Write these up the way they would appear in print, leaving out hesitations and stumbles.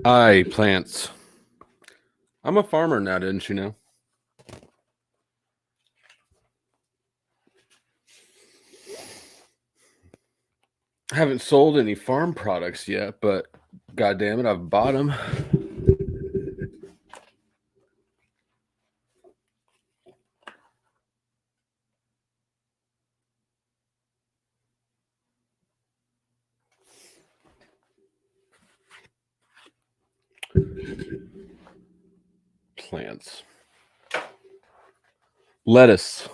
Aye, plants. I'm a farmer now, didn't you know? I haven't sold any farm products yet, but god damn it, I've bought them. Plants. Lettuce.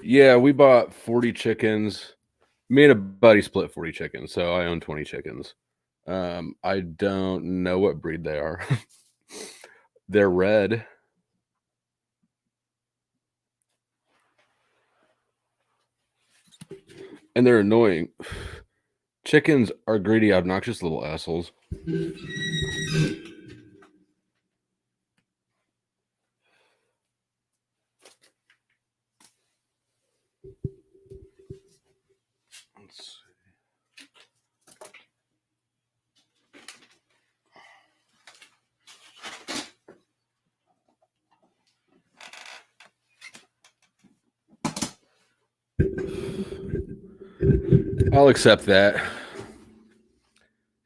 Yeah, we bought 40 chickens. Me and a buddy split 40 chickens, so I own 20 chickens. I don't know what breed they are. They're red. And they're annoying. Chickens are greedy, obnoxious little assholes. Let's see. I'll accept that.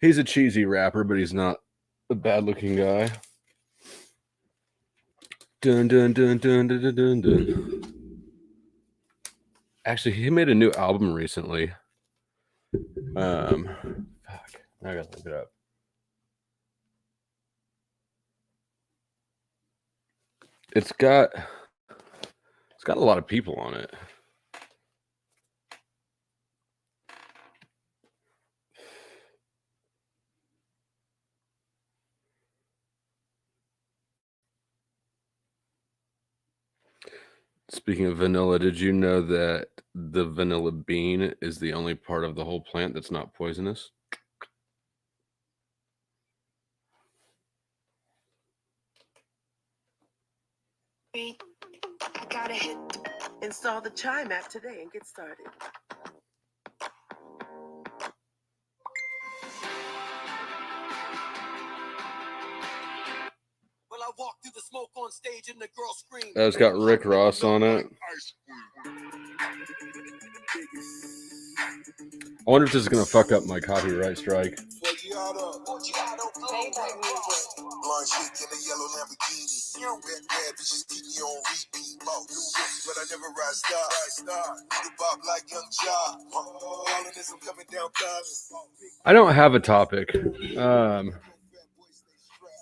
He's a cheesy rapper, but he's not a bad-looking guy. Dun dun dun dun dun dun dun dun. Actually, he made a new album recently. Fuck. I gotta look it up. It's got a lot of people on it. Speaking of vanilla, did you know that the vanilla bean is the only part of the whole plant that's not poisonous? I gotta hit install the Chime app today and get started. Well, I walked through the smoke on stage and the girl screamed. It's got Rick Ross on it. I wonder if this is gonna fuck up my copyright strike. I don't have a topic.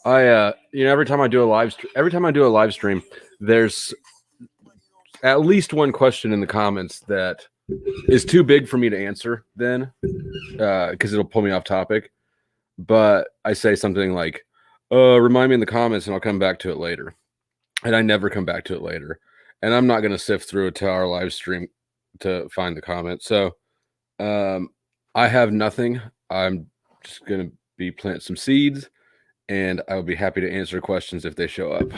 Every time I do a live stream, there's at least one question in the comments that is too big for me to answer then, because it'll pull me off topic. But I say something like, remind me in the comments and I'll come back to it later. And I never come back to it later. And I'm not going to sift through it to our live stream to find the comment. So I have nothing. I'm just going to be planting some seeds, and I will be happy to answer questions if they show up.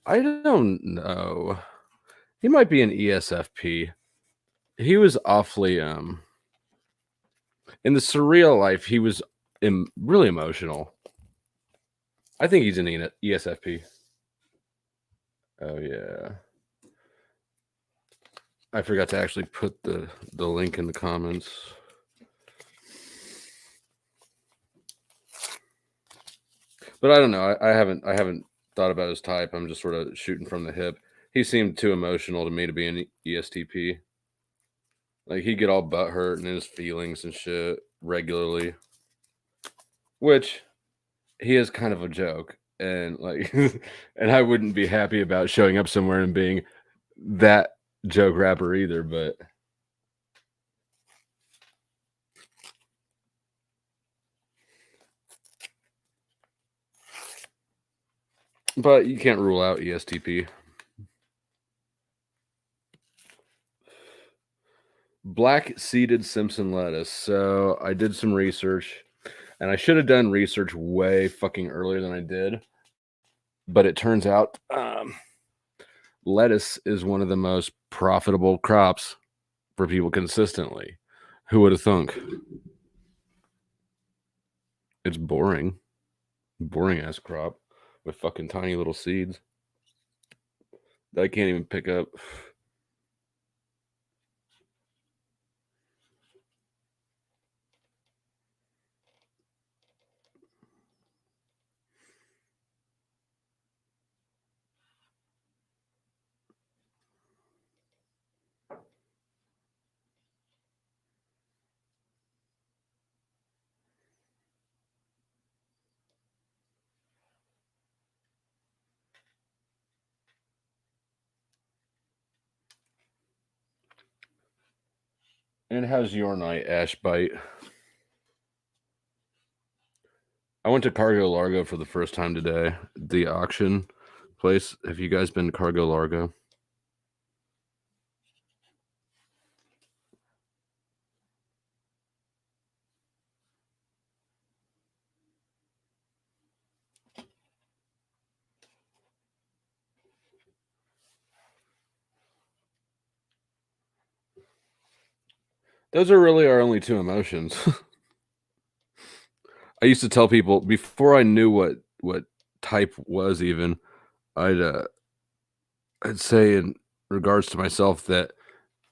I don't know. He might be an ESFP. He was awfully in the surreal life. He was really emotional. I think he's an ESFP. Oh yeah. I forgot to actually put the link in the comments. But I don't know. I haven't thought about his type. I'm just sort of shooting from the hip. He seemed too emotional to me to be an ESTP. Like, he'd get all butthurt and in his feelings and shit regularly. Which, he is kind of a joke. And, like, and I wouldn't be happy about showing up somewhere and being that joke rapper either, but... But you can't rule out ESTP. black seeded Simpson lettuce. So I did some research, and I should have done research way fucking earlier than I did. But it turns out lettuce is one of the most profitable crops for people consistently. Who would have thunk? It's boring ass crop with fucking tiny little seeds that I can't even pick up. And how's your night, Ash Bite? I went to Cargo Largo for the first time today. The auction place. Have you guys been to Cargo Largo? Those are really our only two emotions. I used to tell people before I knew what type was even, I'd say in regards to myself that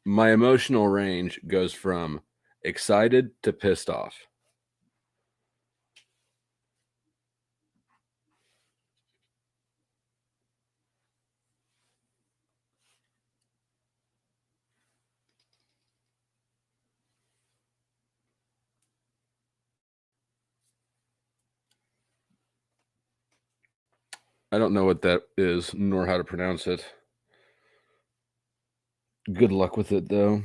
my emotional range goes from excited to pissed off. I don't know what that is, nor how to pronounce it. Good luck with it, though.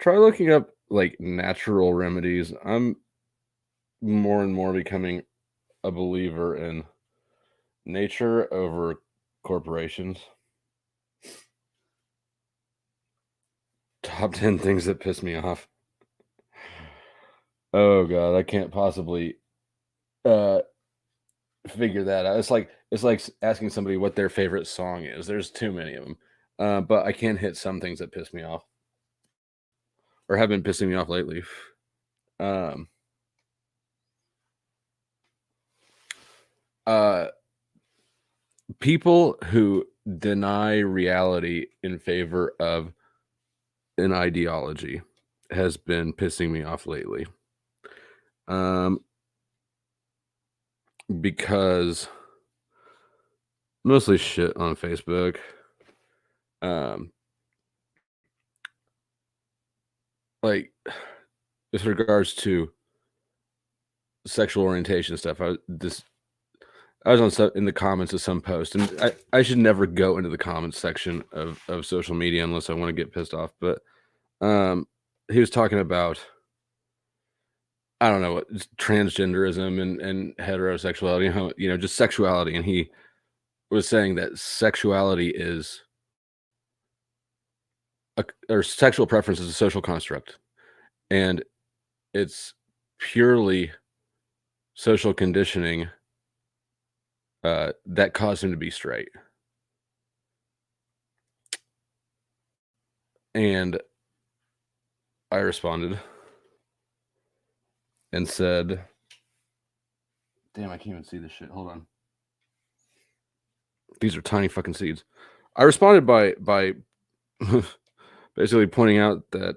Try looking up like natural remedies. I'm more and more becoming a believer in nature over corporations. Top 10 things that piss me off. Oh god, I can't possibly figure that out. It's like asking somebody what their favorite song is. There's too many of them. But I can hit some things that piss me off or have been pissing me off lately. People who deny reality in favor of an ideology has been pissing me off lately. Because mostly shit on Facebook. Like with regards to sexual orientation stuff, I was on in the comments of some post, and I should never go into the comments section of social media unless I want to get pissed off. But he was talking about, I don't know, transgenderism and heterosexuality, how, just sexuality, and he was saying that sexuality is or sexual preference is a social construct, and it's purely social conditioning that caused him to be straight. And I responded and said, damn, I can't even see this shit. Hold on. These are tiny fucking seeds. I responded by basically pointing out that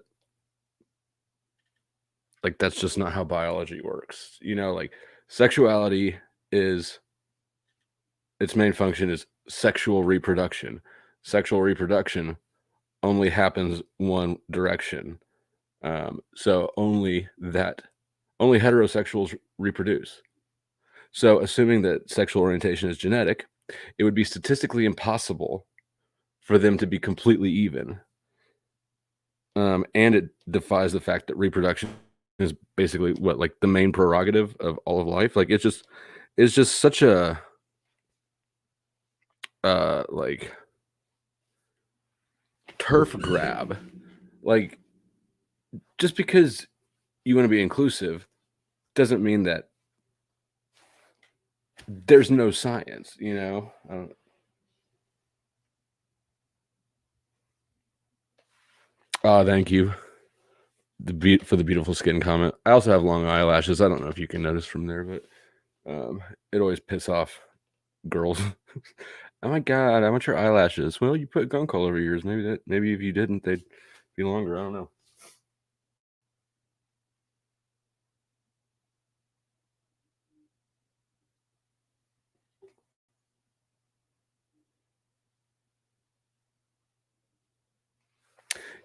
like that's just not how biology works. Like sexuality is, its main function is sexual reproduction. Sexual reproduction only happens one direction. So only heterosexuals reproduce. So assuming that sexual orientation is genetic, it would be statistically impossible for them to be completely even. And it defies the fact that reproduction is basically like the main prerogative of all of life. Like it's just such a like turf grab. Like, just because you want to be inclusive doesn't mean that there's no science, you know? Thank you. For the beautiful skin comment. I also have long eyelashes. I don't know if you can notice from there, but it always piss off girls. Oh my god, I want your eyelashes. Well, you put gun over yours. Maybe if you didn't, they'd be longer. I don't know.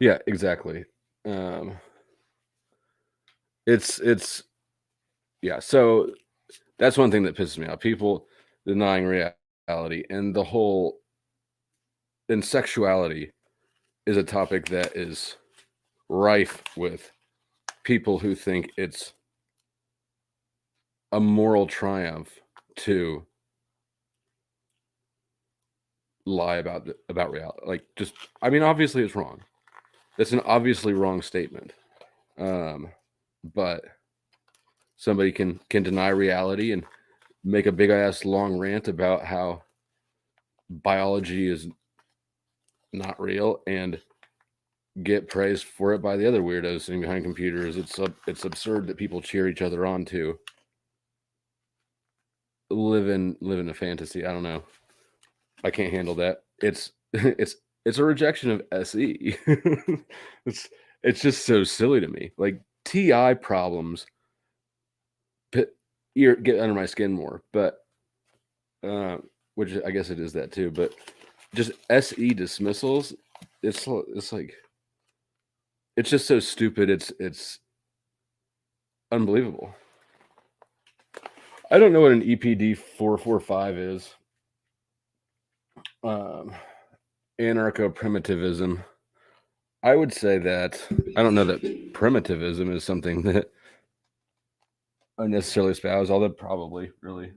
Yeah, exactly. It's yeah. So that's one thing that pisses me off. People denying reality, and the whole and sexuality is a topic that is rife with people who think it's a moral triumph to lie about reality. Like, just, I mean, obviously it's wrong. That's an obviously wrong statement. But somebody can deny reality and make a big ass long rant about how biology is not real and get praised for it by the other weirdos sitting behind computers. It's absurd that people cheer each other on to live in a fantasy. I don't know. I can't handle that. It's it's a rejection of SE. it's just so silly to me. Like, TI problems get under my skin more, but which I guess it is that too. But just SE dismissals, it's like, it's just so stupid. It's unbelievable. I don't know what an EPD 445 is. Anarcho-primitivism. I would say that I don't know that primitivism is something that I necessarily espouse, although probably, really.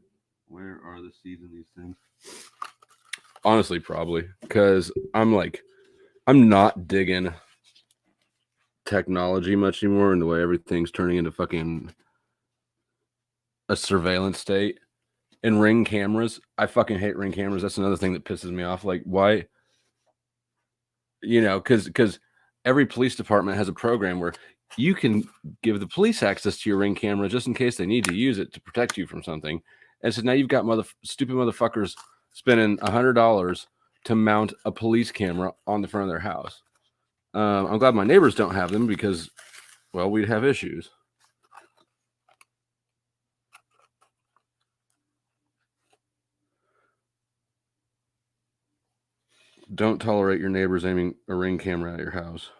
Where are the seeds in these things? Honestly, probably, because I'm not digging technology much anymore, in the way everything's turning into fucking a surveillance state. And Ring cameras, I fucking hate Ring cameras. That's another thing that pisses me off. Like, why? You know, because every police department has a program where you can give the police access to your Ring camera just in case they need to use it to protect you from something. And so now you've got stupid motherfuckers spending $100 to mount a police camera on the front of their house. I'm glad my neighbors don't have them, because, well, we'd have issues. Don't tolerate your neighbors aiming a Ring camera at your house.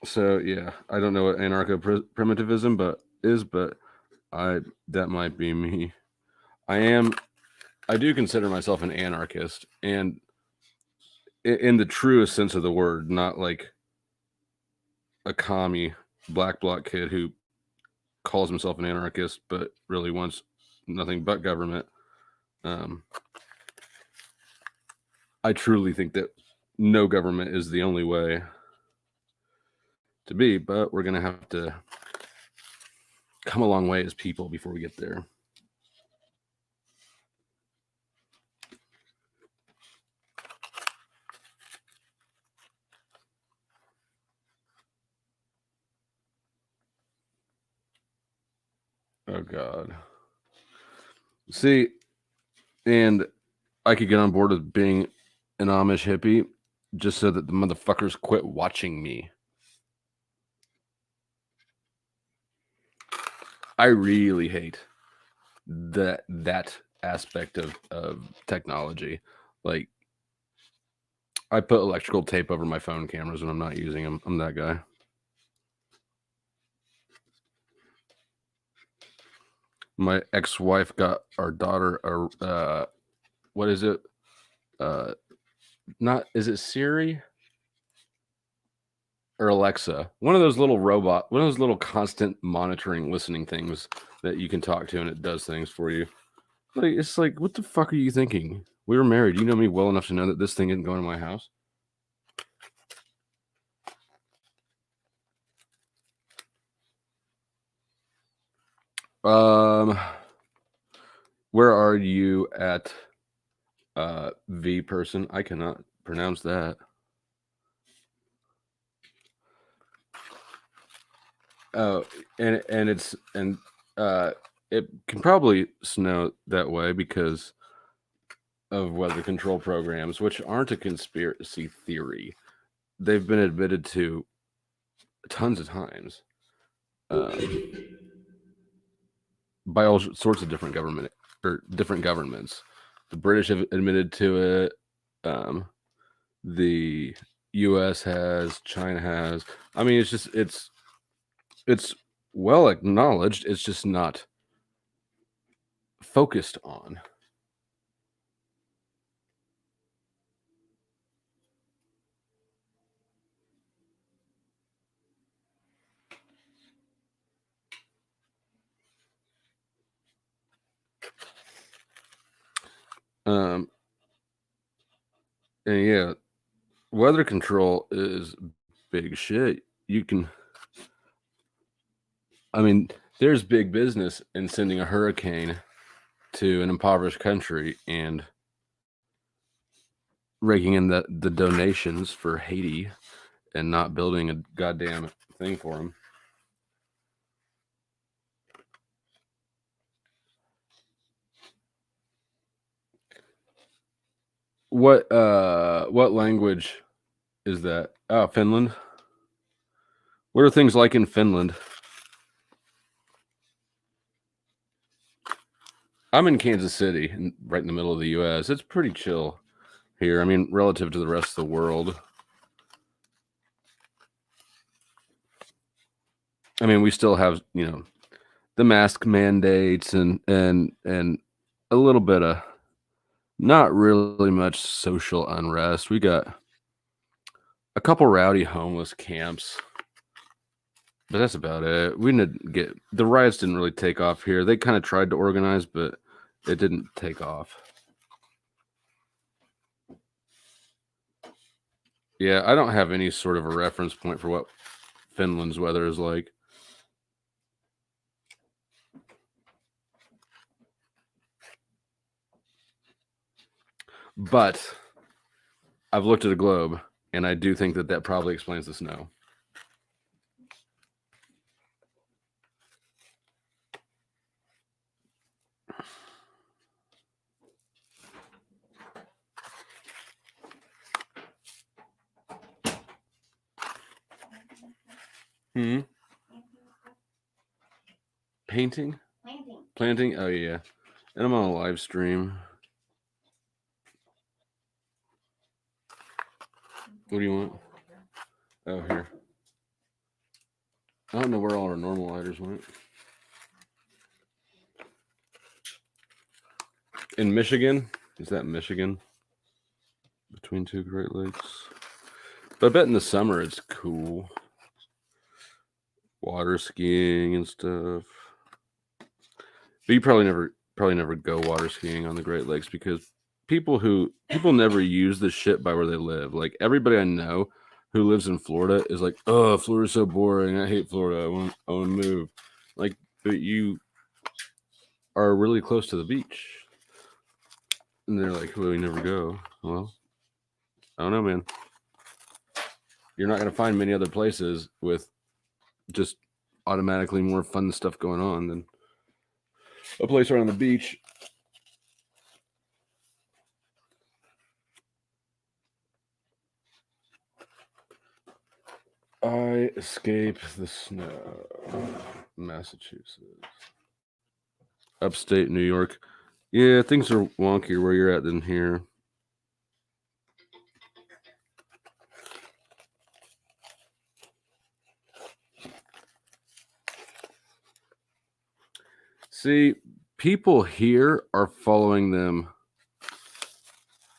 So yeah, I don't know what anarcho-primitivism but that might be me. I do consider myself an anarchist, and in the truest sense of the word, not like a commie black bloc kid who calls himself an anarchist but really wants nothing but government. I truly think that no government is the only way to be, but we're gonna have to come a long way as people before we get there. Oh God. See, and I could get on board with being an Amish hippie just so that the motherfuckers quit watching me. I really hate that aspect of technology. Like, I put electrical tape over my phone cameras when I'm not using them. I'm that guy. My ex-wife got our daughter what is it? Is it Siri or Alexa? One of those little one of those little constant monitoring, listening things that you can talk to and it does things for you. Like, it's like, what the fuck are you thinking? We were married. You know me well enough to know that this thing isn't going to my house. Where are you at, V person? I cannot pronounce that. Oh, and it can probably snow that way because of weather control programs, which aren't a conspiracy theory. They've been admitted to tons of times by all sorts of different governments. The British have admitted to it. The U.S. has. China has. I mean, it's well acknowledged. It's just not focused on. And yeah, weather control is big shit. I mean, there's big business in sending a hurricane to an impoverished country and raking in the donations for Haiti and not building a goddamn thing for them. What language is that? Oh, Finland. What are things like in Finland? I'm in Kansas City, right in the middle of the U.S. It's pretty chill here. I mean, relative to the rest of the world. I mean, we still have, the mask mandates and a little bit of not really much social unrest. We got a couple rowdy homeless camps, but that's about it. We didn't get the riots didn't really take off here. They kind of tried to organize, but it didn't take off. Yeah, I don't have any sort of a reference point for what Finland's weather is like. But I've looked at a globe, and I do think that probably explains the snow. Painting? Planting? Oh, yeah. And I'm on a live stream. What do you want? Oh, here. I don't know where all our normal lighters went. In Michigan? Is that Michigan? Between two Great Lakes. But I bet in the summer it's cool. Water skiing and stuff. But you probably never go water skiing on the Great Lakes because people never use the shit by where they live. Like everybody I know who lives in Florida is like, oh, Florida's so boring. I hate Florida. I want to move. Like, but you are really close to the beach. And they're like, well, we never go. Well, I don't know, man. You're not going to find many other places with just automatically more fun stuff going on than a place right on the beach. I escape the snow. Massachusetts. Upstate New York. Yeah, things are wonkier where you're at than here. See, people here are following them.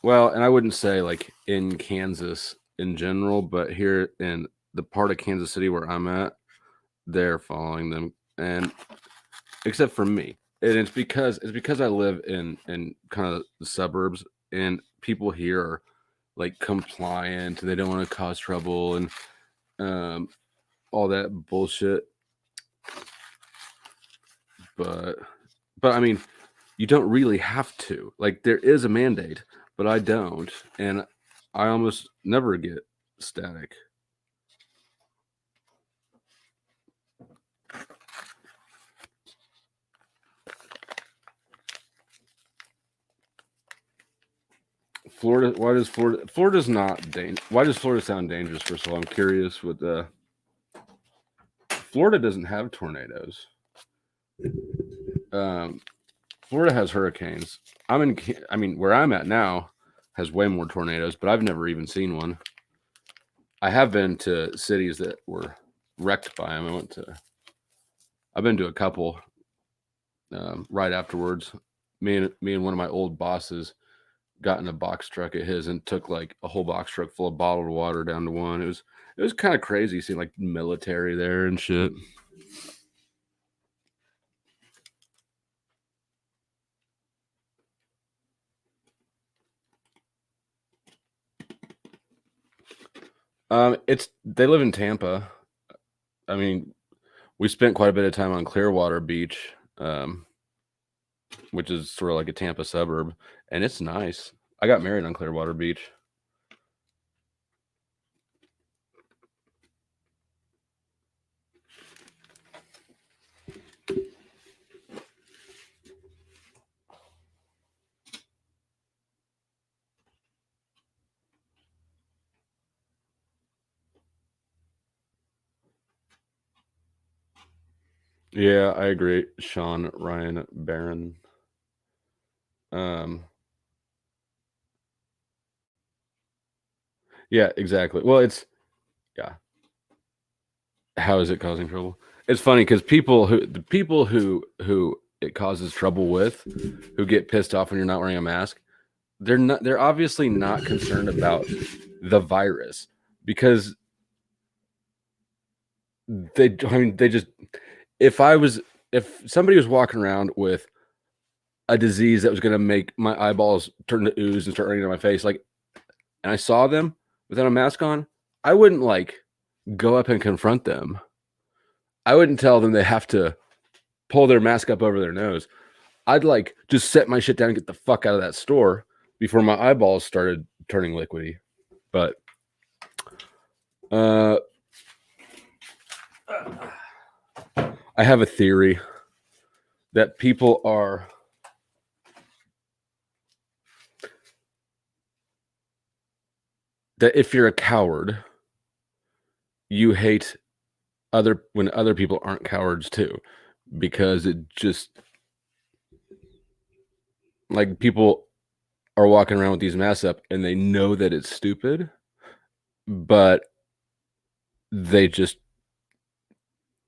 Well, and I wouldn't say like in Kansas in general, but here in the part of Kansas City where I'm at, they're following them. And except for me, And it's because I live in kind of the suburbs, and people here are like compliant and they don't want to cause trouble and all that bullshit. But I mean, you don't really have to. Like, there is a mandate, but I don't, and I almost never get static. Florida. Florida's not why does Florida sound dangerous? First of all, I'm curious. With Florida doesn't have tornadoes. Florida has hurricanes. I mean, where I'm at now has way more tornadoes, but I've never even seen one. I have been to cities that were wrecked by them. I've been to a couple right afterwards. Me and one of my old bosses got in a box truck at his and took like a whole box truck full of bottled water down to one. It was kind of crazy seeing like military there and shit. They live in Tampa. I mean, we spent quite a bit of time on Clearwater Beach, which is sort of like a Tampa suburb, and it's nice. I got married on Clearwater Beach. Yeah, I agree. Sean Ryan Barron. Yeah, exactly. Well, yeah. How is it causing trouble? It's funny because the people who it causes trouble with, who get pissed off when you're not wearing a mask, they're obviously not concerned about the virus, because they just, if somebody was walking around with a disease that was going to make my eyeballs turn to ooze and start running down my face, like, and I saw them without a mask on, I wouldn't like go up and confront them. I wouldn't tell them they have to pull their mask up over their nose. I'd like just set my shit down and get the fuck out of that store before my eyeballs started turning liquidy. But I have a theory that that if you're a coward, you hate when other people aren't cowards too, because it just, like, people are walking around with these masks up and they know that it's stupid, but they just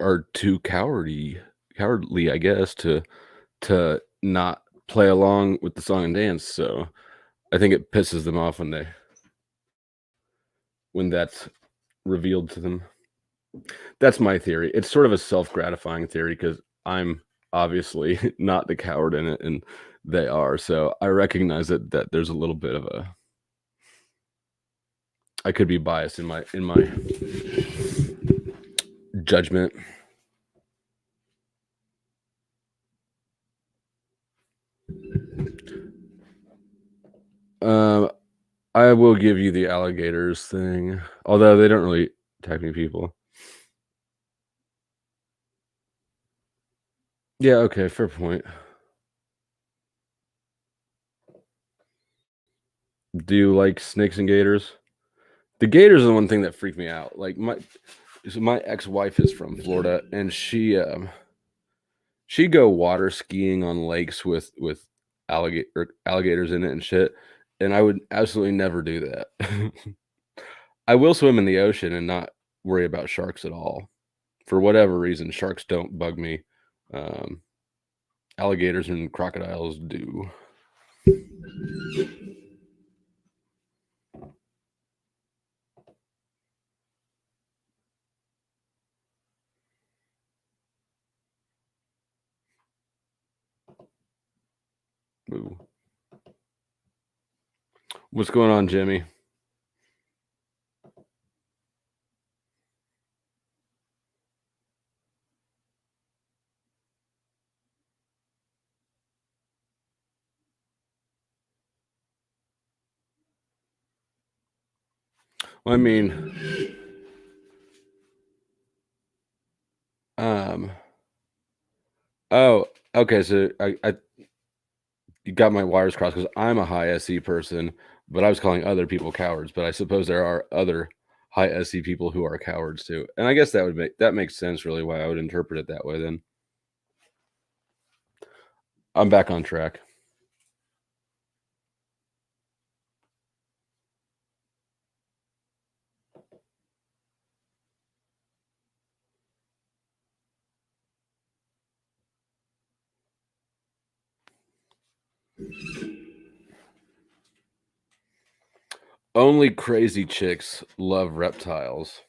are too cowardly, I guess, to not play along with the song and dance. So I think it pisses them off when that's revealed to them. That's my theory. It's sort of a self-gratifying theory because I'm obviously not the coward in it, and they are. So I recognize that there's a little bit of I could be biased in my judgment. I will give you the alligators thing, although they don't really attack me, people. Yeah, okay, fair point. Do you like snakes and gators? The gators are the one thing that freaked me out. Like, my ex-wife is from Florida, and she'd go water skiing on lakes with alligators in it and shit, and I would absolutely never do that. I will swim in the ocean and not worry about sharks at all. For whatever reason, sharks don't bug me. Alligators and crocodiles do. Ooh. What's going on, Jimmy? Well, I mean, oh, okay. So I you got my wires crossed because I'm a high SE person, but I was calling other people cowards. But I suppose there are other high SE people who are cowards too, and I guess that makes sense really why I would interpret it that way. Then I'm back on track. Only crazy chicks love reptiles.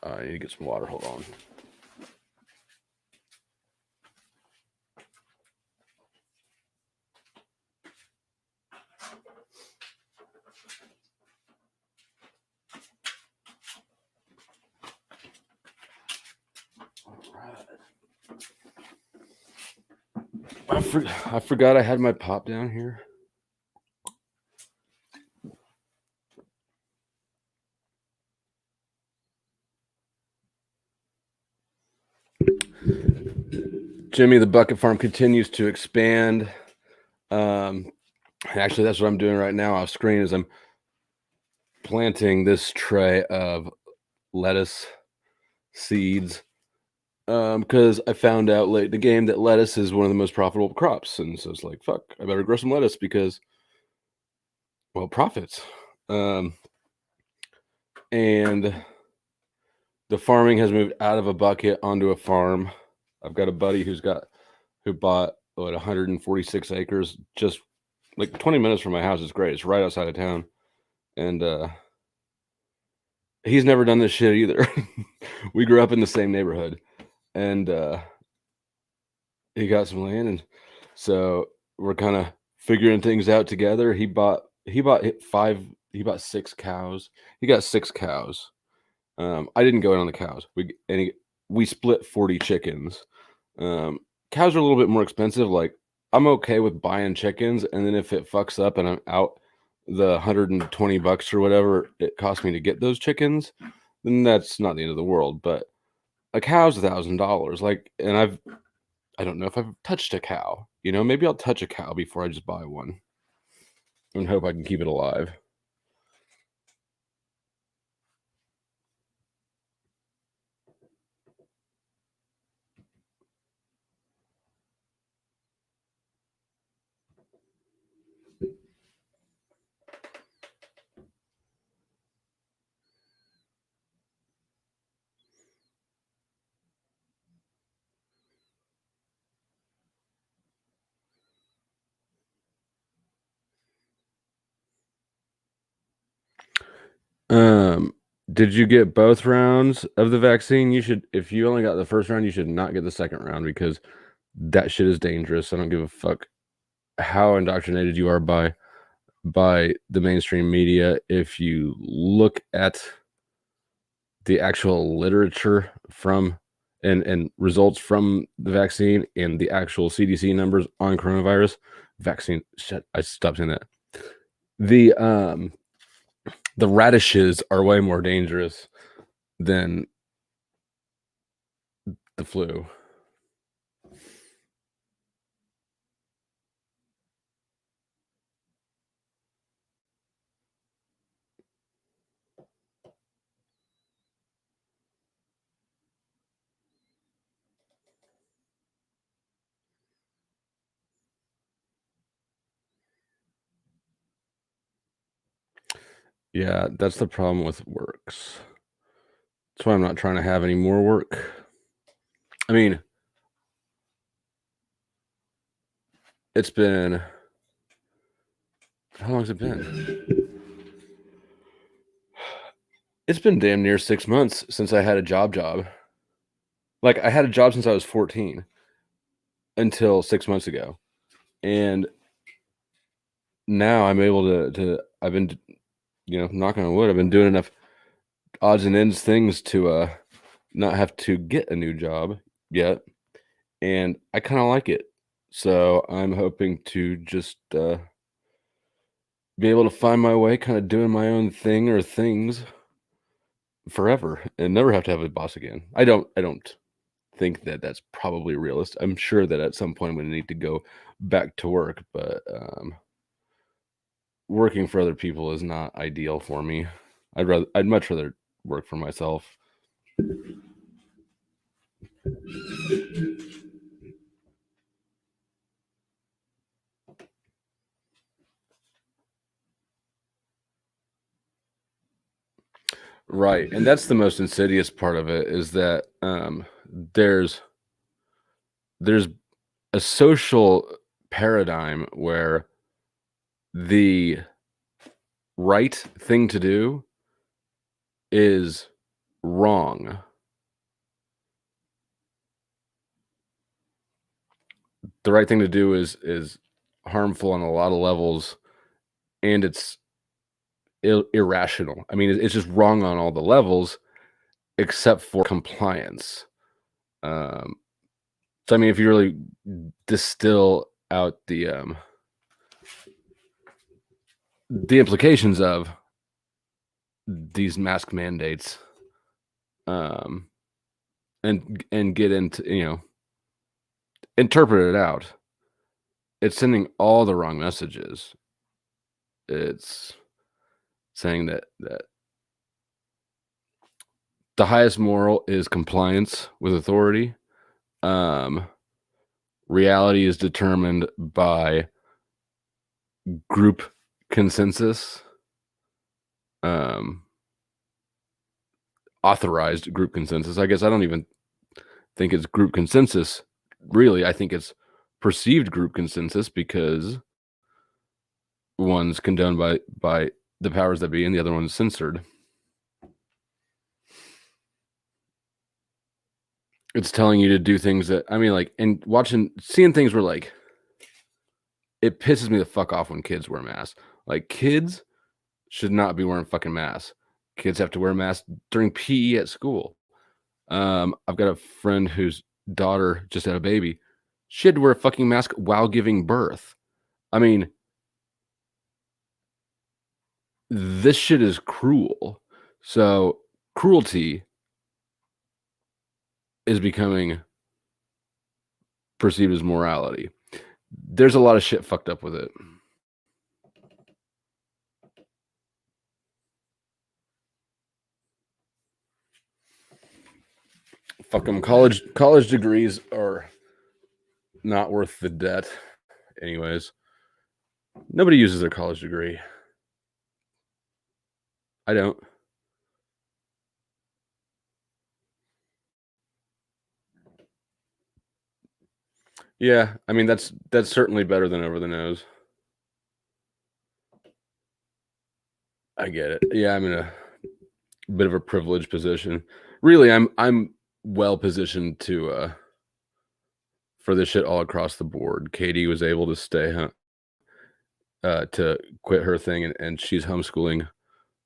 I need to get some water. Hold on. I forgot I had my pop down here. Jimmy, the bucket farm continues to expand. Actually, that's what I'm doing right now off screen is I'm planting this tray of lettuce seeds because I found out late in the game that lettuce is one of the most profitable crops. And so it's like, fuck, I better grow some lettuce because, well, profits. And the farming has moved out of a bucket onto a farm. I've got a buddy who bought 146 acres just like 20 minutes from my house. It's great. It's right outside of town. And he's never done this shit either. We grew up in the same neighborhood. And he got some land, and so we're kind of figuring things out together. He bought 6 cows. He got 6 cows. I didn't go in on the cows. We split 40 chickens. Cows are a little bit more expensive. Like, I'm okay with buying chickens, and then if it fucks up and I'm out the $120 or whatever it cost me to get those chickens, then that's not the end of the world. But a cow's $1,000. Like, and I don't know if I've touched a cow. Maybe I'll touch a cow before I just buy one and hope I can keep it alive. Did you get both rounds of the vaccine? If you only got the first round, you should not get the second round because that shit is dangerous. I don't give a fuck how indoctrinated you are by the mainstream media. If you look at the actual literature from and results from the vaccine and the actual CDC numbers on coronavirus vaccine, shit, I stopped saying that. The radishes are way more dangerous than the flu. Yeah, that's the problem with works. That's why I'm not trying to have any more work. I mean, it's been, how long has it been? It's been damn near 6 months since I had a job. Like, I had a job since I was 14. until 6 months ago. And now I'm able to I've been, knocking on wood, I've been doing enough odds and ends things to not have to get a new job yet. And I kind of like it. So I'm hoping to just be able to find my way kind of doing my own thing or things forever and never have to have a boss again. I don't think that that's probably realistic. I'm sure that at some point I'm going to need to go back to work, but working for other people is not ideal for me. I'd much rather work for myself. Right. And that's the most insidious part of it, is that there's a social paradigm where the right thing to do is wrong. The right thing to do is harmful on a lot of levels, and it's irrational. I mean, it's just wrong on all the levels except for compliance. So I mean, if you really distill out the implications of these mask mandates, and get into, interpret it out, it's sending all the wrong messages. It's saying that the highest moral is compliance with authority. Reality is determined by group consensus, authorized group consensus. I guess I don't even think it's group consensus. Really, I think it's perceived group consensus, because one's condoned by the powers that be and the other one's censored. It's telling you to do things that, I mean, like, and seeing things where, like, it pisses me the fuck off when kids wear masks. Like, kids should not be wearing fucking masks. Kids have to wear masks during PE at school. I've got a friend whose daughter just had a baby. She had to wear a fucking mask while giving birth. I mean, this shit is cruel. So cruelty is becoming perceived as morality. There's a lot of shit fucked up with it. Fuck them. College degrees are not worth the debt. Anyways, nobody uses their college degree. I don't. Yeah, I mean, that's certainly better than over the nose. I get it. Yeah, I'm in a bit of a privileged position. Really, I'm well positioned to for this shit all across the board. Katie was able to stay to quit her thing, and she's homeschooling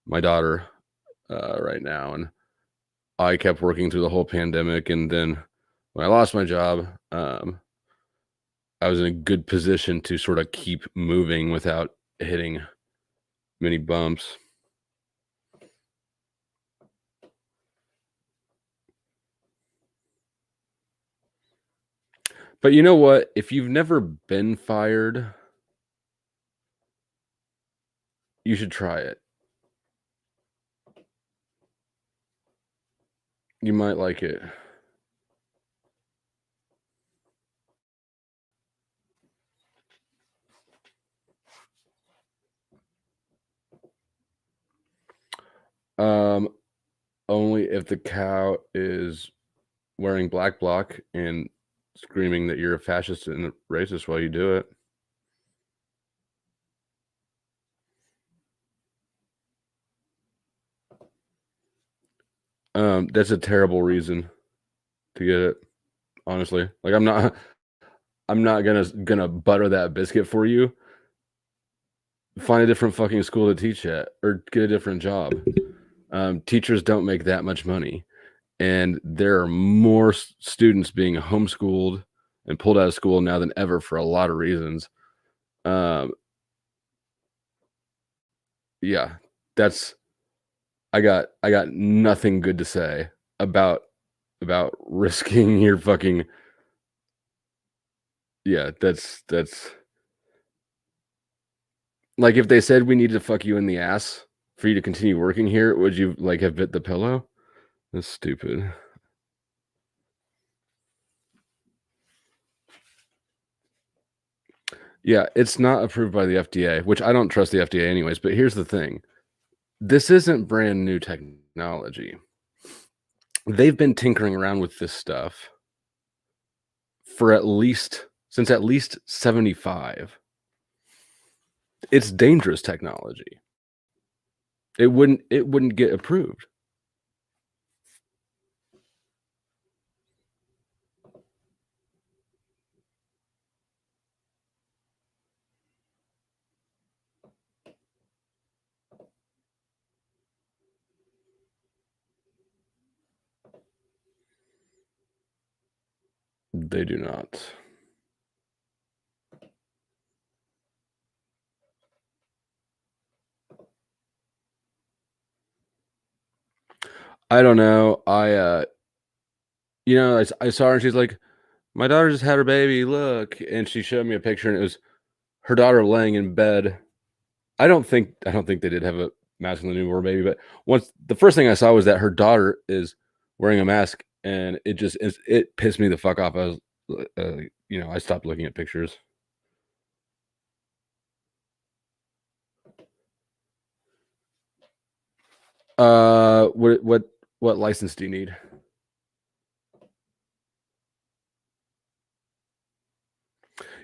my daughter right now, and I kept working through the whole pandemic, and then when I lost my job, I was in a good position to sort of keep moving without hitting many bumps. But you know what? If you've never been fired, you should try it. You might like it. Only if the cow is wearing black bloc and screaming that you're a fascist and a racist while you do it. That's a terrible reason to get it. Honestly, like, I'm I'm not gonna butter that biscuit for you. Find a different fucking school to teach at, or get a different job. Teachers don't make that much money, and there are more students being homeschooled and pulled out of school now than ever for a lot of reasons. Yeah, that's I got nothing good to say about risking your fucking. Yeah, that's like if they said we need to fuck you in the ass for you to continue working here, would you like have bit the pillow? That's stupid. Yeah, it's not approved by the FDA, which I don't trust the FDA anyways, but here's the thing. This isn't brand new technology. They've been tinkering around with this stuff for since at least 75. It's dangerous technology. It wouldn't get approved. They do not. I don't know. I saw her and she's like, my daughter just had her baby, look. And she showed me a picture and it was her daughter laying in bed. I don't think they did have a mask on the newborn baby, but the first thing I saw was that her daughter is wearing a mask, and it pissed me the fuck off. I was, I stopped looking at pictures. What license do you need?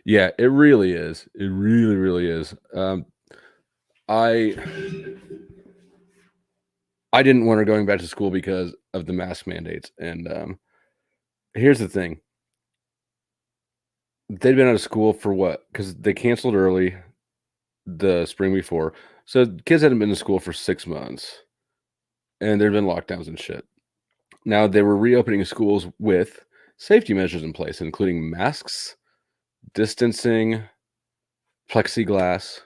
Yeah, it really is. It really, really is. I didn't want her going back to school because of the mask mandates. And here's the thing. They'd been out of school for what? Because they canceled early the spring before. So kids hadn't been to school for 6 months. And there'd been lockdowns and shit. Now they were reopening schools with safety measures in place, including masks, distancing, plexiglass,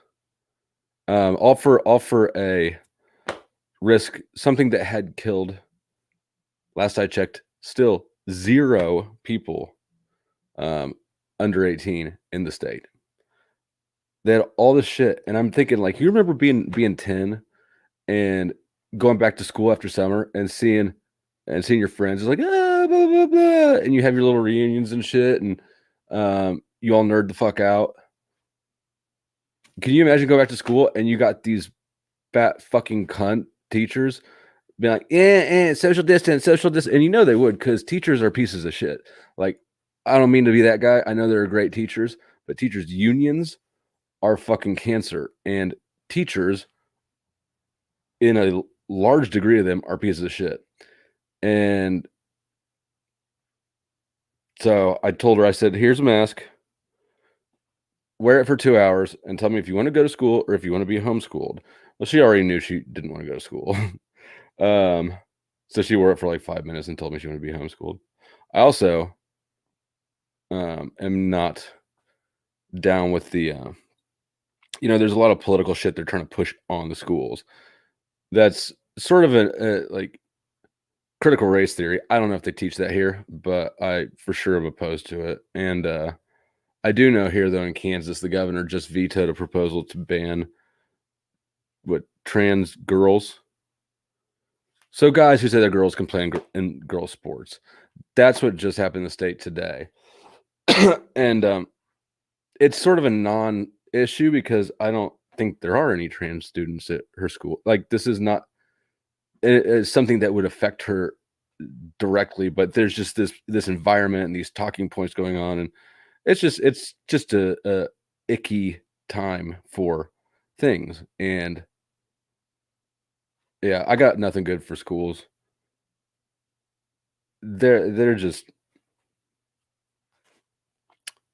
all for a risk, something that had killed, last I checked, still 0 people under 18 in the state. They had all this shit, and I'm thinking, like, you remember being 10 and going back to school after summer and seeing your friends. It's like, blah, blah, blah, and you have your little reunions and shit, and you all nerd the fuck out. Can you imagine going back to school and you got these fat fucking cunt teachers being like, social distance, and you know they would, because teachers are pieces of shit. Like, I don't mean to be that guy. I know there are great teachers, but teachers unions are fucking cancer, and teachers, in a large degree of them, are pieces of shit. And so I told her, I said, here's a mask, wear it for 2 hours, and tell me if you want to go to school or if you want to be homeschooled. Well, she already knew she didn't want to go to school. So she wore it for like 5 minutes and told me she wanted to be homeschooled. I also am not down with the, there's a lot of political shit they're trying to push on the schools. That's sort of a like critical race theory. I don't know if they teach that here, but I for sure am opposed to it. And I do know here, though, in Kansas, the governor just vetoed a proposal to ban trans girls. So guys who say that girls can play in girl sports. That's what just happened in the state today. And it's sort of a non-issue because I don't think there are any trans students at her school. Like, this is not it's something that would affect her directly, but there's just this environment and these talking points going on, and it's just a icky time for things. And yeah, I got nothing good for schools. They're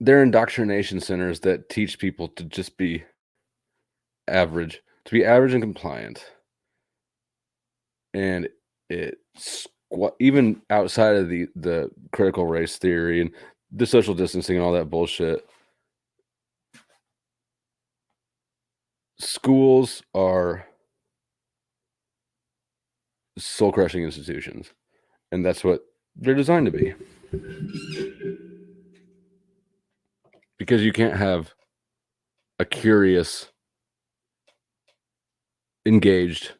they're indoctrination centers that teach people to just be average, and compliant. And even outside of the critical race theory and the social distancing and all that bullshit, schools are soul-crushing institutions, and that's what they're designed to be. Because you can't have a curious, engaged,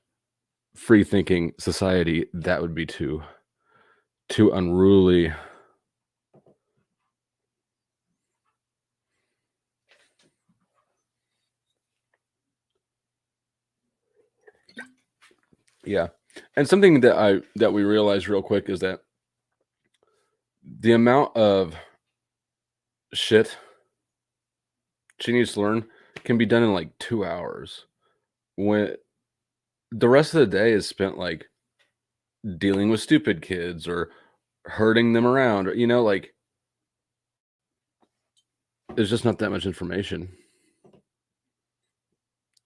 free-thinking society. That would be too unruly. Yeah. And something that we realized real quick is that the amount of shit she needs to learn can be done in like 2 hours, when the rest of the day is spent like dealing with stupid kids or herding them around, or, like, there's just not that much information.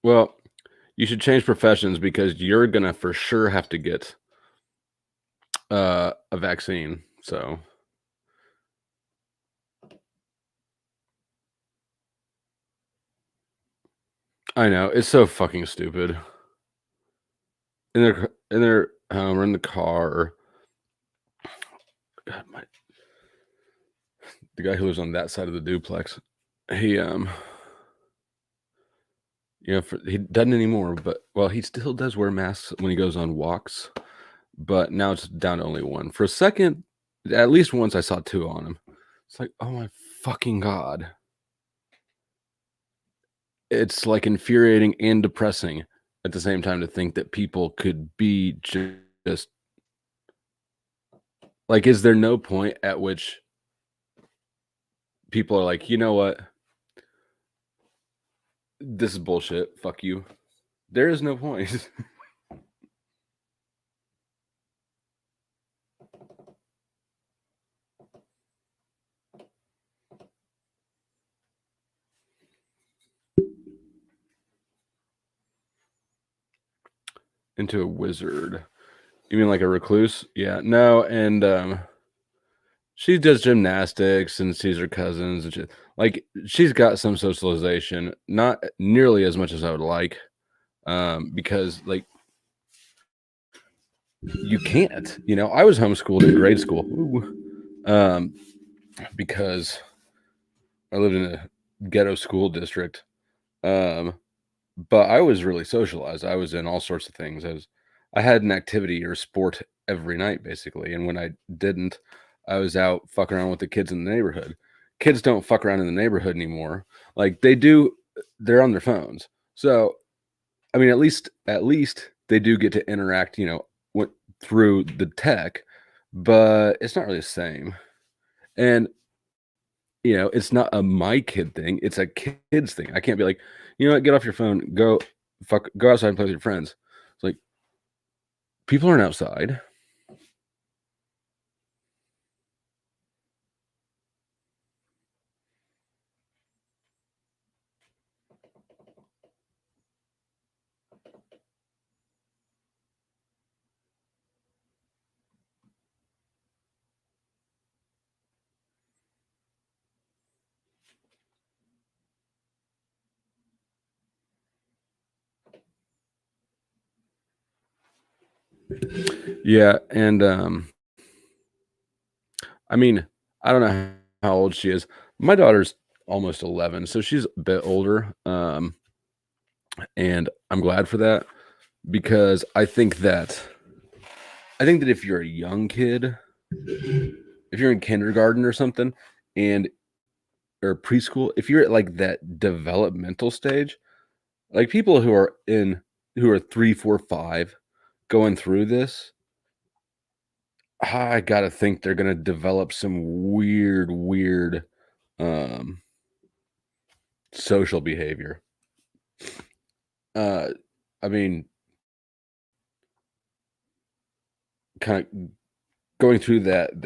Well, you should change professions, because you're gonna for sure have to get a vaccine. So I know, it's so fucking stupid. We're in the car. God, the guy who lives on that side of the duplex, he he doesn't anymore, but well, he still does wear masks when he goes on walks, but now it's down to only one. For a second, at least once, I saw two on him. It's like, oh my fucking god. It's like infuriating and depressing at the same time to think that people could be just like, is there no point at which people are like, you know what? This is bullshit. Fuck you. There is no point. Into a wizard. You mean like a recluse? Yeah. No, and she does gymnastics and sees her cousins and shit. Like, she's got some socialization, not nearly as much as I would like. Because like, you can't, I was homeschooled in grade school. Ooh. Because I lived in a ghetto school district. But I was really socialized. I was in all sorts of things. I had an activity or sport every night, basically. And when I didn't, I was out fucking around with the kids in the neighborhood. Kids don't fuck around in the neighborhood anymore. Like, they do, they're on their phones. So, I mean, at least they do get to interact, through the tech, but it's not really the same. And it's not a my kid thing. It's a kid's thing. I can't be like, you know what, get off your phone, go outside and play with your friends. It's like, people aren't outside. Yeah, and I mean, I don't know how old she is. My daughter's almost 11, so she's a bit older. And I'm glad for that, because I think that if you're a young kid, if you're in kindergarten or something, and or preschool, if you're at like that developmental stage, like people who are 3, 4, 5 going through this, I gotta think they're gonna develop some weird um social behavior. Uh I mean, kind of going through that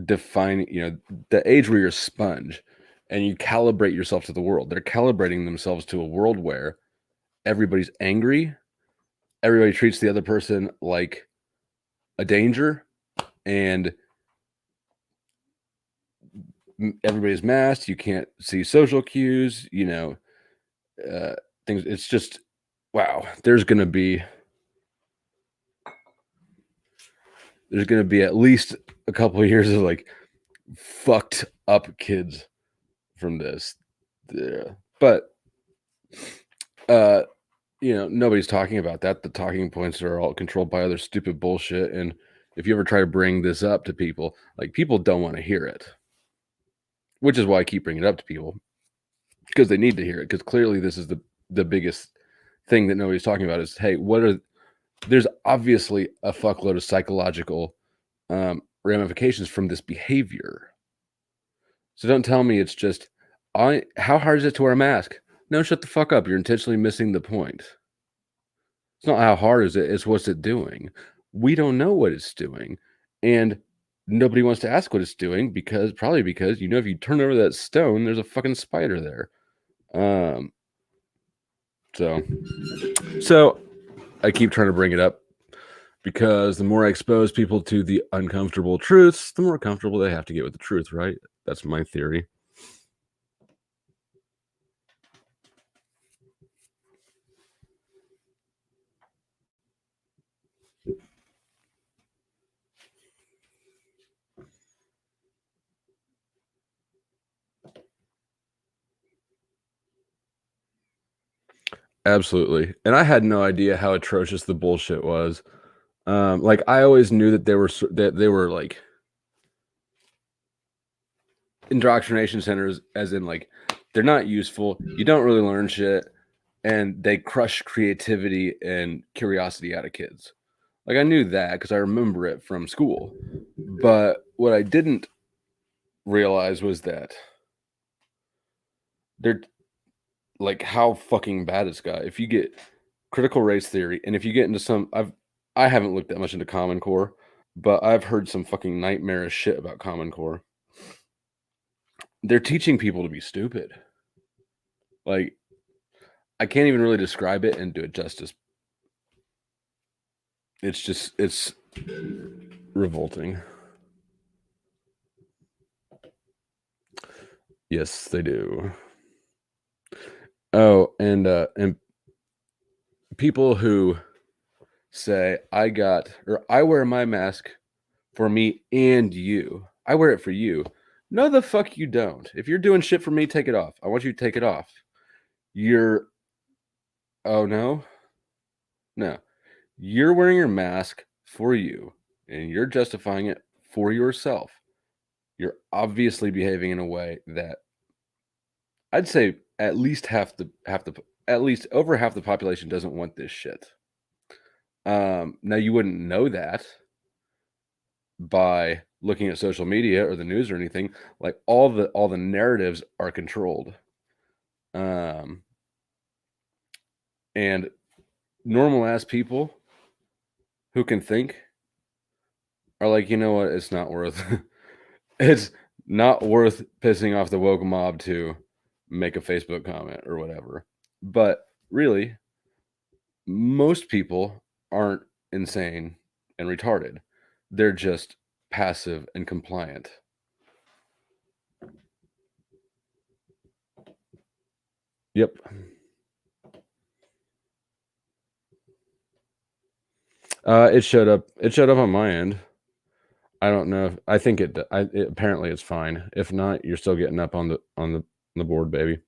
defining, the age where you're a sponge and you calibrate yourself to the world. They're calibrating themselves to a world where everybody's angry, everybody treats the other person like a danger, and everybody's masked. You can't see social cues, things. It's just, wow. There's going to be at least a couple of years of like fucked up kids from this. Yeah. But nobody's talking about that. The talking points are all controlled by other stupid bullshit. And if you ever try to bring this up to people, like, people don't want to hear it, which is why I keep bringing it up to people, because they need to hear it. Because clearly this is the biggest thing that nobody's talking about is, hey, there's obviously a fuckload of psychological ramifications from this behavior. So don't tell me it's just, how hard is it to wear a mask? No, shut the fuck up. You're intentionally missing the point. It's not how hard is it, it's what's it doing. We don't know what it's doing. And nobody wants to ask what it's doing probably because, if you turn over that stone, there's a fucking spider there. So I keep trying to bring it up because the more I expose people to the uncomfortable truths, the more comfortable they have to get with the truth, right? That's my theory. Absolutely. And I had no idea how atrocious the bullshit was. Like, I always knew that they were like indoctrination centers, as in, like, they're not useful. You don't really learn shit, and they crush creativity and curiosity out of kids. Like, I knew that because I remember it from school. But what I didn't realize was that they're like, how fucking bad it's got. If you get critical race theory, and if you get into I haven't looked that much into Common Core, but I've heard some fucking nightmarish shit about Common Core. They're teaching people to be stupid. Like, I can't even really describe it and do it justice. It's revolting. Yes, they do. Oh, and people who say, I wear my mask for me and you. I wear it for you. No, the fuck you don't. If you're doing shit for me, take it off. I want you to take it off. Oh, no? No. You're wearing your mask for you, and you're justifying it for yourself. You're obviously behaving in a way that I'd say at least at least over half the population doesn't want this shit. Now, you wouldn't know that by looking at social media or the news or anything. Like, all the narratives are controlled. And normal ass people who can think are like, you know what? It's not worth it's not worth pissing off the woke mob to make a Facebook comment or whatever. But really, most people aren't insane and retarded. They're just passive and compliant. Yep. It showed up on my end. I don't know. I think apparently it's fine. If not, you're still getting up on the board, baby.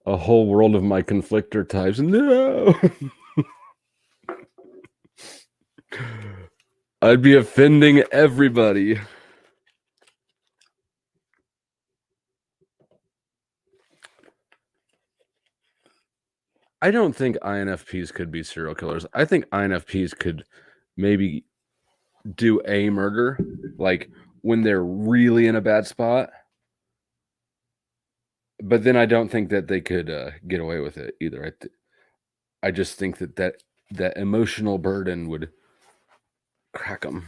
A whole world of my conflictor types. No. I'd be offending everybody. I don't think INFPs could be serial killers. I think INFPs could maybe do a murder, like when they're really in a bad spot. But then I don't think that they could get away with it either. I just think that emotional burden would crack them.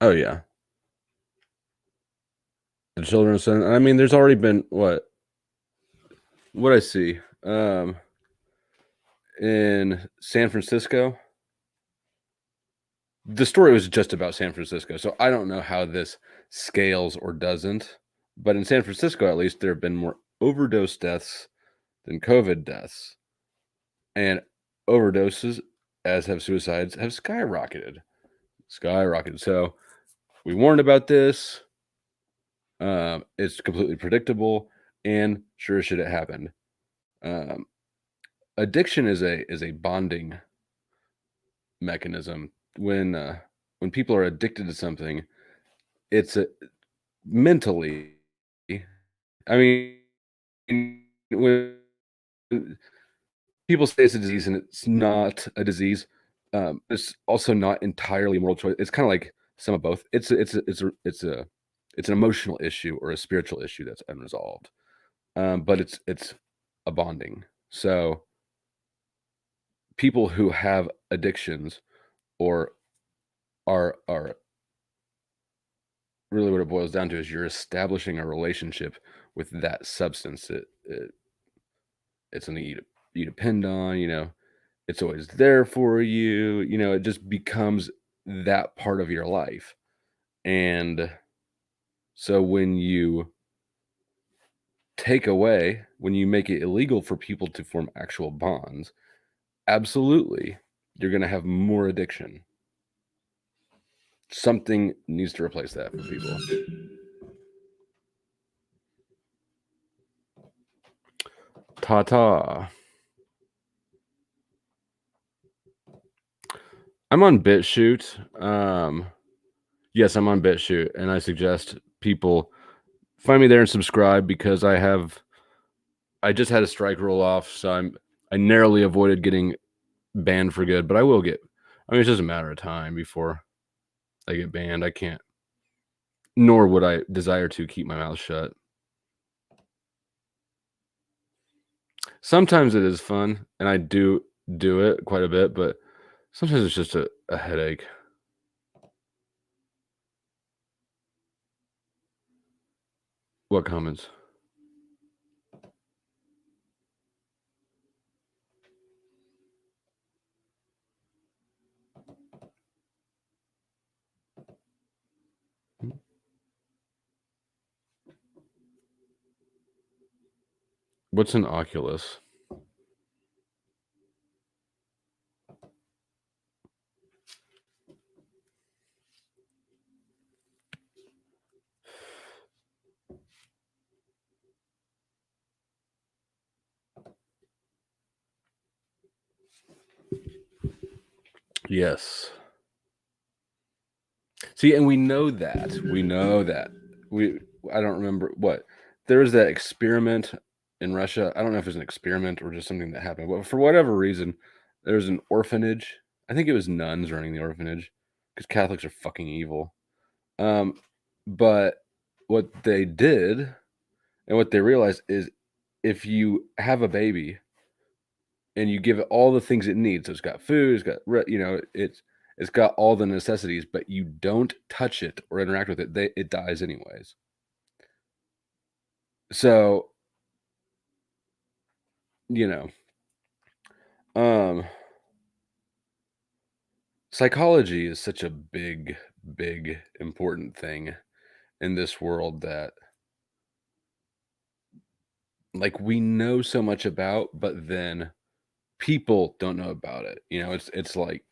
Oh yeah, the children's center. I mean, there's already been what I see in San Francisco. The story was just about San Francisco, so I don't know how this scales or doesn't. But in San Francisco, at least, there have been more overdose deaths than COVID deaths, and overdoses, as have suicides, have skyrocketed. So we warned about this. It's completely predictable, and sure as shit, it happened. Addiction is a bonding mechanism. When people are addicted to something, it's mentally. I mean, when people say it's a disease and it's not a disease, it's also not entirely a moral choice. It's kind of like some of both. It's an emotional issue or a spiritual issue that's unresolved. But it's a bonding. So people who have addictions or are really what it boils down to is you're establishing a relationship with that substance. It's something you depend on. It's always there for you. It just becomes that part of your life. And so when you when you make it illegal for people to form actual bonds, absolutely, you're going to have more addiction. Something needs to replace that for people. Ta-ta. I'm on BitChute. Yes, I'm on BitChute, and I suggest people find me there and subscribe because I just had a strike roll off, so I narrowly avoided getting banned for good, but I will get. I mean, it's just a matter of time before I get banned. I can't, nor would I desire to keep my mouth shut. Sometimes it is fun, and I do it quite a bit, but sometimes it's just a headache. What comments? What's an Oculus? Yes. See, and we know that. I don't remember what. There was that experiment in Russia. I don't know if it was an experiment or just something that happened, but for whatever reason, there was an orphanage. I think it was nuns running the orphanage because Catholics are fucking evil. But what they did and what they realized is if you have a baby and you give it all the things it needs, so it's got food, it's got all the necessities, but you don't touch it or interact with it, it dies anyways. So, psychology is such a big, big, important thing in this world that like we know so much about, but then people don't know about it. It's like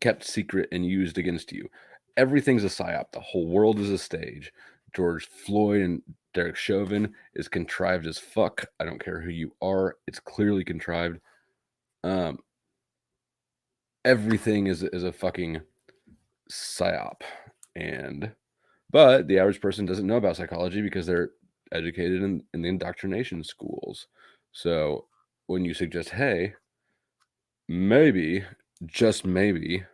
kept secret and used against you. Everything's a psyop. The whole world is a stage. George Floyd and Derek Chauvin is contrived as fuck. I don't care who you are. It's clearly contrived. Everything is a fucking psyop, but the average person doesn't know about psychology because they're educated in the indoctrination schools. So when you suggest, hey, maybe, just maybe,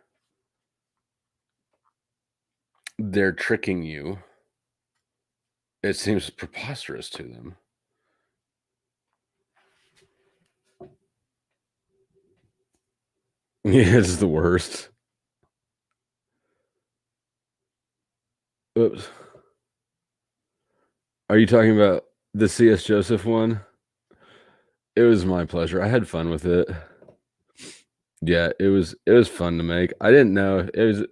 they're tricking you, it seems preposterous to them. Yeah, it's the worst. Oops. Are you talking about the C.S. Joseph one? It was my pleasure. I had fun with it. Yeah, it was fun to make. I didn't know it was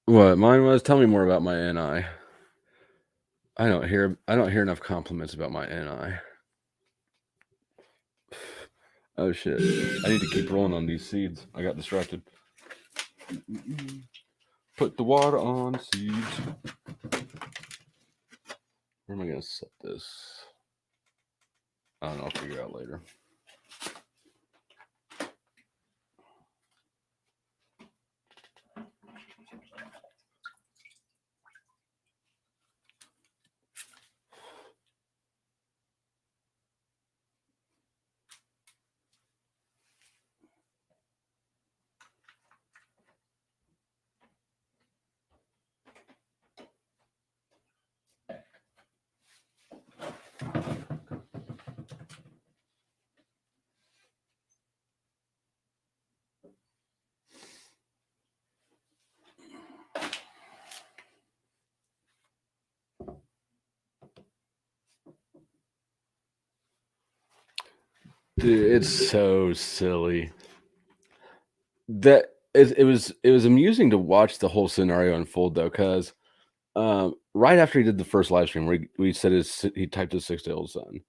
what mine was. Tell me more about my NI. I don't hear enough compliments about my NI. Oh shit. I need to keep rolling on these seeds. I got distracted. Put the water on seeds. Where am I gonna set this? I don't know, I'll figure it out later. Dude, it's so silly. It was amusing to watch the whole scenario unfold though, because right after he did the first live stream where we said he typed his 6-day-old son.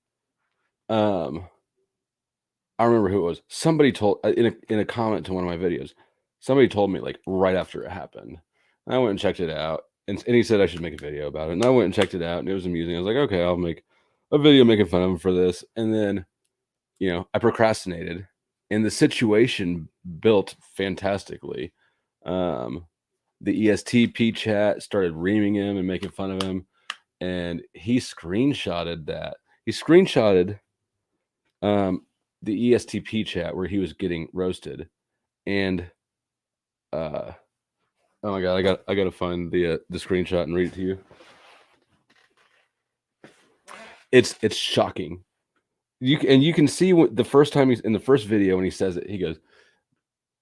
I remember who it was. Somebody told in a comment to one of my videos. Somebody told me like right after it happened. I went and checked it out, and he said I should make a video about it. And I went and checked it out, and it was amusing. I was like, okay, I'll make a video making fun of him for this. And then, I procrastinated, and the situation built fantastically. The ESTP chat started reaming him and making fun of him, and he screenshotted that. He screenshotted the ESTP chat where he was getting roasted, and oh my god, I got to find the screenshot and read it to you. It's shocking. You can see the first time he's in the first video when he says it, he goes,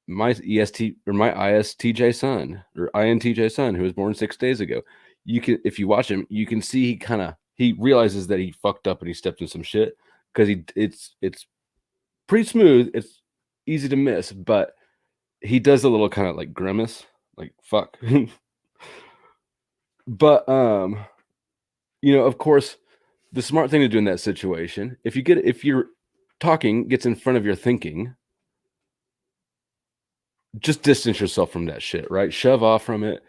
my EST or my ISTJ son or INTJ son who was born 6 days ago. You can, if you watch him, you can see he realizes that he fucked up and he stepped in some shit, because it's pretty smooth. It's easy to miss, but he does a little kind of like grimace, like fuck. But of course, the smart thing to do in that situation, if you're talking gets in front of your thinking, just distance yourself from that shit, right? Shove off from it.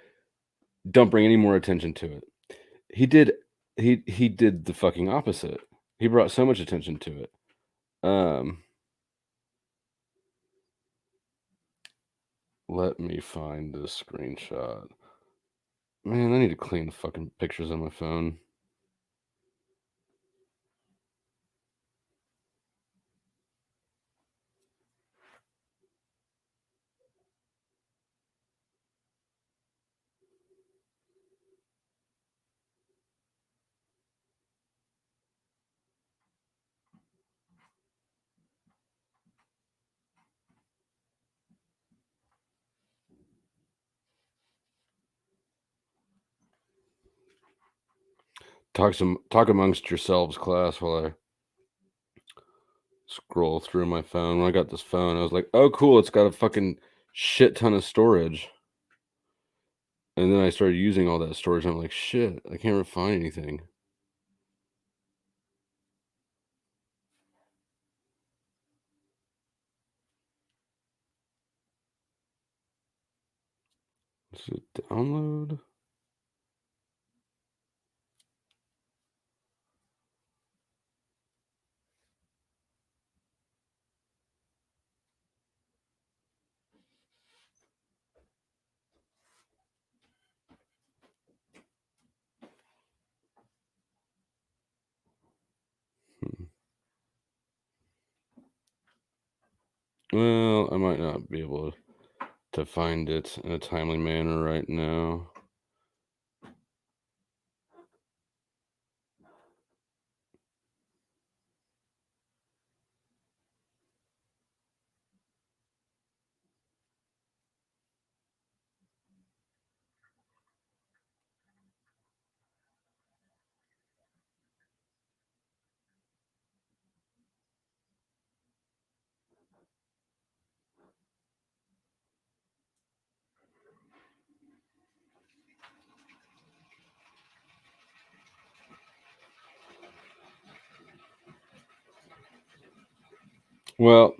Don't bring any more attention to it. He did the fucking opposite. He brought so much attention to it. Let me find the screenshot. Man, I need to clean the fucking pictures on my phone. Talk amongst yourselves, class, while I scroll through my phone. When I got this phone, I was like, oh cool, it's got a fucking shit ton of storage. And then I started using all that storage, and I'm like, shit, I can't really find anything. Is it download? Well, I might not be able to find it in a timely manner right now. Well,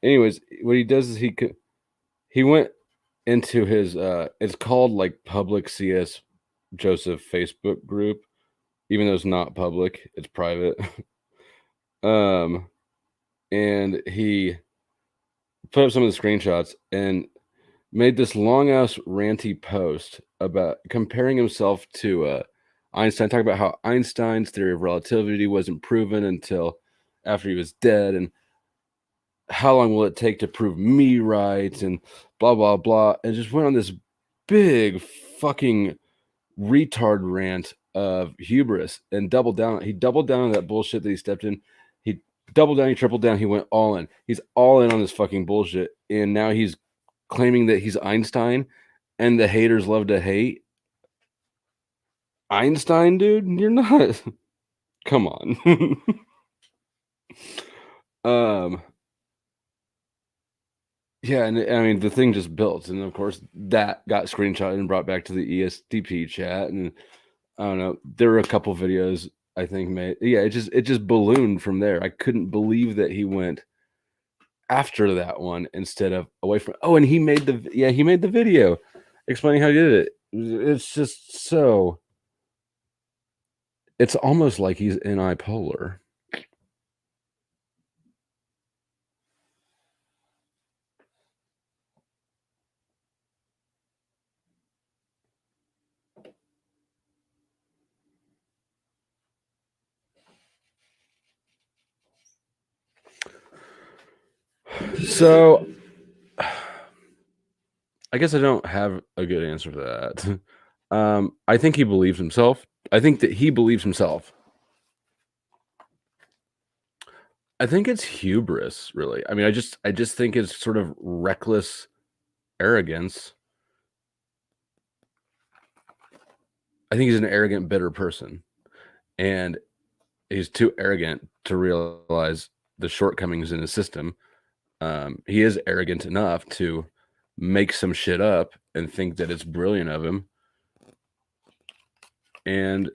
anyways, what he does is he went into his it's called like Public CS Joseph Facebook group, even though it's not public, it's private. um and he put up some of the screenshots and made this long ass ranty post about comparing himself to Einstein, talking about how Einstein's theory of relativity wasn't proven until after he was dead, and how long will it take to prove me right, and blah blah blah, and just went on this big fucking retard rant of hubris and doubled down. He doubled down on that bullshit that he stepped in. He doubled down, he tripled down, he went all in. He's all in on this fucking bullshit. And now he's claiming that he's Einstein and the haters love to hate. Einstein, dude, you're not. Come on. um yeah, and I mean the thing just built, and of course that got screenshotted and brought back to the ESDP chat, and I don't know. There were a couple videos I think made. Yeah, it just ballooned from there. I couldn't believe that he went after that one instead of away from. Oh, and he made the video explaining how he did it. It's just so. It's almost like he's unipolar. So I guess I don't have a good answer for that. I think he believes himself. I think that he believes himself. I think it's hubris, really. I mean, I just think it's sort of reckless arrogance. I think he's an arrogant, bitter person, and he's too arrogant to realize the shortcomings in his system. He is arrogant enough to make some shit up and think that it's brilliant of him, and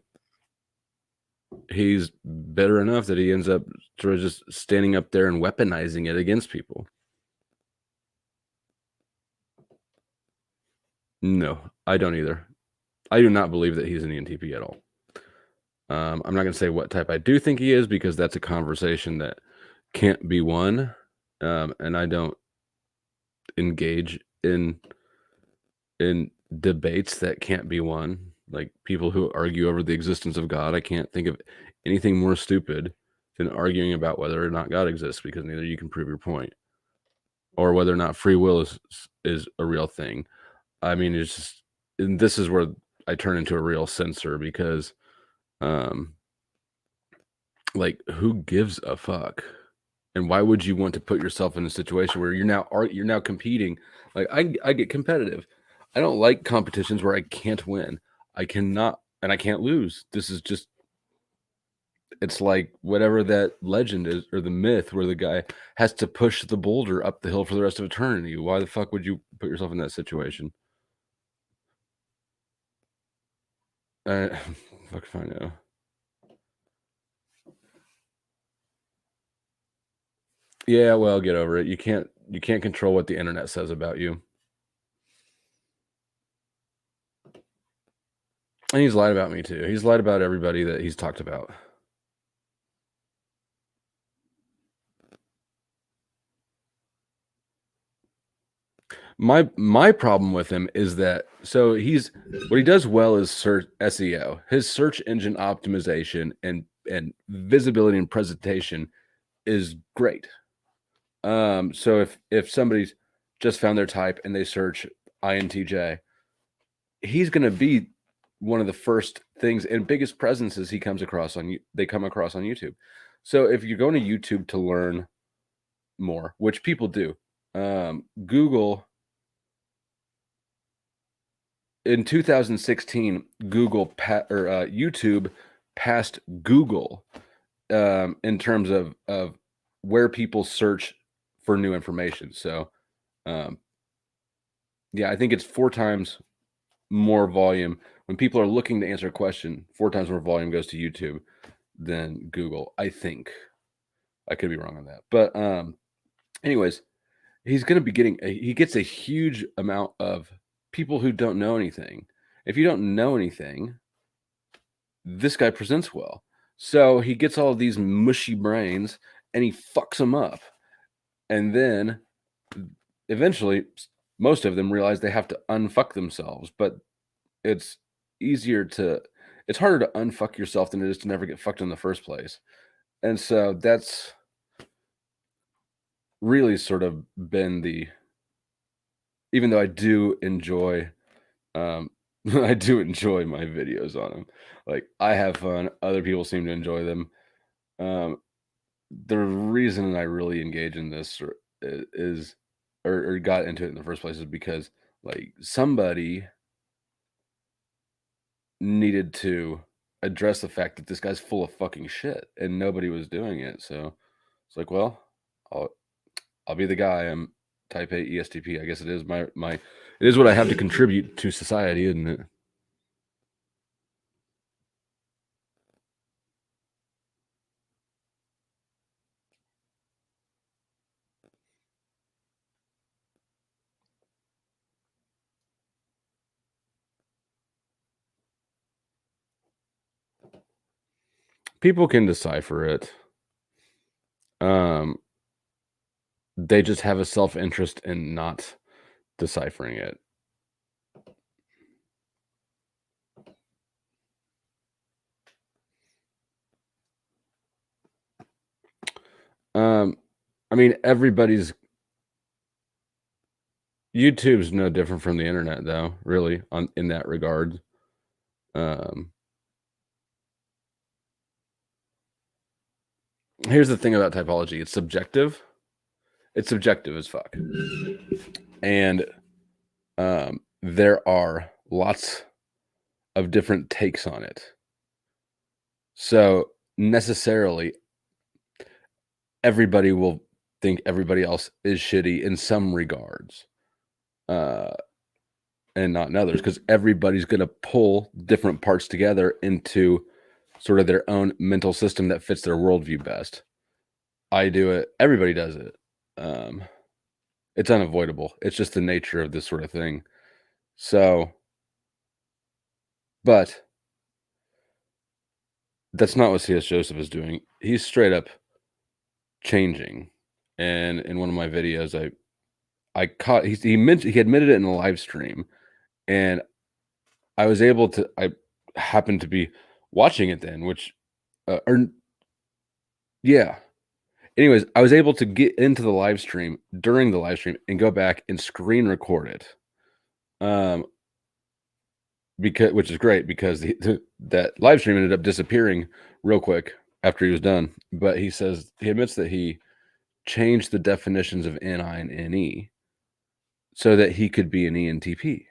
he's bitter enough that he ends up sort of just standing up there and weaponizing it against people. No, I don't either. I do not believe that he's an ENTP at all. I'm not going to say what type I do think he is, because that's a conversation that can't be won, and I don't engage in debates that can't be won. Like people who argue over the existence of God, I can't think of anything more stupid than arguing about whether or not God exists, because neither you can prove your point, or whether or not free will is a real thing. I mean, it's just, and this is where I turn into a real censor, because like, who gives a fuck? And why would you want to put yourself in a situation where you're now competing? Like I get competitive. I don't like competitions where I can't win. I cannot, and I can't lose. This is just, it's like whatever that legend is, or the myth where the guy has to push the boulder up the hill for the rest of eternity. Why the fuck would you put yourself in that situation? Fuck if I know. Yeah, well, get over it. You can't control what the internet says about you. And he's lied about me too. He's lied about everybody that he's talked about. My problem with him is that, so he's, what he does well is search SEO. His search engine optimization and visibility and presentation is great. So if somebody's just found their type and they search INTJ, he's going to be one of the first things and biggest presences he comes across they come across on YouTube. So if you're going to YouTube to learn more, which people do, Google in 2016, YouTube passed Google in terms of where people search for new information. So, yeah, I think it's 4 times more volume when people are looking to answer a question. 4 times more volume goes to YouTube than Google. I think I could be wrong on that, but anyways, he's going to be he gets a huge amount of people who don't know anything. If you don't know anything, this guy presents well. So he gets all of these mushy brains and he fucks them up. And then eventually, most of them realize they have to unfuck themselves. But it's it's harder to unfuck yourself than it is to never get fucked in the first place. And so that's really sort of been even though I do enjoy, I do enjoy my videos on them. Like, I have fun. Other people seem to enjoy them. The reason I really engage in this is, or got into it in the first place, is because like somebody needed to address the fact that this guy's full of fucking shit and nobody was doing it. So it's like, well, I'll be the guy. I'm type A ESTP. I guess it is it is what I have to contribute to society, isn't it? People can decipher it. They just have a self-interest in not deciphering it. I mean, YouTube's no different from the internet, though, really, in that regard. Here's the thing about typology: it's subjective. It's subjective as fuck, and there are lots of different takes on it. So necessarily, everybody will think everybody else is shitty in some regards, and not in others, because everybody's going to pull different parts together into sort of their own mental system that fits their worldview best. I do it. Everybody does it. It's unavoidable. It's just the nature of this sort of thing. So, but that's not what C.S. Joseph is doing. He's straight up changing. And in one of my videos, I caught he admitted it in a live stream, and I happened to be watching it then, which yeah. Anyways, I was able to get into the live stream during the live stream and go back and screen record it. Which is great, because that live stream ended up disappearing real quick after he was done. But he admits that he changed the definitions of NI and NE so that he could be an ENTP.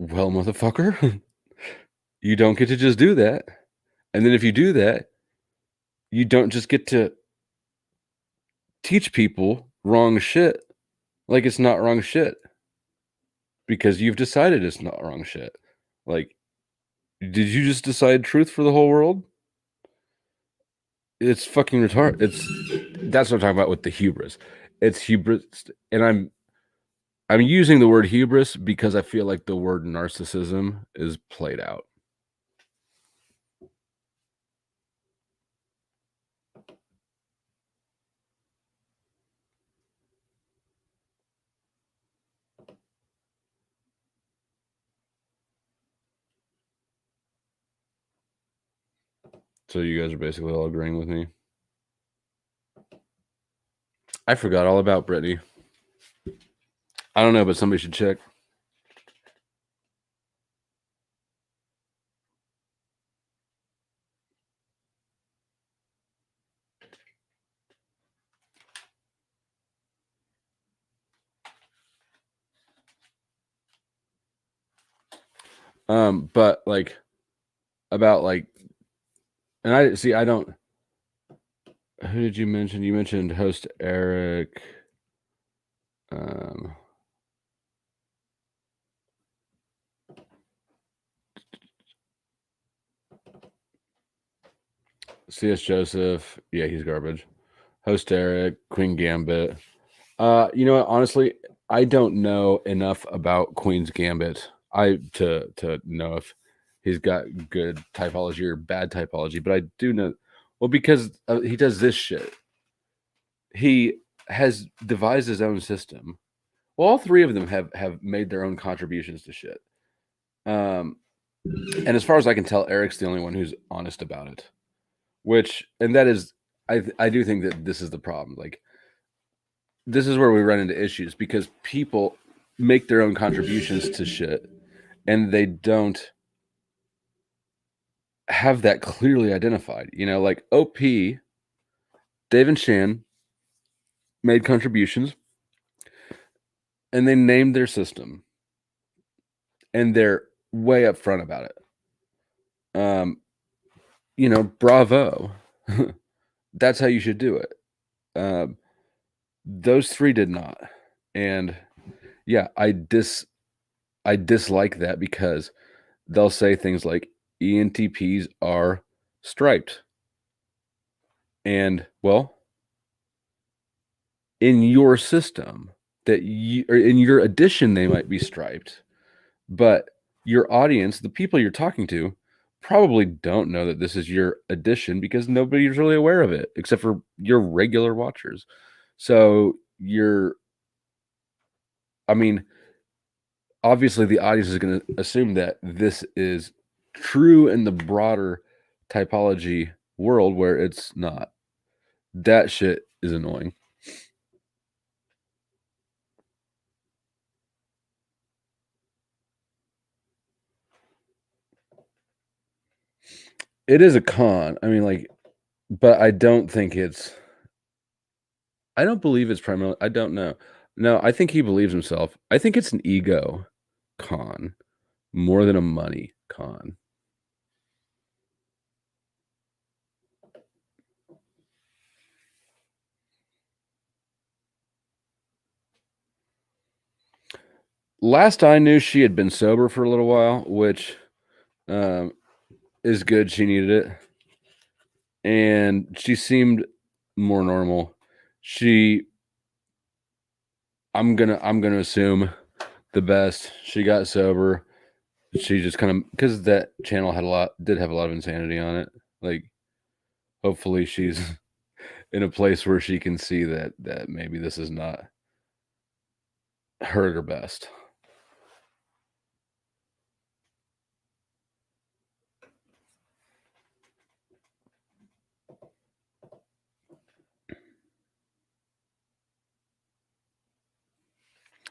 Well, motherfucker, you don't get to just do that. And then if you do that, you don't just get to teach people wrong shit like it's not wrong shit, because you've decided it's not wrong shit. Like, did you just decide truth for the whole world? It's fucking retarded. That's what I'm talking about with the hubris. It's hubris, and I'm using the word hubris because I feel like the word narcissism is played out. So you guys are basically all agreeing with me. I forgot all about Brittany. I don't know, but somebody should check. But like about like, and I see. I don't. Who did you mention? You mentioned host Eric. Um, C.S. Joseph. Yeah, he's garbage. Host Eric, Queen Gambit. You know what? Honestly, I don't know enough about Queen's Gambit. To know if he's got good typology or bad typology, but I do know. Well, because he does this shit. He has devised his own system. Well, all three of them have made their own contributions to shit. And as far as I can tell, Eric's the only one who's honest about it. And that is, I do think that this is the problem. Like, this is where we run into issues because people make their own contributions to shit, and they don't have that clearly identified. You know, like OP, Dave and Shan made contributions, and they named their system, and they're way upfront about it. You know, bravo. That's how you should do it. Those three did not. And yeah, I dislike that because they'll say things like ENTPs are striped. And well, in your system that you or in your edition they might be striped, but your audience, the people you're talking to, probably don't know that this is your edition because nobody's really aware of it except for your regular watchers. So I mean, obviously the audience is going to assume that this is true in the broader typology world where it's not. That shit is annoying. It is a con. I mean, like, but I don't think I don't believe it's primarily, I don't know. No, I think he believes himself. I think it's an ego con more than a money con. Last I knew, she had been sober for a little while, which um, is good. She needed it. And she seemed more normal. I'm gonna assume the best. She got sober. She just kind of, because that channel did have a lot of insanity on it. Like, hopefully she's in a place where she can see that maybe this is not her at her best.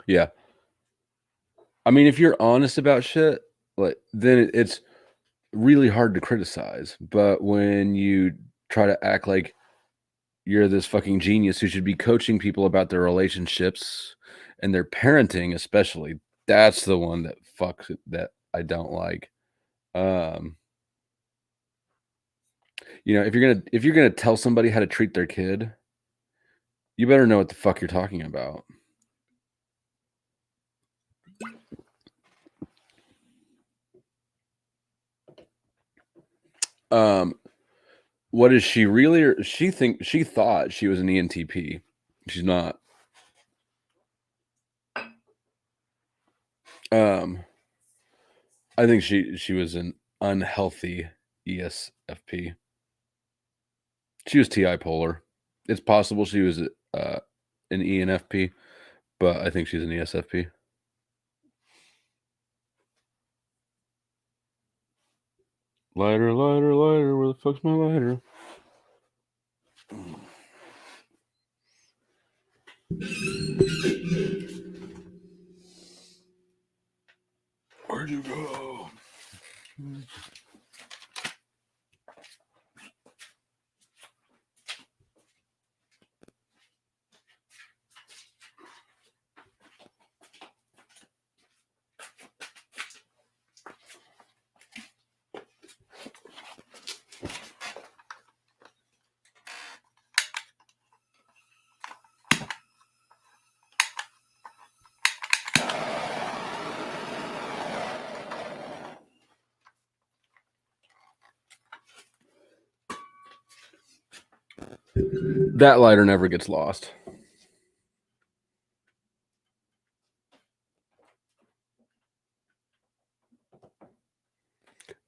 Yeah. I mean, if you're honest about shit, like, then it's really hard to criticize. But when you try to act like you're this fucking genius who should be coaching people about their relationships and their parenting, especially, that's the one that fucks that I don't like. Um, you know, if you're gonna tell somebody how to treat their kid, you better know what the fuck you're talking about. Um, what is she really? Or she thought she was an ENTP. She's not. Um, I think she was an unhealthy ESFP. She was TI polar. It's possible she was an ENFP, but I think she's an ESFP. Lighter, lighter, lighter. Where the fuck's my lighter? Where'd you go? That lighter never gets lost.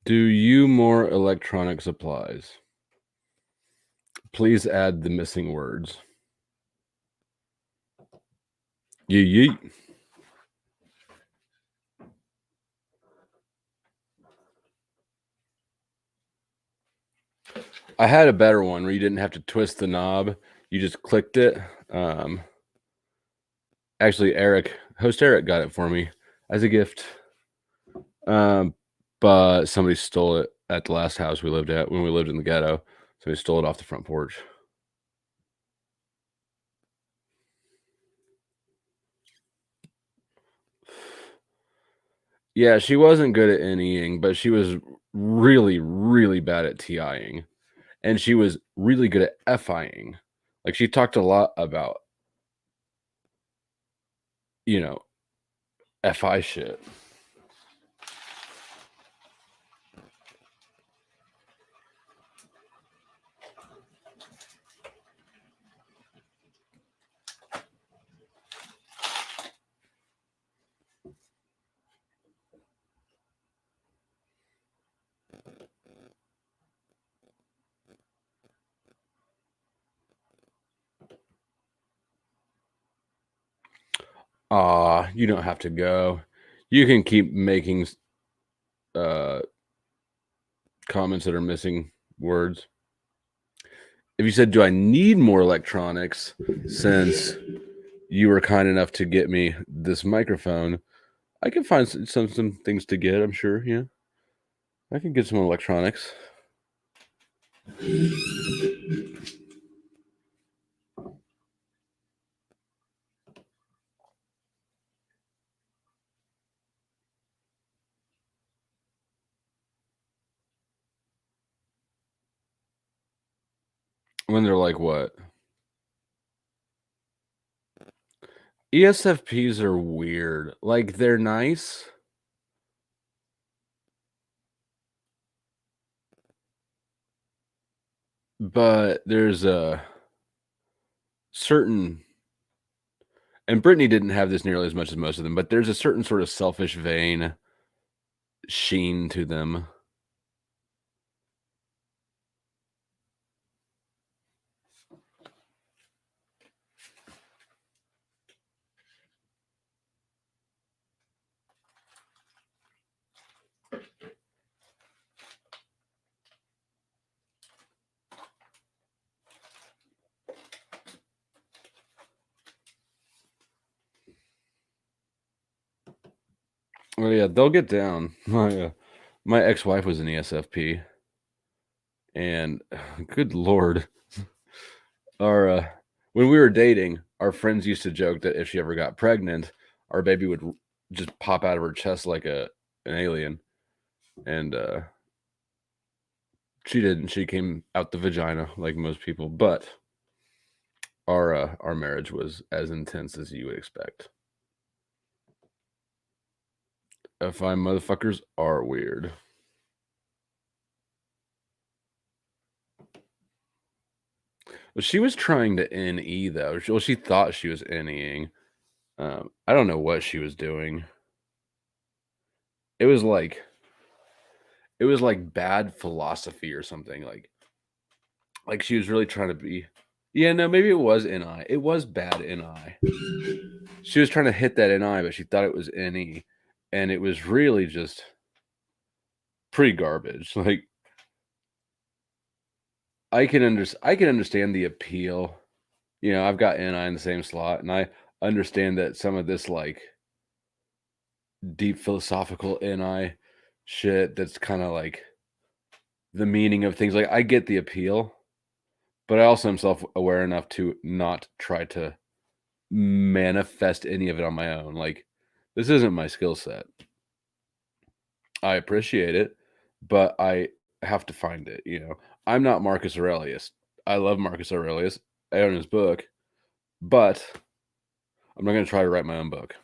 Do you more electronic supplies? Please add the missing words. Yeet. I had a better one where you didn't have to twist the knob. You just clicked it. Actually, host Eric got it for me as a gift. But somebody stole it at the last house we lived at when we lived in the ghetto. Somebody stole it off the front porch. Yeah, she wasn't good at NEing, but she was really, really bad at TIing. And she was really good at FIing. Like, she talked a lot about, FI shit. You don't have to go. You can keep making comments that are missing words. If you said, do I need more electronics, since you were kind enough to get me this microphone, I can find some things to get, I'm sure. Yeah, I can get some electronics. When they're like, what? ESFPs are weird. Like, they're nice, but there's a certain, and Brittany didn't have this nearly as much as most of them, but there's a certain sort of selfish vain sheen to them. Well, yeah, they'll get down. My ex-wife was an ESFP, and good Lord, when we were dating, our friends used to joke that if she ever got pregnant, our baby would just pop out of her chest like an alien, and she didn't. She came out the vagina like most people, but our marriage was as intense as you would expect. FI motherfuckers are weird. Well, she was trying to NE though. Well, she thought she was NEing. I don't know what she was doing. It was like bad philosophy or something. Like she was really trying to be. Yeah, no, maybe it was NI. It was bad NI. She was trying to hit that NI, but she thought it was NE, and it was really just pretty garbage. Like, I can understand the appeal I've got NI in the same slot, and I understand that some of this like deep philosophical NI shit that's kind of like the meaning of things. Like I get the appeal, but I also am self-aware enough to not try to manifest any of it on my own. Like this isn't my skill set. I appreciate it, but I have to find it. I'm not Marcus Aurelius. I love Marcus Aurelius. I own his book, but I'm not going to try to write my own book.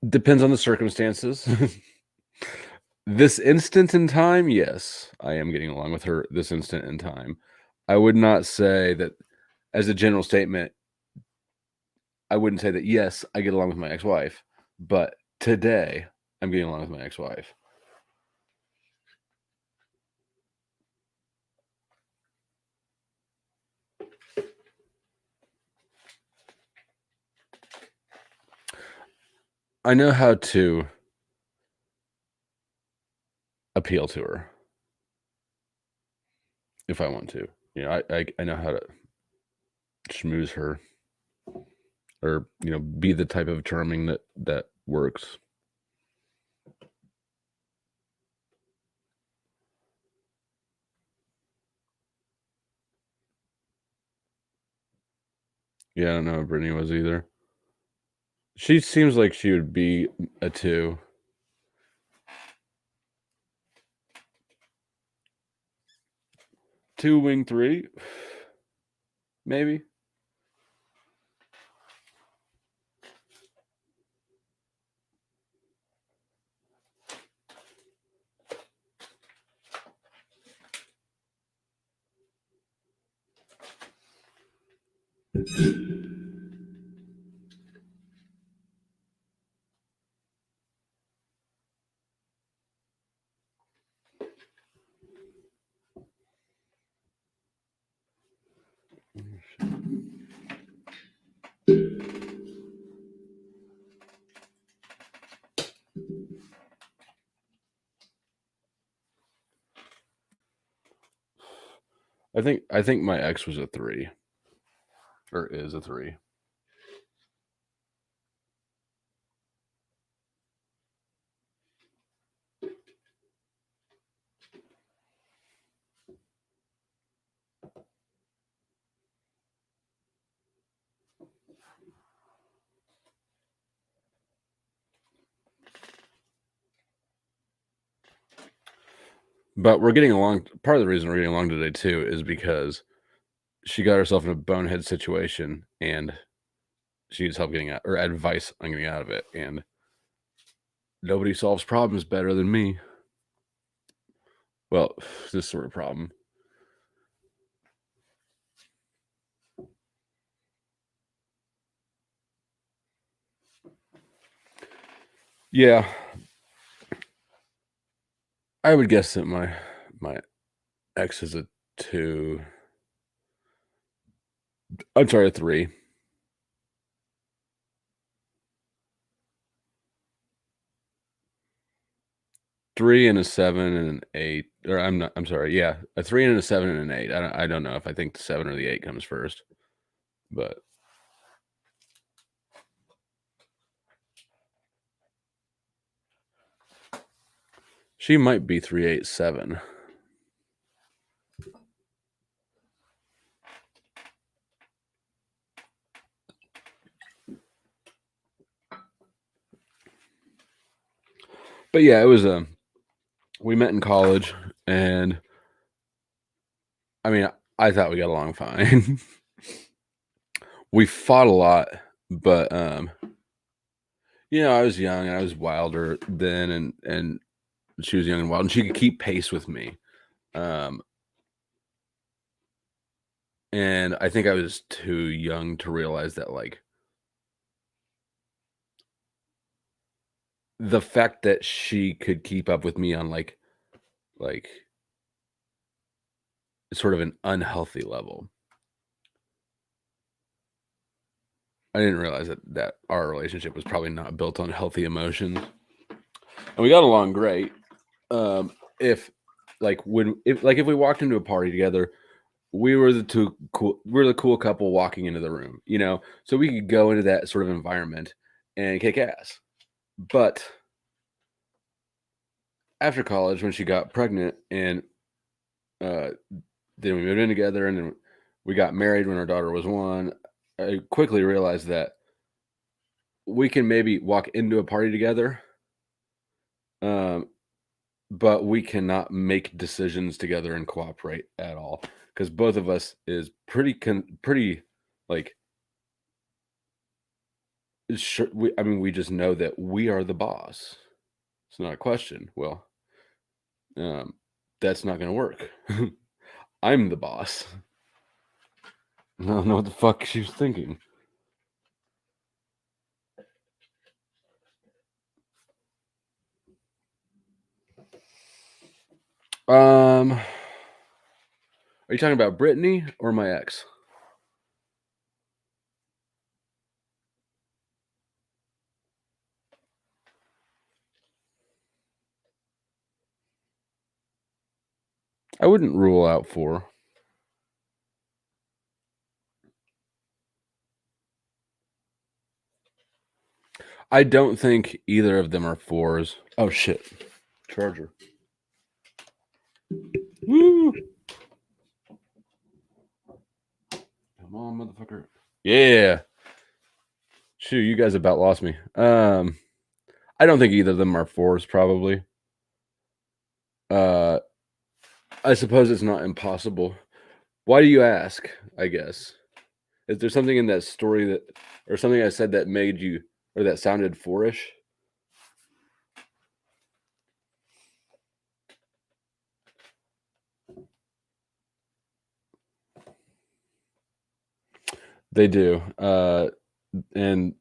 Depends on the circumstances. This instant in time, yes, I am getting along with her this instant in time. I would not say that as a general statement. I wouldn't say that, yes, I get along with my ex-wife, but today I'm getting along with my ex-wife. I know how to appeal to her if I want to. I know how to schmooze her or, be the type of charming that works. Yeah, I don't know who Brittany was either. She seems like she would be a 2. Two wing 3, maybe. I think my ex was a 3 or is a 3. But we're getting along. Part of the reason we're getting along today too is because she got herself in a bonehead situation and she needs help getting out, or advice on getting out of it. And nobody solves problems better than me. Well, this sort of problem. Yeah. I would guess that my ex is a 2. I'm sorry, a 3. Three and a 7 and an 8. Or I'm sorry, yeah. A 3 and a 7 and an 8. I don't know if I think the 7 or the 8 comes first. But she might be 387. But yeah, it was we met in college, and I mean, I thought we got along fine. We fought a lot, but I was young and I was wilder then, and she was young and wild, and she could keep pace with me. And I think I was too young to realize that, like, the fact that she could keep up with me on like sort of an unhealthy level. I didn't realize that our relationship was probably not built on healthy emotions. And we got along great. If like if we walked into a party together, we were the cool couple walking into the room, so we could go into that sort of environment and kick ass. But after college, when she got pregnant, and then we moved in together, and then we got married when our daughter was 1, I quickly realized that we can maybe walk into a party together, but we cannot make decisions together and cooperate at all, because both of us is pretty like sure. We just know that we are the boss. It's not a question. Well, that's not going to work. I'm the boss. I don't know what the fuck she was thinking. Are you talking about Brittany or my ex? I wouldn't rule out 4. I don't think either of them are 4s. Oh shit. Charger. Woo! Come on, motherfucker. Yeah. Shoot, you guys about lost me. I don't think either of them are 4s, probably. I suppose it's not impossible. Why do you ask, I guess? Is there something in that story or something I said that made you, or that sounded 4-ish? They do. And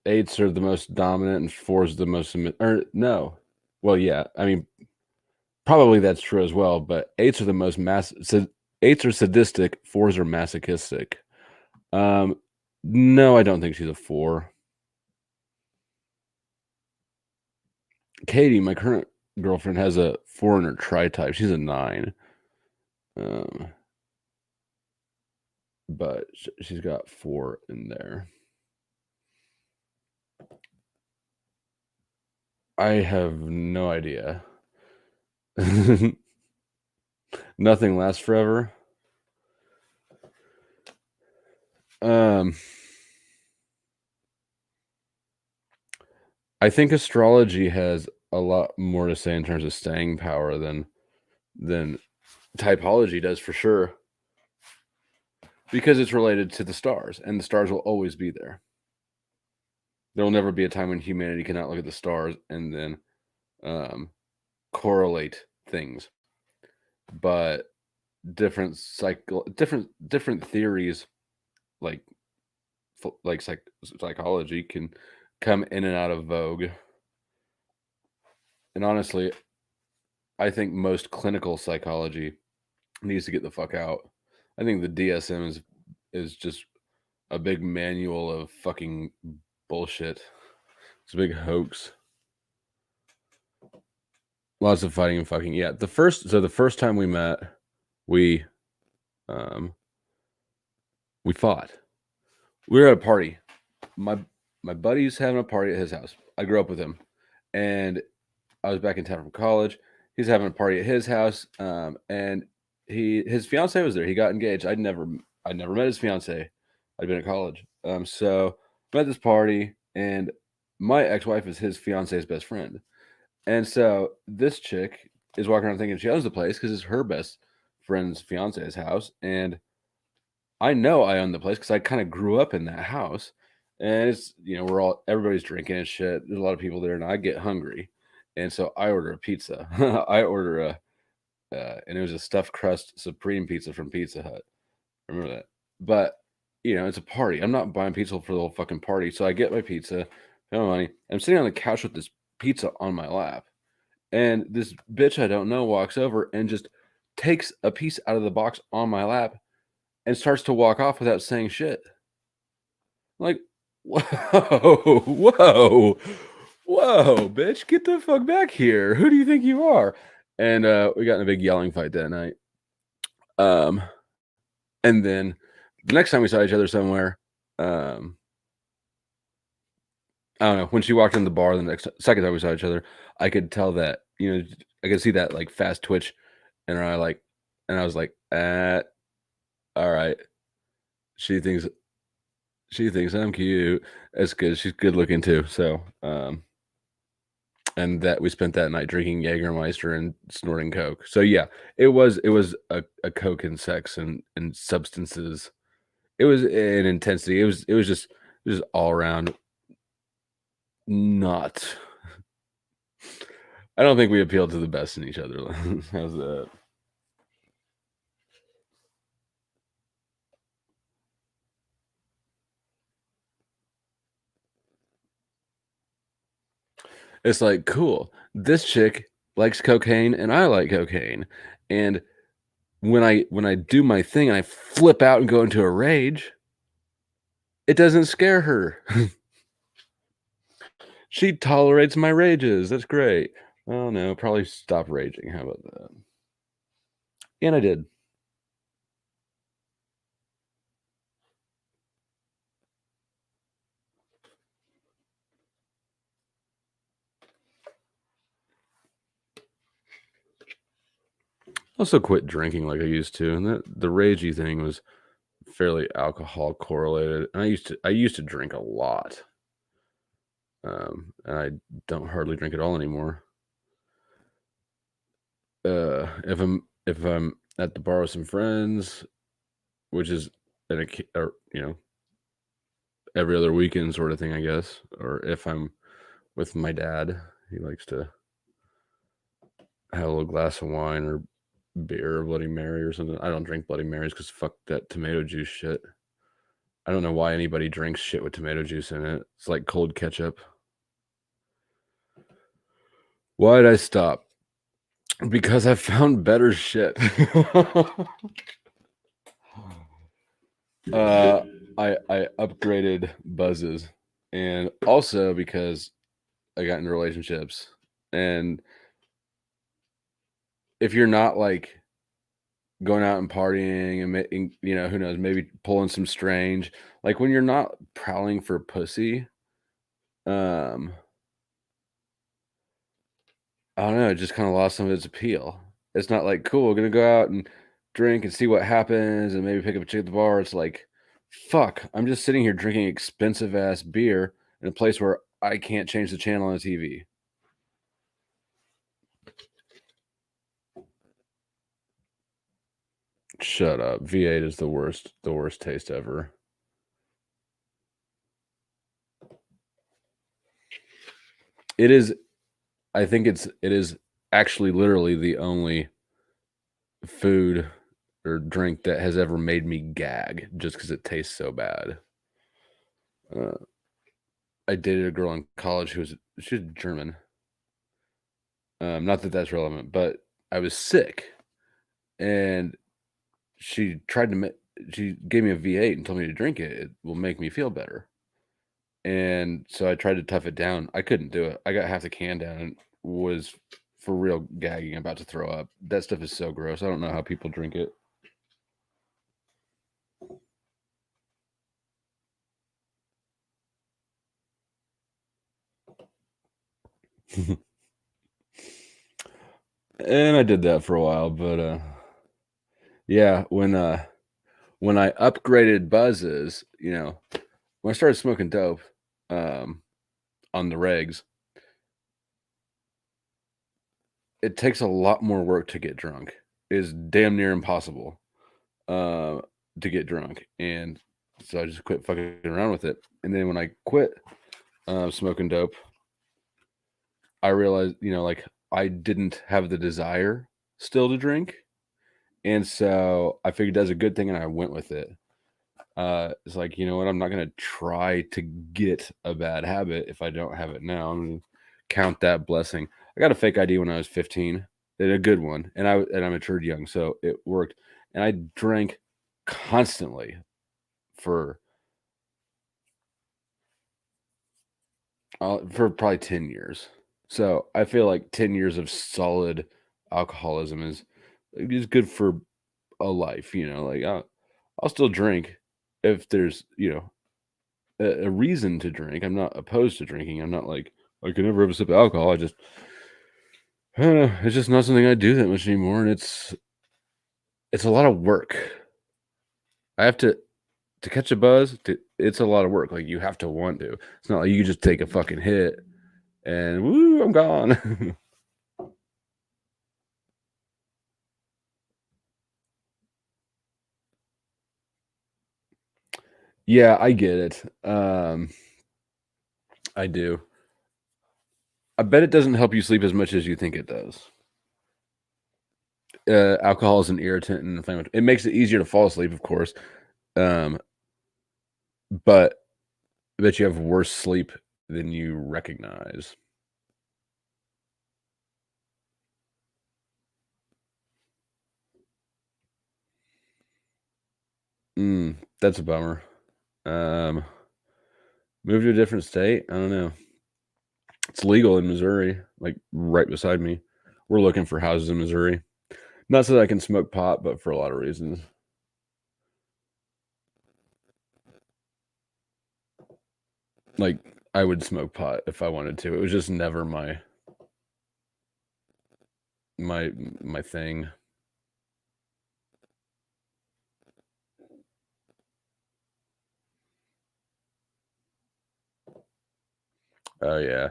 8s are the most dominant and 4s the most or no. Well, yeah. I mean, probably that's true as well, but 8s are the most 8s are sadistic, 4s are masochistic. No, I don't think she's a 4. Katie, my current girlfriend, has a 4 in her tri-type. She's a 9. But she's got 4 in there. I have no idea. Nothing lasts forever. I think astrology has a lot more to say in terms of staying power than typology does, for sure, because it's related to the stars, and the stars will always be there. There will never be a time when humanity cannot look at the stars and then correlate things. But different theories, like psychology, can come in and out of vogue. And honestly, I think most clinical psychology needs to get the fuck out. I think the DSM is just a big manual of fucking bullshit. It's a big hoax. Lots of fighting and fucking. Yeah, the first time we met, we fought. We were at a party. My buddy's having a party at his house. I grew up with him, and I was back in town from college. He's having a party at his house, and his fiance was there. He got engaged. I'd never met his fiance. I'd been at college. So I'm at this party, and my ex-wife is his fiance's best friend. And so this chick is walking around thinking she owns the place because it's her best friend's fiance's house. And I know I own the place because I kind of grew up in that house. And it's, everybody's drinking and shit. There's a lot of people there, and I get hungry. And so I order a pizza. I order and it was a stuffed crust supreme pizza from Pizza Hut. Remember that? But, it's a party. I'm not buying pizza for the whole fucking party. So I get my pizza, pay my money. I'm sitting on the couch with this pizza on my lap. And this bitch I don't know walks over and just takes a piece out of the box on my lap and starts to walk off without saying shit. Like, whoa, bitch, get the fuck back here. Who do you think you are? And we got in a big yelling fight that night. And then the next time we saw each other somewhere, I don't know, when she walked in the bar second time we saw each other, I could tell that, I could see that like fast twitch in her eye, like, and I was like, all right. She thinks I'm cute. That's good. She's good looking too. So, and that we spent that night drinking Jägermeister and snorting coke. So yeah, it was a coke and sex and substances. It was an intensity. It was just all around not. I don't think we appealed to the best in each other. How's that? It's like, cool. This chick likes cocaine and I like cocaine. And when I do my thing and I flip out and go into a rage, it doesn't scare her. She tolerates my rages. That's great. Oh no, probably stop raging. How about that? And I did. Also quit drinking like I used to, and the ragey thing was fairly alcohol correlated. And I used to drink a lot. And I don't hardly drink at all anymore. If I'm at the bar with some friends, which is or, every other weekend sort of thing, I guess, or if I'm with my dad, he likes to have a little glass of wine or beer or Bloody Mary or something. I don't drink Bloody Marys because fuck that tomato juice shit. I don't know why anybody drinks shit with tomato juice in it. It's like cold ketchup. Why did I stop? Because I found better shit. I upgraded buzzes, and also because I got into relationships. And if you're not like going out and partying and making, who knows, maybe pulling some strange, like when you're not prowling for pussy, um, I don't know, it just kind of lost some of its appeal. It's not like, cool, we're gonna go out and drink and see what happens and maybe pick up a chick at the bar. It's like, fuck, I'm just sitting here drinking expensive ass beer in a place where I can't change the channel on the TV. Shut up. V8 is the worst taste ever. It is, I think it is actually literally the only food or drink that has ever made me gag just because it tastes so bad. I dated a girl in college she was German. Not that that's relevant, but I was sick, and she gave me a V8 and told me to drink it. It will make me feel better. And so I tried to tough it down. I couldn't do it. I got half the can down and was for real gagging, about to throw up. That stuff is so gross. I don't know how people drink it. And I did that for a while, but yeah, when I upgraded buzzes, when I started smoking dope, on the regs, it takes a lot more work to get drunk. It is damn near impossible to get drunk. And so I just quit fucking around with it. And then when I quit smoking dope, I realized, like I didn't have the desire still to drink. And so I figured that's a good thing and I went with it. It's like, you know what? I'm not going to try to get a bad habit if I don't have it now. I'm going to count that blessing. I got a fake ID when I was 15, and a good one, and I matured young, so it worked. And I drank constantly for probably 10 years. So I feel like 10 years of solid alcoholism is good for a life. Like I'll still drink if there's a reason to drink. I'm not opposed to drinking. I'm not like I can never have a sip of alcohol. I don't know. It's just not something I do that much anymore, and it's a lot of work. I have to catch a buzz. It's a lot of work. Like you have to want to. It's not like you just take a fucking hit and woo, I'm gone. Yeah, I get it. I do. I bet it doesn't help you sleep as much as you think it does. Alcohol is an irritant and inflammatory. It makes it easier to fall asleep, of course. Um, but I bet you have worse sleep than you recognize. That's a bummer. Move to a different state? I don't know. It's legal in Missouri, like right beside me. We're looking for houses in Missouri. Not so that I can smoke pot, but for a lot of reasons. Like I would smoke pot if I wanted to. It was just never my thing. Oh yeah.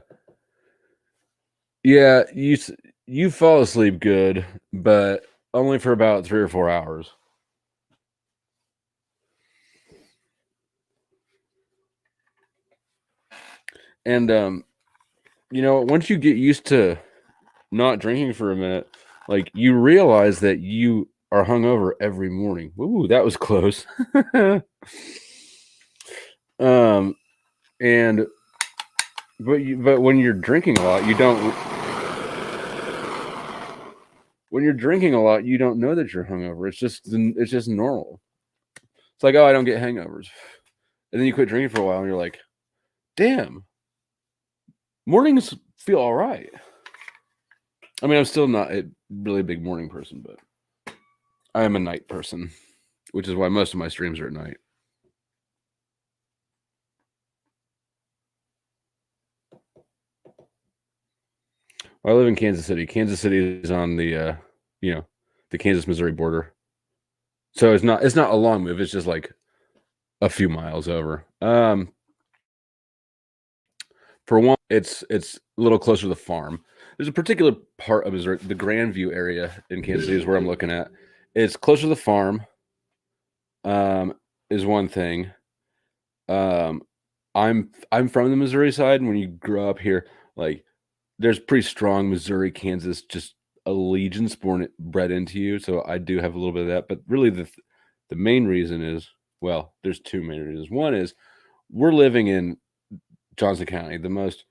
Yeah, you fall asleep good, but only for about 3 or 4 hours. And once you get used to not drinking for a minute, like you realize that you are hungover every morning. Ooh, that was close. And but when you're drinking a lot, you don't. When you're drinking a lot, you don't know that you're hungover. It's just normal. It's like, oh, I don't get hangovers, and then you quit drinking for a while, and you're like, damn, mornings feel all right. I mean, I'm still not a really big morning person, but I am a night person, which is why most of my streams are at night. I live in Kansas City. Kansas City is on the the Kansas-Missouri border. So it's not a long move. It's just like a few miles over. For one, it's a little closer to the farm. There's a particular part of Missouri, the Grandview area in Kansas City is where I'm looking at. It's closer to the farm. Is one thing. I'm from the Missouri side, and when you grow up here, like there's pretty strong Missouri, Kansas, just allegiance bred into you. So I do have a little bit of that. But really, the main reason is, well, there's two main reasons. One is we're living in Johnson County, the most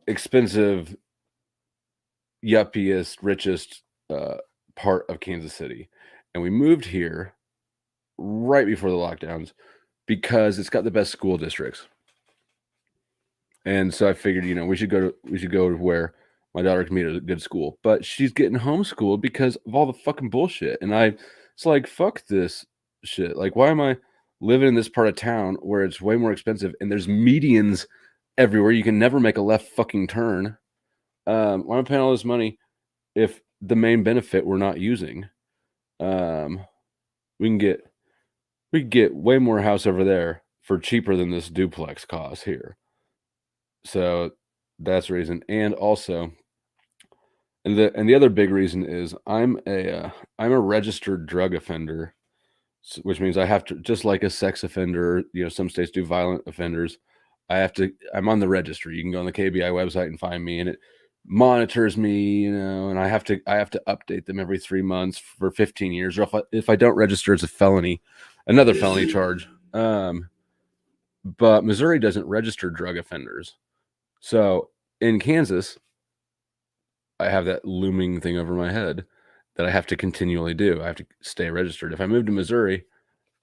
expensive, yuppiest, richest part of Kansas City, and we moved here right before the lockdowns because it's got the best school districts. And so I figured, we should go to where my daughter can meet at a good school. But she's getting homeschooled because of all the fucking bullshit. And it's like, fuck this shit. Like, why am I living in this part of town where it's way more expensive and there's medians everywhere? You can never make a left fucking turn. Why am I paying all this money if the main benefit we're not using? We can get way more house over there for cheaper than this duplex costs here. So that's the reason. And also, and the other big reason is I'm a registered drug offender, which means I have to, just like a sex offender, some states do violent offenders. I'm on the registry. You can go on the KBI website and find me, and it monitors me, and I have to update them every 3 months for 15 years. Or if I don't register, it's a felony, another felony charge. But Missouri doesn't register drug offenders. So in Kansas, I have that looming thing over my head that I have to continually do. I have to stay registered. If I move to Missouri,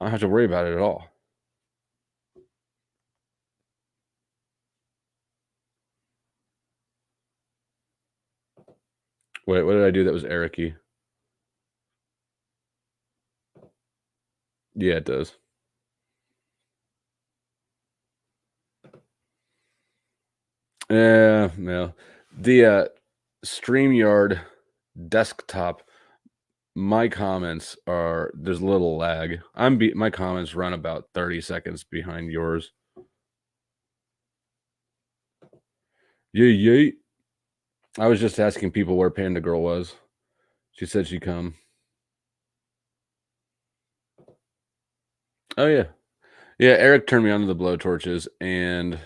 I don't have to worry about it at all. Wait, what did I do that was Eric-y? Yeah, it does. Yeah, no. The StreamYard desktop, my comments are there's a little lag. My comments run about 30 seconds behind yours. Yeah. I was just asking people where Panda Girl was. She said she'd come. Oh yeah. Yeah, Eric turned me on to the blowtorches and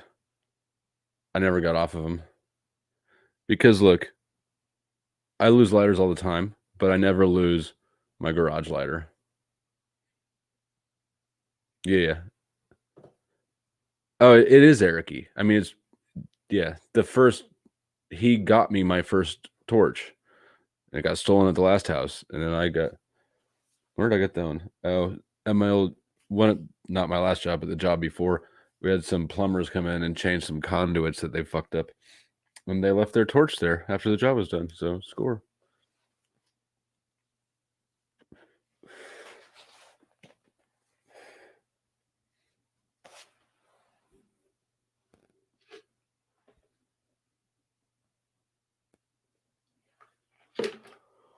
I never got off of them. Because look, I lose lighters all the time, but I never lose my garage lighter. Yeah. Oh, it is Eric-y. I mean, it's he got me my first torch. It got stolen at the last house, and then where did I get that one? Oh, at my old one, not my last job, but the job before. We had some plumbers come in and change some conduits that they fucked up, and they left their torch there after the job was done. So score.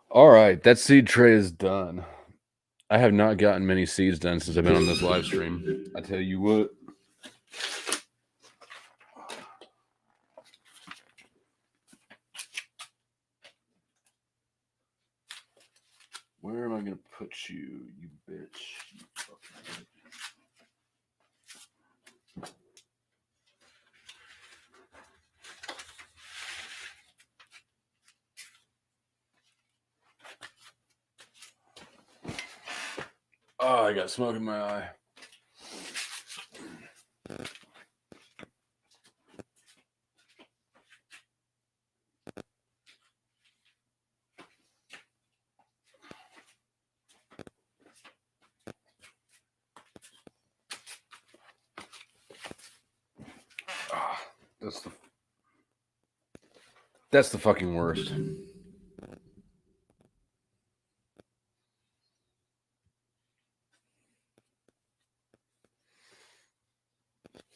All right, that seed tray is done. I have not gotten many seeds done since I've been on this live stream. I tell you what. Where am I going to put you, you bitch? You fucking... Oh, I got smoke in my eye. Oh, that's the fucking worst.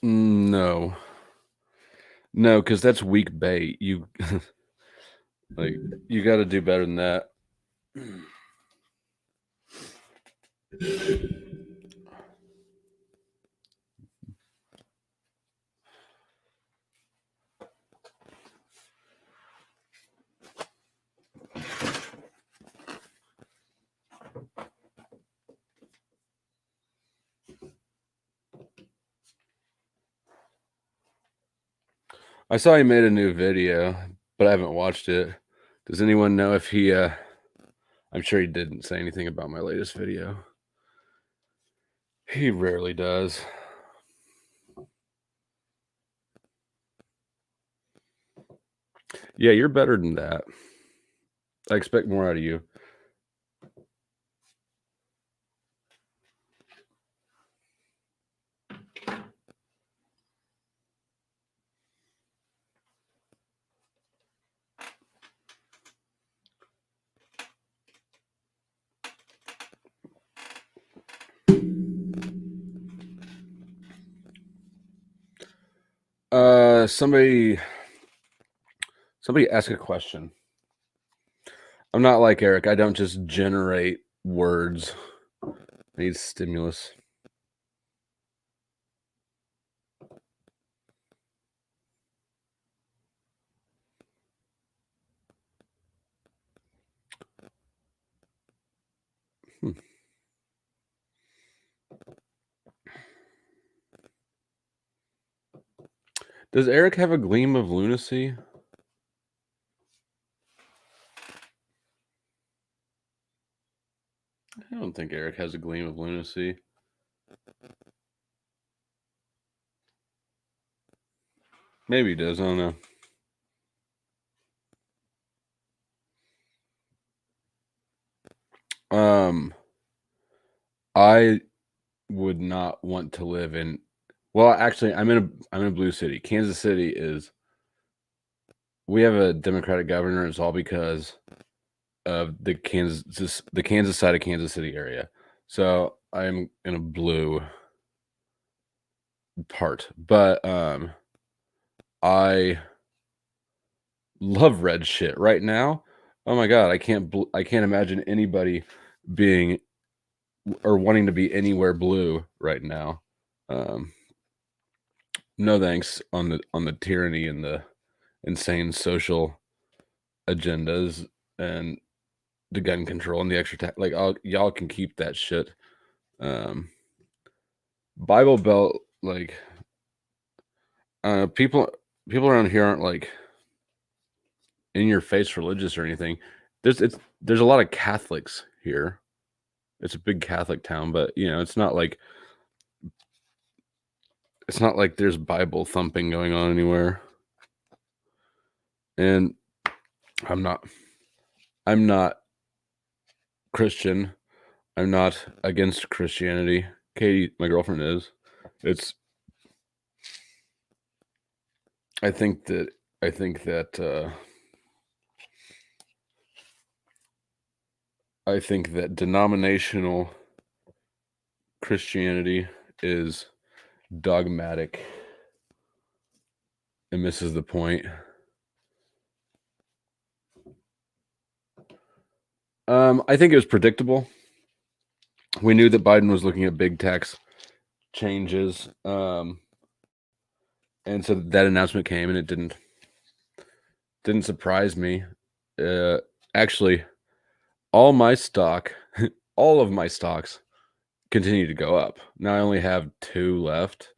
No, because that's weak bait. You like you got to do better than that. I saw he made a new video, but I haven't watched it. Does anyone know if he? I'm sure he didn't say anything about my latest video. He rarely does. Yeah, you're better than that. I expect more out of you. Somebody ask a question. I'm not like Eric. I don't just generate words. I need stimulus. Does Eric have a gleam of lunacy? I don't think Eric has a gleam of lunacy. Maybe he does. I don't know. I would not want to live in. Well, actually, I'm in a blue city. Kansas City is we have a Democratic governor. It's all because of the Kansas side of Kansas City area. So I'm in a blue part, but I love red shit right now. Oh my god, I can't imagine anybody being or wanting to be anywhere blue right now. No thanks on the tyranny and the insane social agendas and the gun control and the extra like y'all can keep that shit. Bible Belt, like people around here aren't like in your face religious or anything. There's a lot of Catholics here. It's a big Catholic town, but you know, it's not like there's Bible thumping going on anywhere. And I'm not Christian. I'm not against Christianity. Katie, my girlfriend, is. I think that denominational Christianity is dogmatic and misses the point. I think it was predictable. We knew that Biden was looking at big tax changes, and so that announcement came, and it didn't surprise me. Actually, all of my stocks continue to go up. Now I only have 2 left.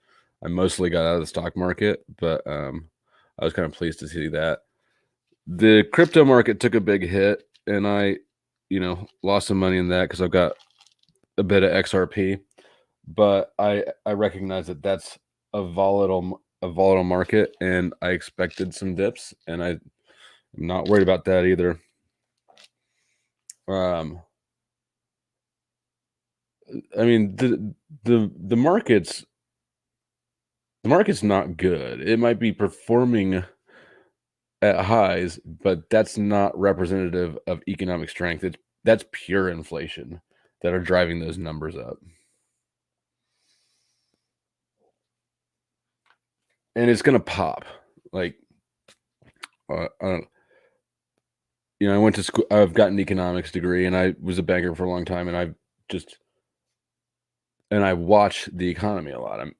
I mostly got out of the stock market, but I was kind of pleased to see that. The crypto market took a big hit, and I, lost some money in that because I've got a bit of XRP. But I recognize that that's a volatile market, and I expected some dips, and I'm not worried about that either. I mean, the market's not good. It might be performing at highs, but that's not representative of economic strength. That's pure inflation that are driving those numbers up. And it's going to pop. Like, I went to school. I've got an economics degree, and I was a banker for a long time, and I watch the economy a lot. I'm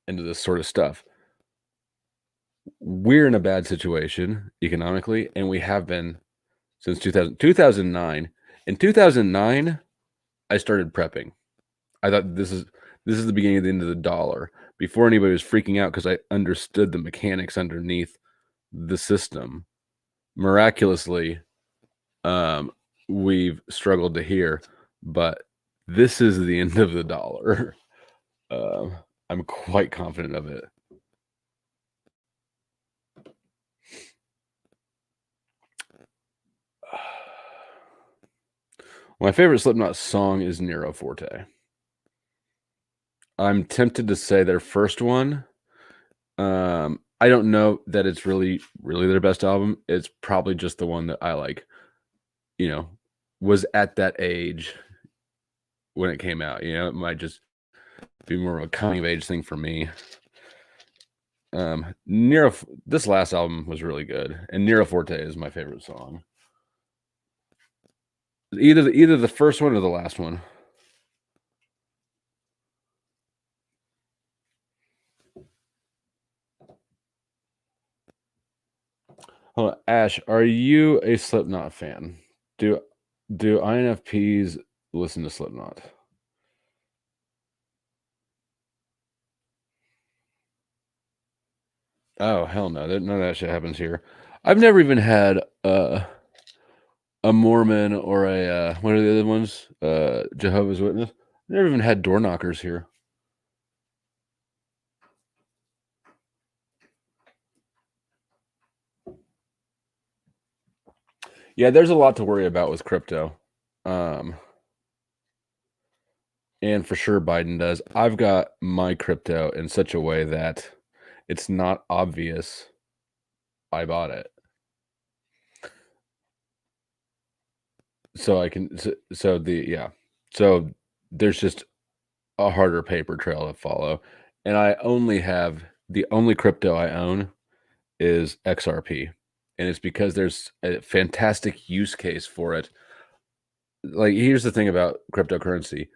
into this sort of stuff. We're in a bad situation economically, and we have been since 2009. In 2009, I started prepping. I thought this is the beginning of the end of the dollar. Before anybody was freaking out because I understood the mechanics underneath the system. Miraculously, we've struggled to here, but this is the end of the dollar. I'm quite confident of it. My favorite Slipknot song is Nero Forte. I'm tempted to say their first one. I don't know that it's really their best album. It's probably just the one that I like, was at that age when it came out. It might just be more of a coming of age thing for me. Nero, this last album was really good, and Nero Forte is my favorite song. Either the first one or the last one. Hold on, Ash, are you a Slipknot fan? Do INFPs listen to Slipknot? Oh, hell no. None of that shit happens here. I've never even had a Mormon or a what are the other ones? Jehovah's Witness. Never even had door knockers here. Yeah, there's a lot to worry about with crypto. And for sure Biden does. I've got my crypto in such a way that it's not obvious I bought it. so I can so the yeah. So there's just a harder paper trail to follow. And I only have the only crypto I own is XRP. And it's because there's a fantastic use case for it. Like here's the thing about cryptocurrency.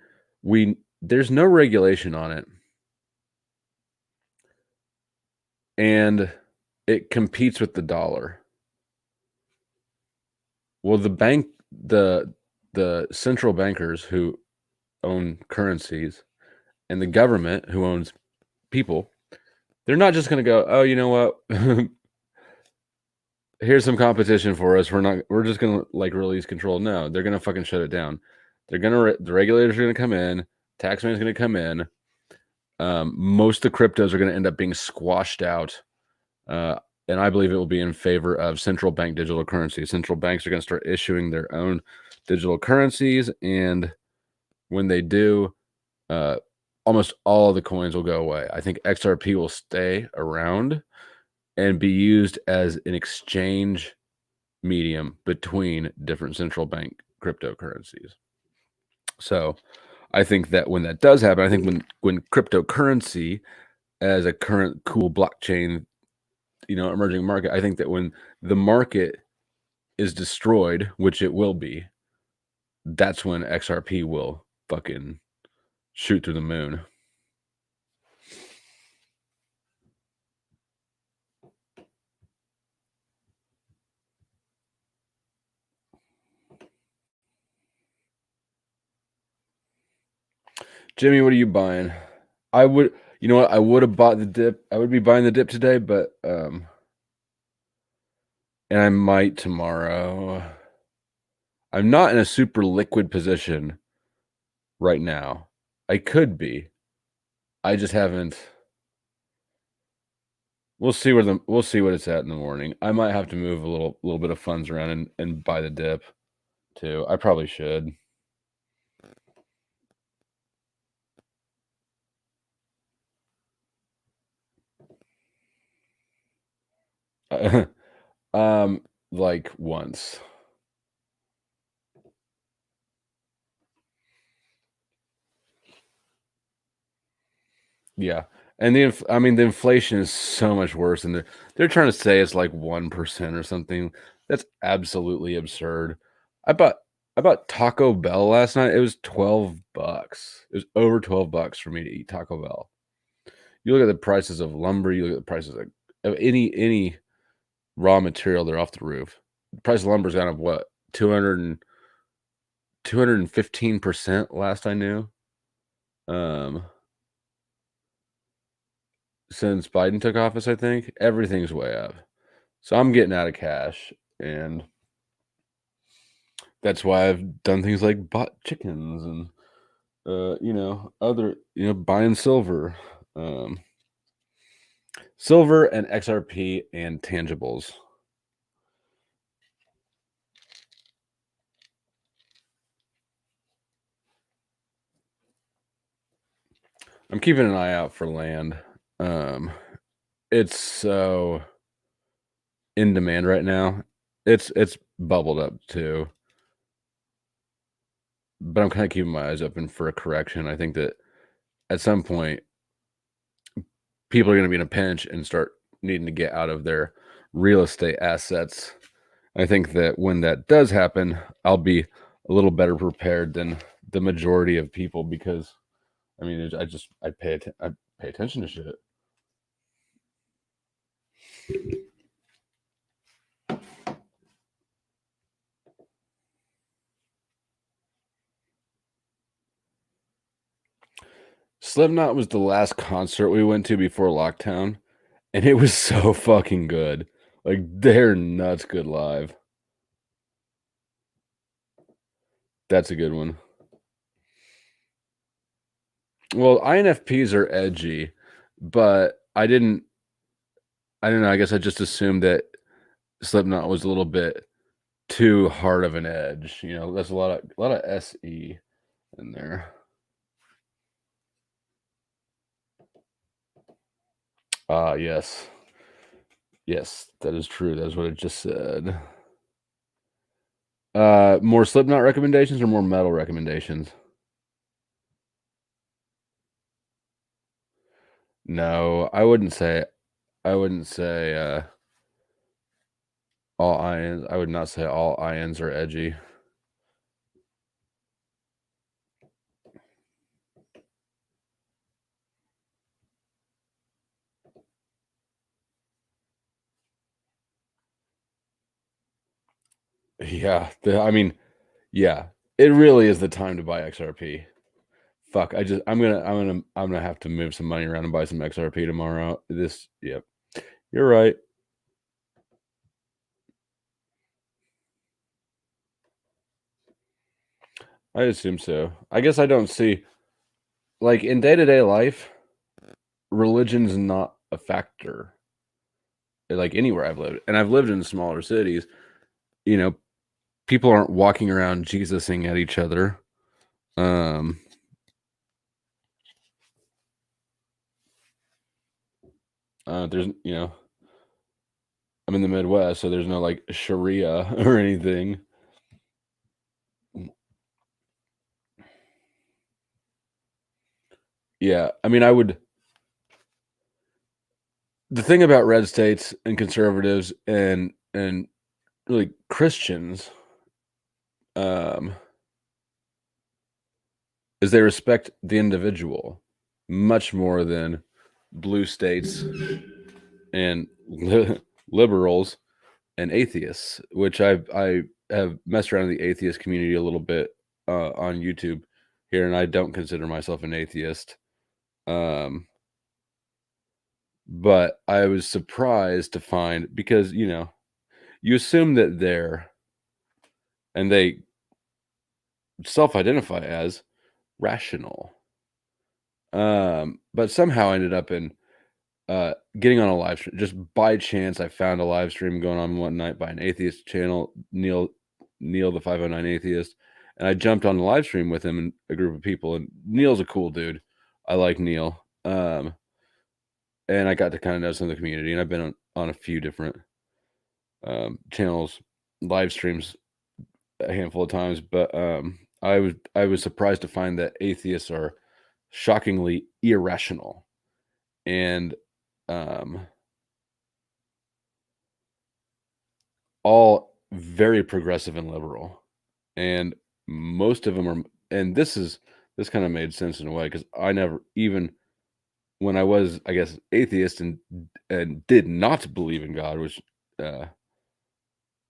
There's no regulation on it. And it competes with the dollar. Well, the central bankers who own currencies and the government who owns people, they're not just going to go, "Oh, you know what? Here's some competition for us. We're just going to like release control." No, they're going to fucking shut it down. The regulators are going to come in, taxman's going to come in. Most of the cryptos are going to end up being squashed out. And I believe it will be in favor of central bank digital currency. Central banks are going to start issuing their own digital currencies, and when they do, almost all of the coins will go away. I think XRP will stay around and be used as an exchange medium between different central bank cryptocurrencies. So I think that when that does happen, I think when cryptocurrency as a current cool blockchain, emerging market, I think that when the market is destroyed, which it will be, that's when XRP will fucking shoot through the moon. Jimmy, what are you buying? I would, you know what? I would have bought the dip. I would be buying the dip today, but and I might tomorrow. I'm not in a super liquid position right now. I could be. I just haven't. We'll see what it's at in the morning. I might have to move a little bit of funds around and buy the dip too. I probably should. Like once. Yeah. And the inflation is so much worse, and they're trying to say it's like 1% or something. That's absolutely absurd. I bought I bought Taco Bell last night. It was $12. It was over $12 for me to eat Taco Bell. You look at the prices of lumber, you look at the prices of any raw material, they're off the roof. The price of lumber's gone up what? 215% last I knew. Since Biden took office, I think everything's way up. So I'm getting out of cash, and that's why I've done things like bought chickens and other buying silver, silver and XRP and tangibles. I'm keeping an eye out for land. It's so in demand right now. It's bubbled up too, but I'm kind of keeping my eyes open for a correction. I think that at some point people are going to be in a pinch and start needing to get out of their real estate assets. I think that when that does happen, I'll be a little better prepared than the majority of people, because I mean, I pay attention to shit. Slipknot was the last concert we went to before lockdown, and it was so fucking good. Like, they're nuts good live. That's a good one. Well, INFPs are edgy, but I don't know. I guess I just assumed that Slipknot was a little bit too hard of an edge. There's a lot of SE in there. Yes. Yes, that is true. That's what it just said. More Slipknot recommendations or more metal recommendations? No, I wouldn't say all ions. I would not say all ions are edgy. Yeah, I mean, yeah, it really is the time to buy XRP. Fuck, I'm gonna have to move some money around and buy some XRP tomorrow. Yep, you're right. I assume so. I guess I don't see, like, in day-to-day life, religion's not a factor, like, anywhere I've lived, and I've lived in smaller cities. You know, people aren't walking around Jesusing at each other. There's, I'm in the Midwest, so there's no, like, Sharia or anything. Yeah, I mean, the thing about red states and conservatives and really Christians, um, is they respect the individual much more than blue states and liberals and atheists, which I have messed around in the atheist community a little bit on YouTube here, and I don't consider myself an atheist. But I was surprised to find, because you assume that they self-identify as rational, but somehow I ended up in getting on a live stream. Just by chance, I found a live stream going on one night by an atheist channel, Neil the 509 Atheist, and I jumped on the live stream with him and a group of people. And Neil's a cool dude. I like Neil, and I got to kind of know some of the community. And I've been on a few different channels, live streams, a handful of times. But I was surprised to find that atheists are shockingly irrational, and all very progressive and liberal, and most of them are. And this kind of made sense in a way, because I never, even when I was, I guess, atheist and did not believe in God, which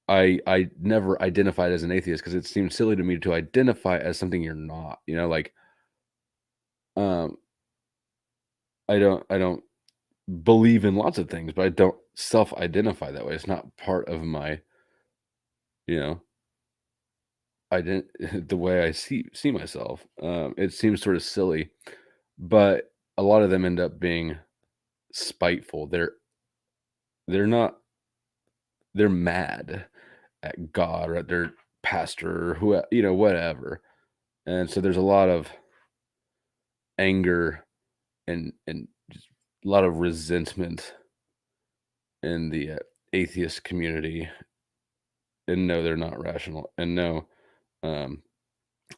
I never identified as an atheist, because it seemed silly to me to identify as something you're not. Like, um, I don't believe in lots of things, but I don't self-identify that way. It's not part of my, you know, the way I see myself. It seems sort of silly, but a lot of them end up being spiteful. They're not. They're mad at God or at their pastor or who, whatever. And so there's a lot of anger and just a lot of resentment in the atheist community. And no, they're not rational. And no, um,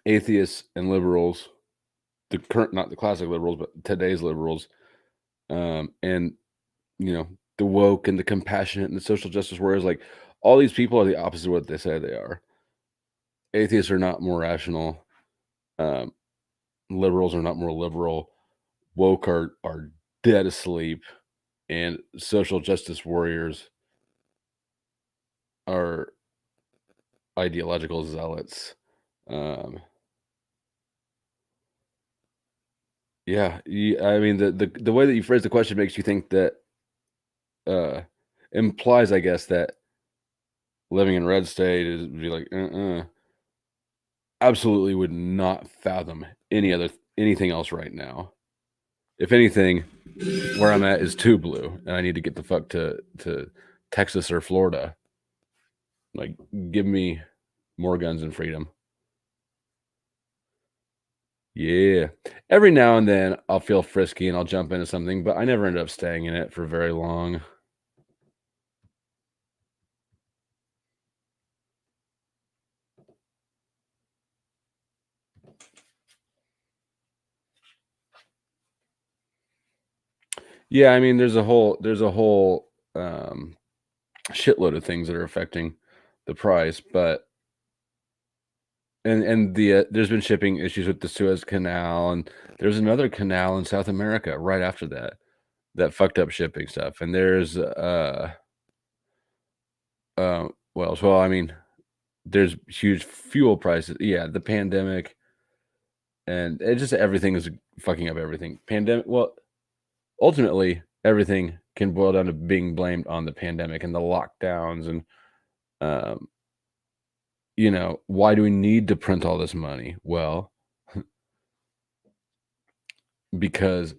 atheists and liberals, not the classic liberals, but today's liberals, and the woke and the compassionate and the social justice warriors, like, all these people are the opposite of what they say they are. Atheists are not more rational. Liberals are not more liberal. Woke are dead asleep, and social justice warriors are ideological zealots. Yeah, I mean, the way that you phrase the question makes you think that, implies, I guess, that living in red state is be like, absolutely would not fathom anything else right now. If anything, where I'm at is too blue, and I need to get the fuck to Texas or Florida. Like, give me more guns and freedom. Yeah. Every now and then I'll feel frisky and I'll jump into something, but I never end up staying in it for very long. Yeah, I mean, there's a whole shitload of things that are affecting the price, but and there's been shipping issues with the Suez Canal, and there's another canal in South America right after that fucked up shipping stuff. And there's well, I mean, there's huge fuel prices. Yeah, the pandemic, and it just everything is fucking up everything. Pandemic. Well, ultimately, everything can boil down to being blamed on the pandemic and the lockdowns and um, why do we need to print all this money? Well, because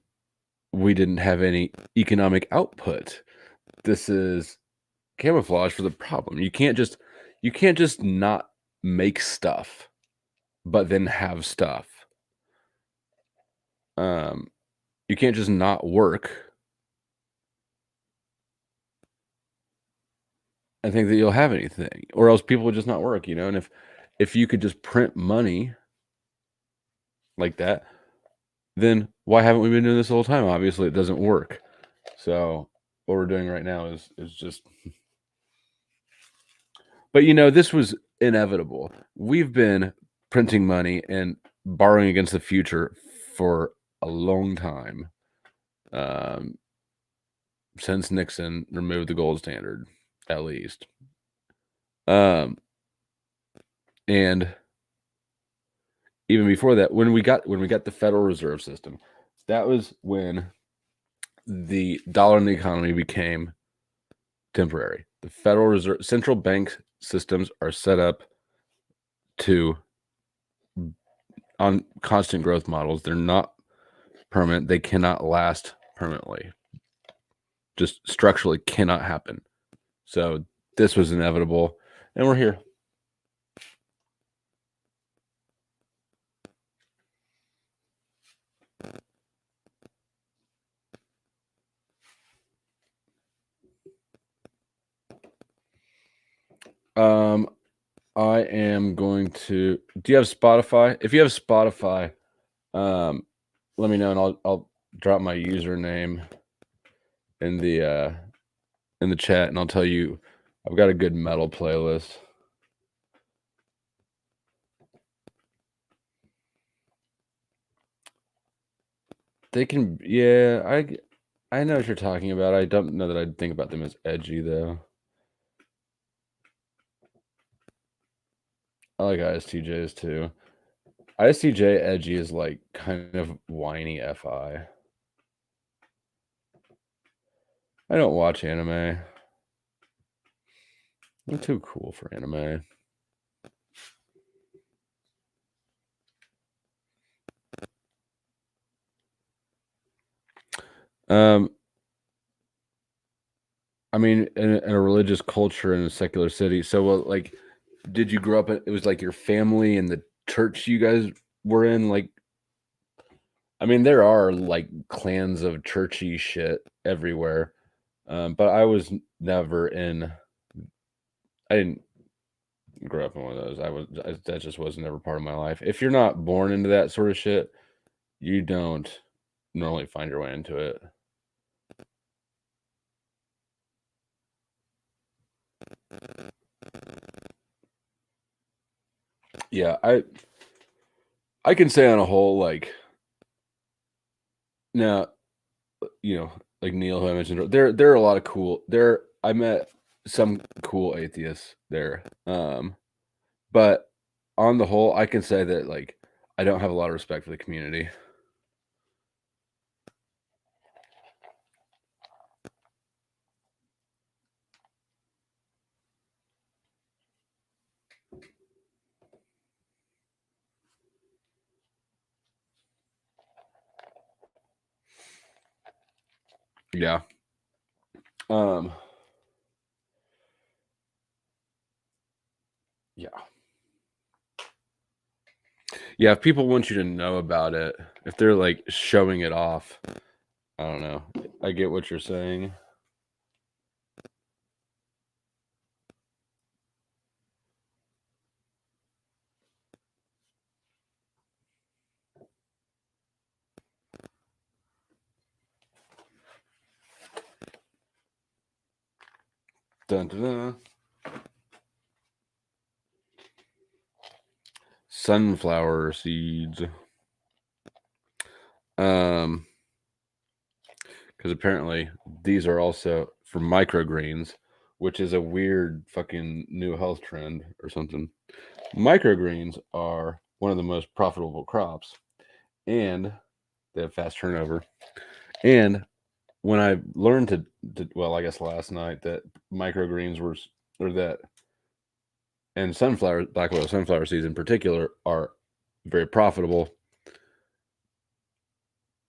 we didn't have any economic output. This is camouflage for the problem. You can't just not make stuff, but then have stuff. Um, you can't just not work and think that you'll have anything, or else people would just not work. And if you could just print money like that, then why haven't we been doing this the whole time? Obviously, it doesn't work. So what we're doing right now is just. But this was inevitable. We've been printing money and borrowing against the future for a long time, um, since Nixon removed the gold standard, at least. Um, and even before that, when we got the Federal Reserve System, that was when the dollar in the economy became temporary. The Federal Reserve central bank systems are set up to on constant growth models. They're not permanent. They cannot last permanently. Just structurally cannot happen. So this was inevitable, and we're here. I am going to. Do you have Spotify? If you have Spotify, let me know, and I'll drop my username in the chat, and I'll tell you I've got a good metal playlist. They can, yeah, I know what you're talking about. I don't know that I'd think about them as edgy though. I like ISTJs too. ISTJ edgy is like kind of whiny FI. I don't watch anime. I'm too cool for anime. I mean, in a religious culture in a secular city. So, like, did you grow up? It was like your family and the church you guys were in. Like, I mean, there are like clans of churchy shit everywhere, but I was never in. I didn't grow up in one of those. That just was never part of my life. If you're not born into that sort of shit, you don't normally find your way into it. Yeah, I can say on a whole, like, now, like Neil, who I mentioned, there are a lot of cool. I met some cool atheists there, but on the whole, I can say that, like, I don't have a lot of respect for the community. Yeah. Yeah. Yeah, if people want you to know about it, if they're like showing it off, I don't know. I get what you're saying. Dun, dun, dun. Sunflower seeds. Because apparently these are also for microgreens, which is a weird fucking new health trend or something. Microgreens are one of the most profitable crops, and they have fast turnover. And when I learned well, I guess last night that microgreens were, or that, and black oil sunflower seeds in particular are very profitable.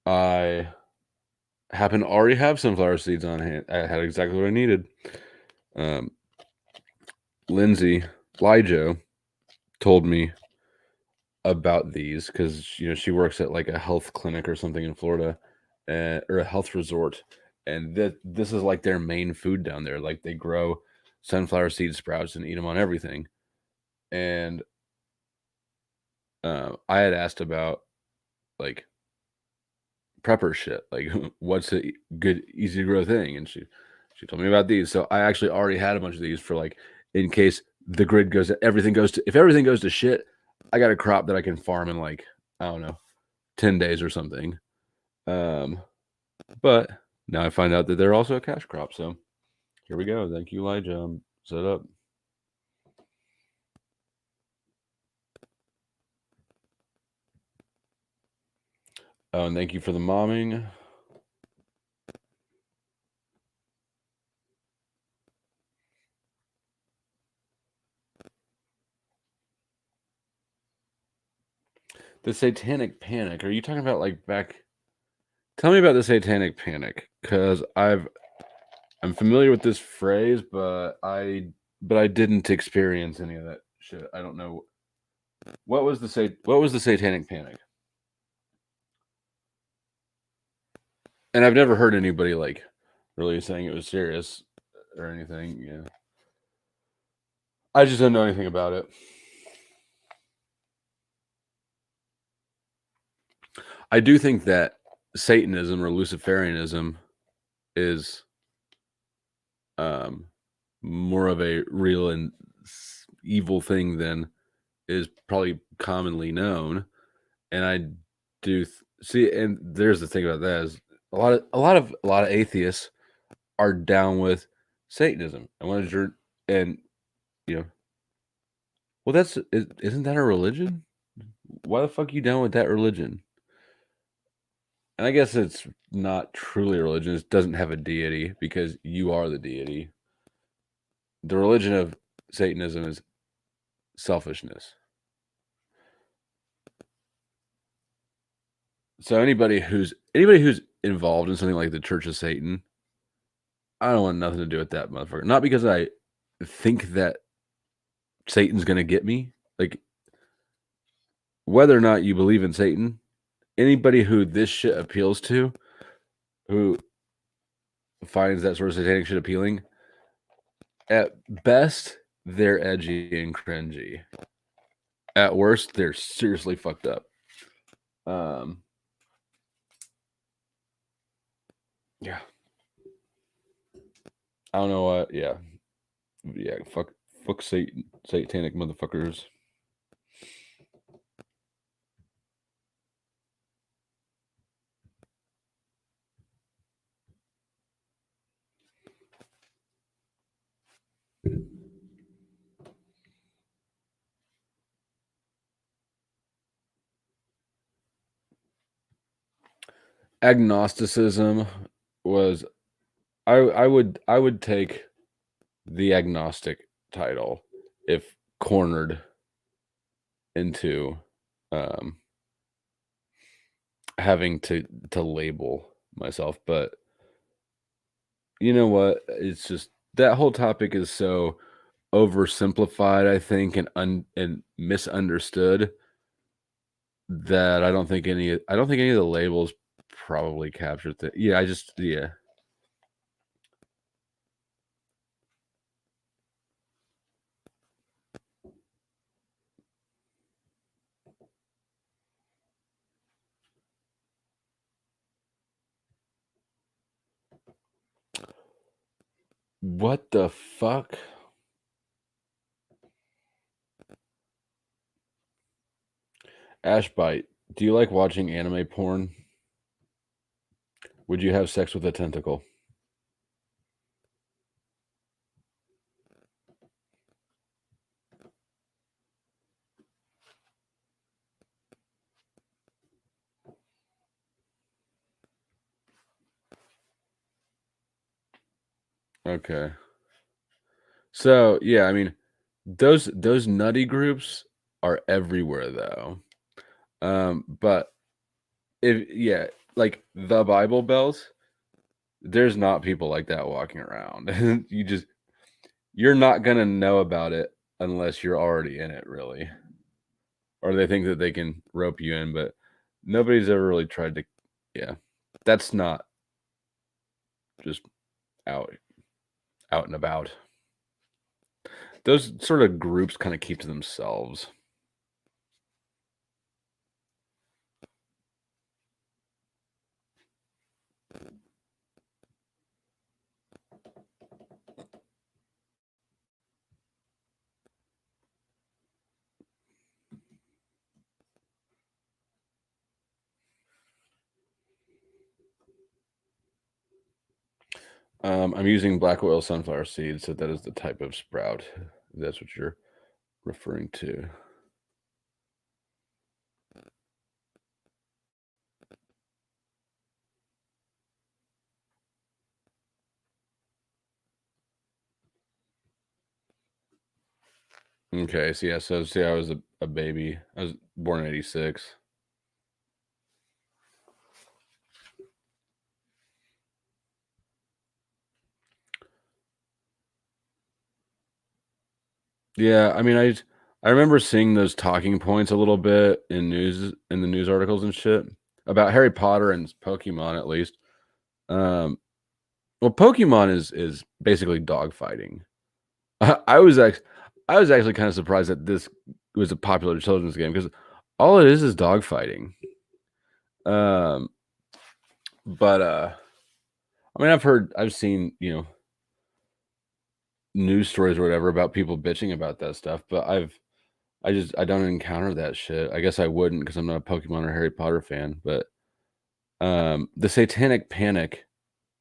I happen to already have sunflower seeds on hand. I had exactly what I needed. Lindsay Lijo told me about these because she works at like a health clinic or something in Florida, or a health resort, and this is like their main food down there. Like they grow sunflower seed sprouts and eat them on everything. And I had asked about like prepper shit, like what's a good easy to grow thing, and she told me about these. So I actually already had a bunch of these for like in case the grid goes, if everything goes to shit, I got a crop that I can farm in like, I don't know, 10 days or something. But now I find out that they're also a cash crop. So here we go. Thank you, Elijah. I'm set up. Oh, and thank you for the momming. The Satanic Panic. Are you talking about like back? Tell me about the Satanic Panic, because I'm familiar with this phrase, but I didn't experience any of that shit. I don't know what was the Satanic Panic, and I've never heard anybody like really saying it was serious or anything. Yeah, I just don't know anything about it. I do think that Satanism or Luciferianism is more of a real and evil thing than is probably commonly known. And I do see, and there's the thing about that is a lot of atheists are down with Satanism. And what is your, and well, isn't that a religion? Why the fuck are you down with that religion? And I guess it's not truly a religion. It doesn't have a deity because you are the deity. The religion of Satanism is selfishness. So anybody who's involved in something like the Church of Satan, I don't want nothing to do with that motherfucker. Not because I think that Satan's gonna get me. Like, whether or not you believe in Satan, anybody who this shit appeals to, who finds that sort of satanic shit appealing, at best they're edgy and cringy. At worst, they're seriously fucked up. Yeah. I don't know what. Yeah. Fuck Satan, satanic motherfuckers. Agnosticism was, I would take the agnostic title if cornered into having to label myself. But you know what, it's just that whole topic is so oversimplified, I think, and misunderstood, that I don't think any of the labels probably captured the yeah. What the fuck? Ashbite, do you like watching anime porn? Would you have sex with a tentacle? Okay. So yeah, I mean, those nutty groups are everywhere though. But if yeah, like the Bible Bells, there's not people like that walking around. You're not gonna know about it unless you're already in it, really. Or they think that they can rope you in, but nobody's ever really tried to. Yeah, that's not just out and about. Those sort of groups kind of keep to themselves. I'm using black oil sunflower seeds, so that is the type of sprout. That's what you're referring to. Okay, so yeah, so see, I was a baby. I was born in '86. Yeah, I mean, I remember seeing those talking points a little bit in the news articles and shit about Harry Potter and Pokemon at least. Um, well, Pokemon is basically dog fighting. I was actually kind of surprised that this was a popular children's game because all it is dog fighting. Um, but I mean, I've seen news stories or whatever about people bitching about that stuff, but I don't encounter that shit. I guess I wouldn't because I'm not a Pokemon or Harry Potter fan. But the Satanic Panic,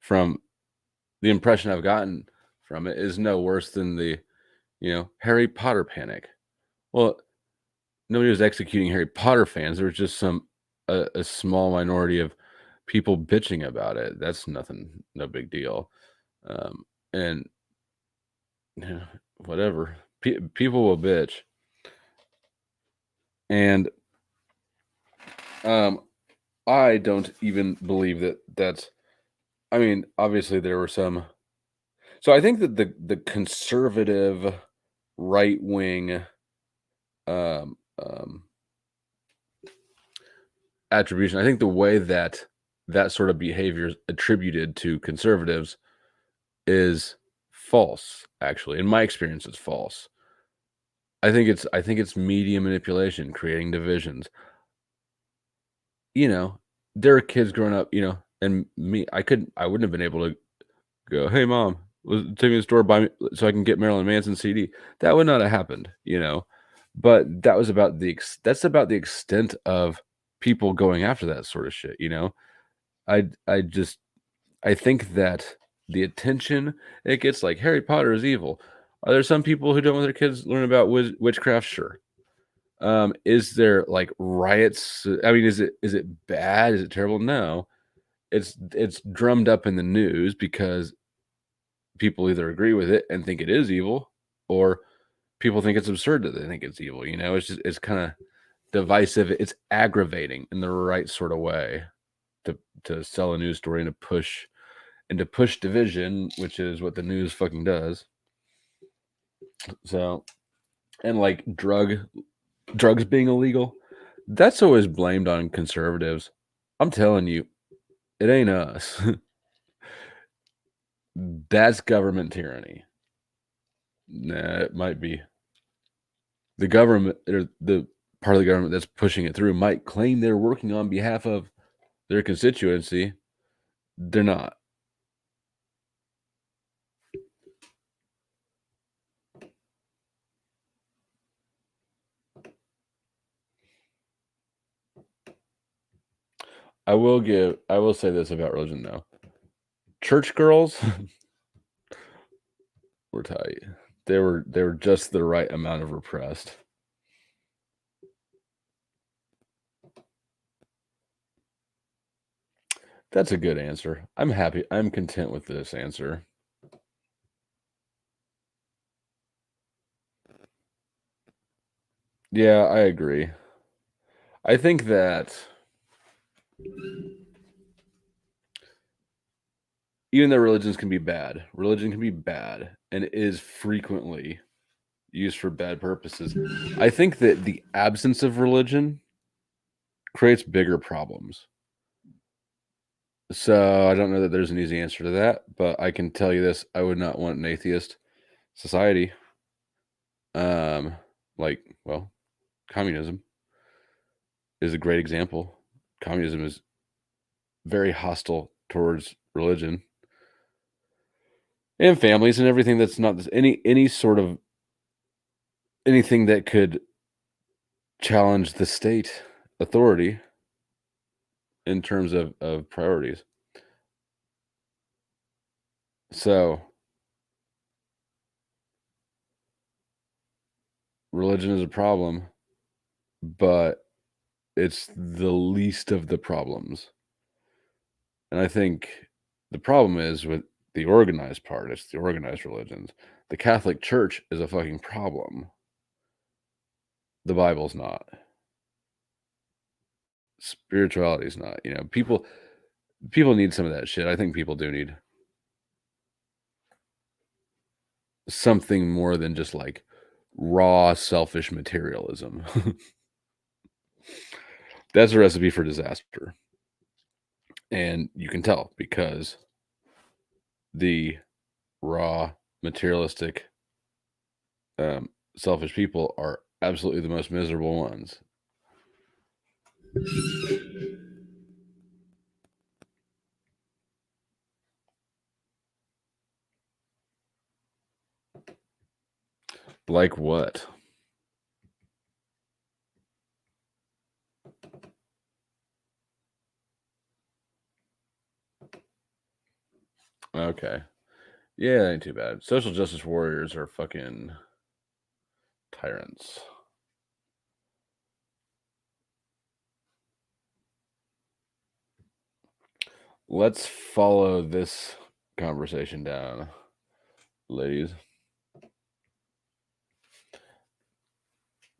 from the impression I've gotten from it, is no worse than the Harry Potter panic. Well, nobody was executing Harry Potter fans. There was just a small minority of people bitching about it. That's nothing, no big deal. And yeah, whatever. People will bitch. And I don't even believe that's. I mean, obviously there were some. So I think that the conservative right wing um, um, attribution. I think the way that that sort of behavior is attributed to conservatives is false. Actually, in my experience, it's false. I think it's media manipulation, creating divisions. There are kids growing up, and me, I wouldn't have been able to go, "Hey, mom, take me to the store, buy me so I can get Marilyn Manson CD." That would not have happened. But that's about the extent of people going after that sort of shit. I just I think that the attention it gets, like Harry Potter is evil. Are there some people who don't want their kids learn about witchcraft? Sure. Is there like riots? I mean, is it bad? Is it terrible? No. It's drummed up in the news because people either agree with it and think it is evil, or people think it's absurd that they think it's evil. It's kind of divisive. It's aggravating in the right sort of way to sell a news story and to push division, which is what the news fucking does. So, and like drugs being illegal, that's always blamed on conservatives. I'm telling you, it ain't us. That's government tyranny. Nah, it might be. The government, or the part of the government that's pushing it through, might claim they're working on behalf of their constituency. They're not. I will say this about religion though. Church girls were tight. They were just the right amount of repressed. That's a good answer. I'm happy. I'm content with this answer. Yeah, I agree. I think that even though religion can be bad and it is frequently used for bad purposes. I think that the absence of religion creates bigger problems. So I don't know that there's an easy answer to that, but I can tell you this: I would not want an atheist society. Well, communism is a great example. Communism is very hostile towards religion and families and everything that's not any sort of anything that could challenge the state authority in terms of priorities. So religion is a problem, but it's the least of the problems. And I think the problem is with the organized part, it's the organized religions. The Catholic Church is a fucking problem. The Bible's not. Spirituality is not. You know, people need some of that shit. I think people do need something more than just like raw selfish materialism. That's a recipe for disaster. And you can tell because the raw materialistic selfish people are absolutely the most miserable ones. Like what? Okay. Yeah, that ain't too bad. Social justice warriors are fucking tyrants. Let's follow this conversation down, ladies.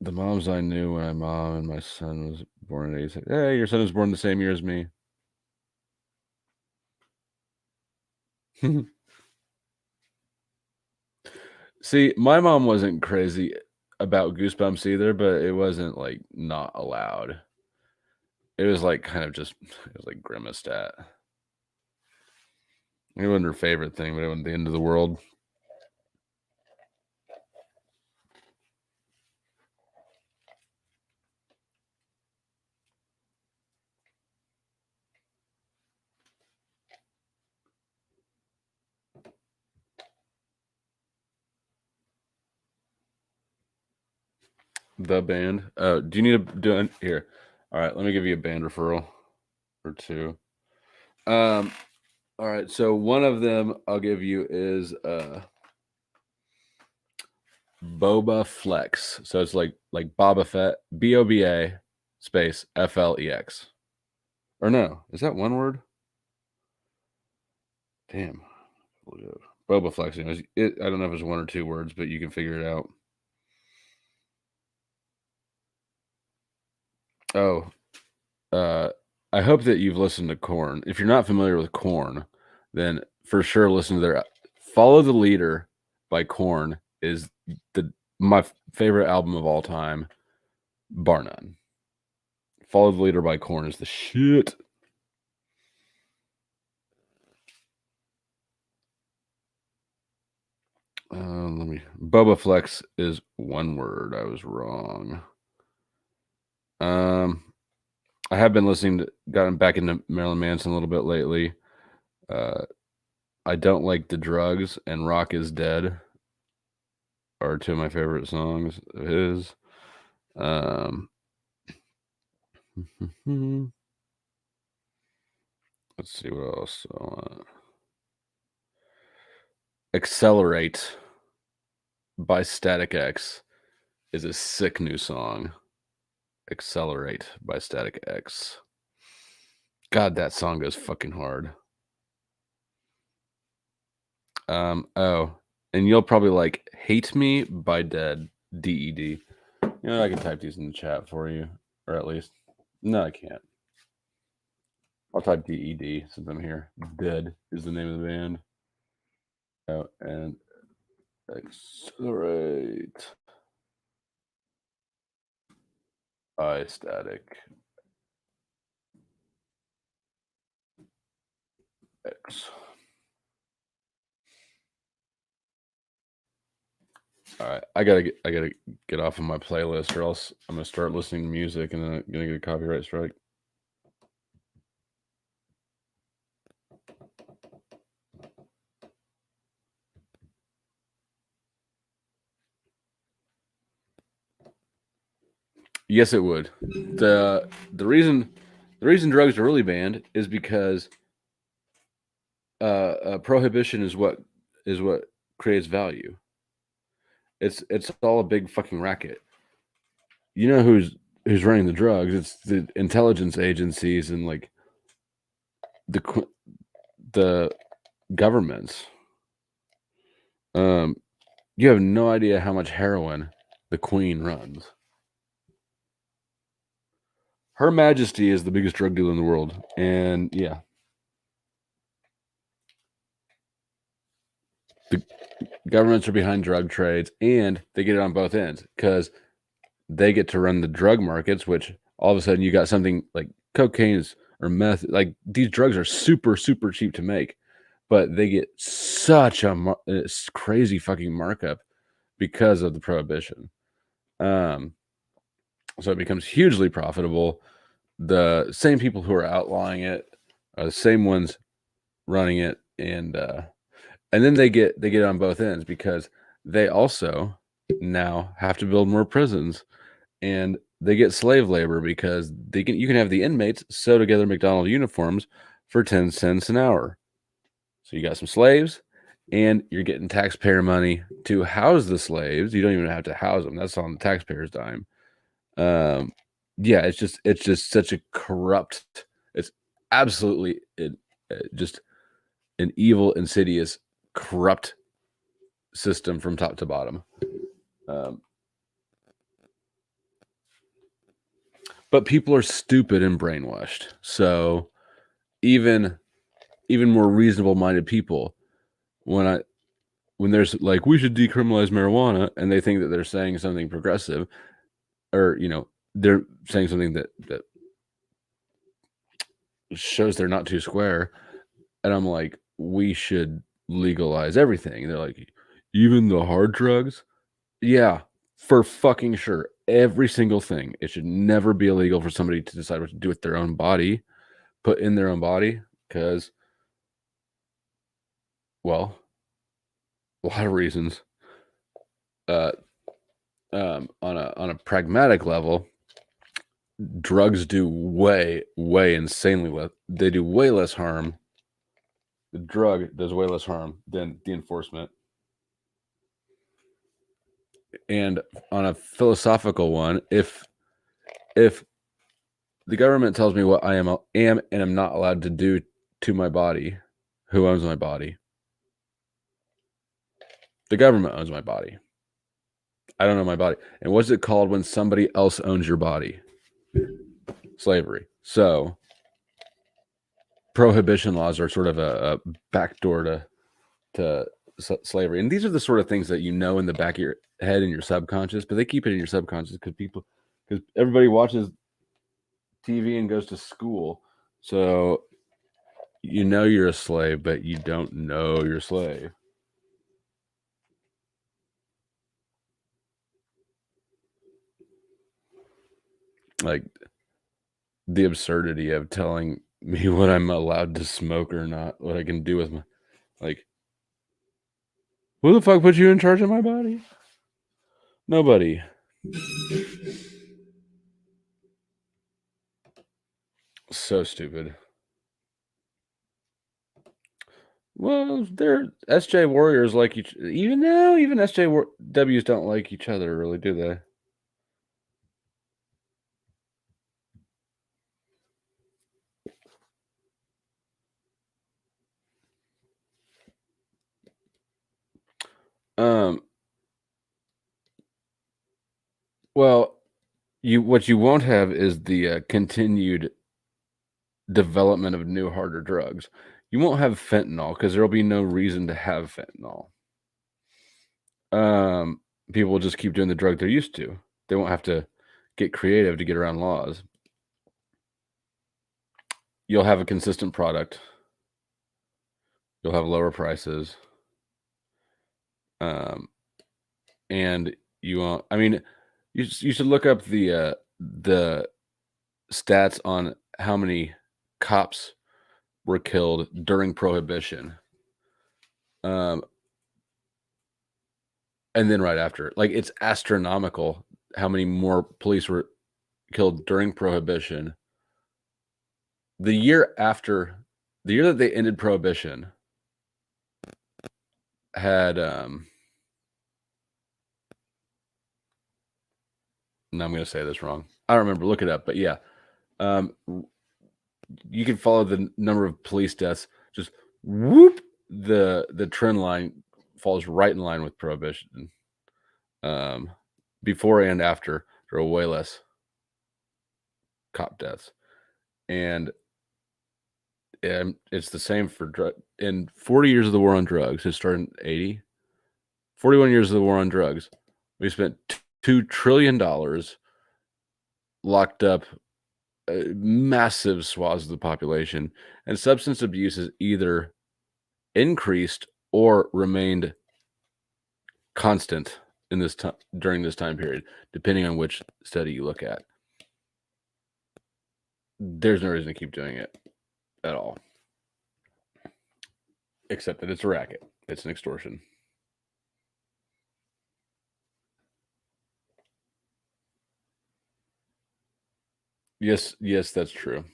The moms I knew when my mom and my son was born in 86. Hey, your son was born the same year as me. See, my mom wasn't crazy about Goosebumps either, but it wasn't like not allowed. It was like kind of just, it was like grimaced at. It wasn't her favorite thing, but it wasn't the end of the world. The band. Do you need to do it here? All right, let me give you a band referral or two. All right, so one of them I'll give you is Boba Flex. So it's like Boba Fett, BOBA space FLEX. Or no, is that one word? Damn. Boba Flex. Anyways, I don't know if it's one or two words, but you can figure it out. Oh, I hope that you've listened to Korn. If you're not familiar with Korn, then for sure listen to their Follow the Leader by Korn is my favorite album of all time, bar none. Follow the Leader by Korn is the shit. Boba Flex is one word. I was wrong. I have been gotten back into Marilyn Manson a little bit lately. I Don't Like the Drugs and Rock is Dead are two of my favorite songs of his. Let's see what else. Accelerate by Static X is a sick new song. Accelerate by Static X. God, that song goes fucking hard. Oh, and you'll probably like Hate Me by Dead, DED. You know, I can type these in the chat for you, or at least. No, I can't. I'll type DED since I'm here. Dead is the name of the band. Oh, and Accelerate by Static X. All right, I gotta get off of my playlist, or else I'm gonna start listening to music, and then I'm gonna get a copyright strike. Yes, it would. The reason drugs are really banned is because prohibition is what creates value. It's all a big fucking racket. You know who's running the drugs? It's the intelligence agencies and like the governments. You have no idea how much heroin the Queen runs. Her Majesty is the biggest drug dealer in the world, and yeah, the governments are behind drug trades, and they get it on both ends because they get to run the drug markets, which all of a sudden you got something like cocaine or meth. Like these drugs are super, super cheap to make, but they get such a crazy fucking markup because of the prohibition. So it becomes hugely profitable. The same people who are outlawing it are the same ones running it, and then they get it on both ends because they also now have to build more prisons, and they get slave labor because you can have the inmates sew together McDonald's uniforms for 10 cents an hour. So you got some slaves, and you're getting taxpayer money to house the slaves. You don't even have to house them. That's on the taxpayer's dime. Yeah, it's just such a corrupt. It's absolutely just an evil, insidious, corrupt system from top to bottom. But people are stupid and brainwashed. So even more reasonable-minded people, when there's like we should decriminalize marijuana, and they think that they're saying something progressive, or they're saying something that shows they're not too square, and I'm like, we should legalize everything. And they're like, even the hard drugs? Yeah, for fucking sure. Every single thing. It should never be illegal for somebody to decide what to do with their own body, put in their own body, because, well, a lot of reasons. On a pragmatic level, drugs do way insanely less. They do way less harm. The drug does way less harm than the enforcement. And on a philosophical one, if the government tells me what I am and am not allowed to do to my body, who owns my body? The government owns my body. I don't own my body. And what's it called when somebody else owns your body? Slavery. So prohibition laws are sort of a backdoor to slavery. And these are the sort of things that you know in the back of your head and your subconscious, but they keep it in your subconscious because everybody watches TV and goes to school. So you know you're a slave, but you don't know you're a slave. Like the absurdity of telling me what I'm allowed to smoke or not, what I can do with my, like, who the fuck put you in charge of my body? Nobody. So stupid. Well, they're SJ Warriors like each. Even now, even SJWs don't like each other, really, do they? Um. Well, what you won't have is the continued development of new harder drugs. You won't have fentanyl because there'll be no reason to have fentanyl. Um, People will just keep doing the drug they're used to. They won't have to get creative to get around laws. You'll have a consistent product. You'll have lower prices. And you won't. I mean, you should look up the stats on how many cops were killed during Prohibition. And then right after, like, it's astronomical how many more police were killed during Prohibition. The year after, the year that they ended Prohibition, had no, I'm going to say this wrong. I don't remember. Look it up, but yeah, you can follow the number of police deaths. Just whoop, the trend line falls right in line with Prohibition. Before and after, there were way less cop deaths, and it's the same for drug. In 40 years of the war on drugs, it started in 80. 41 years of the war on drugs, we spent $2 trillion, locked up massive swaths of the population, and substance abuse has either increased or remained constant in this time during this time period, depending on which study you look at. There's no reason to keep doing it at all, except that it's a racket. It's an extortion. Yes, that's true.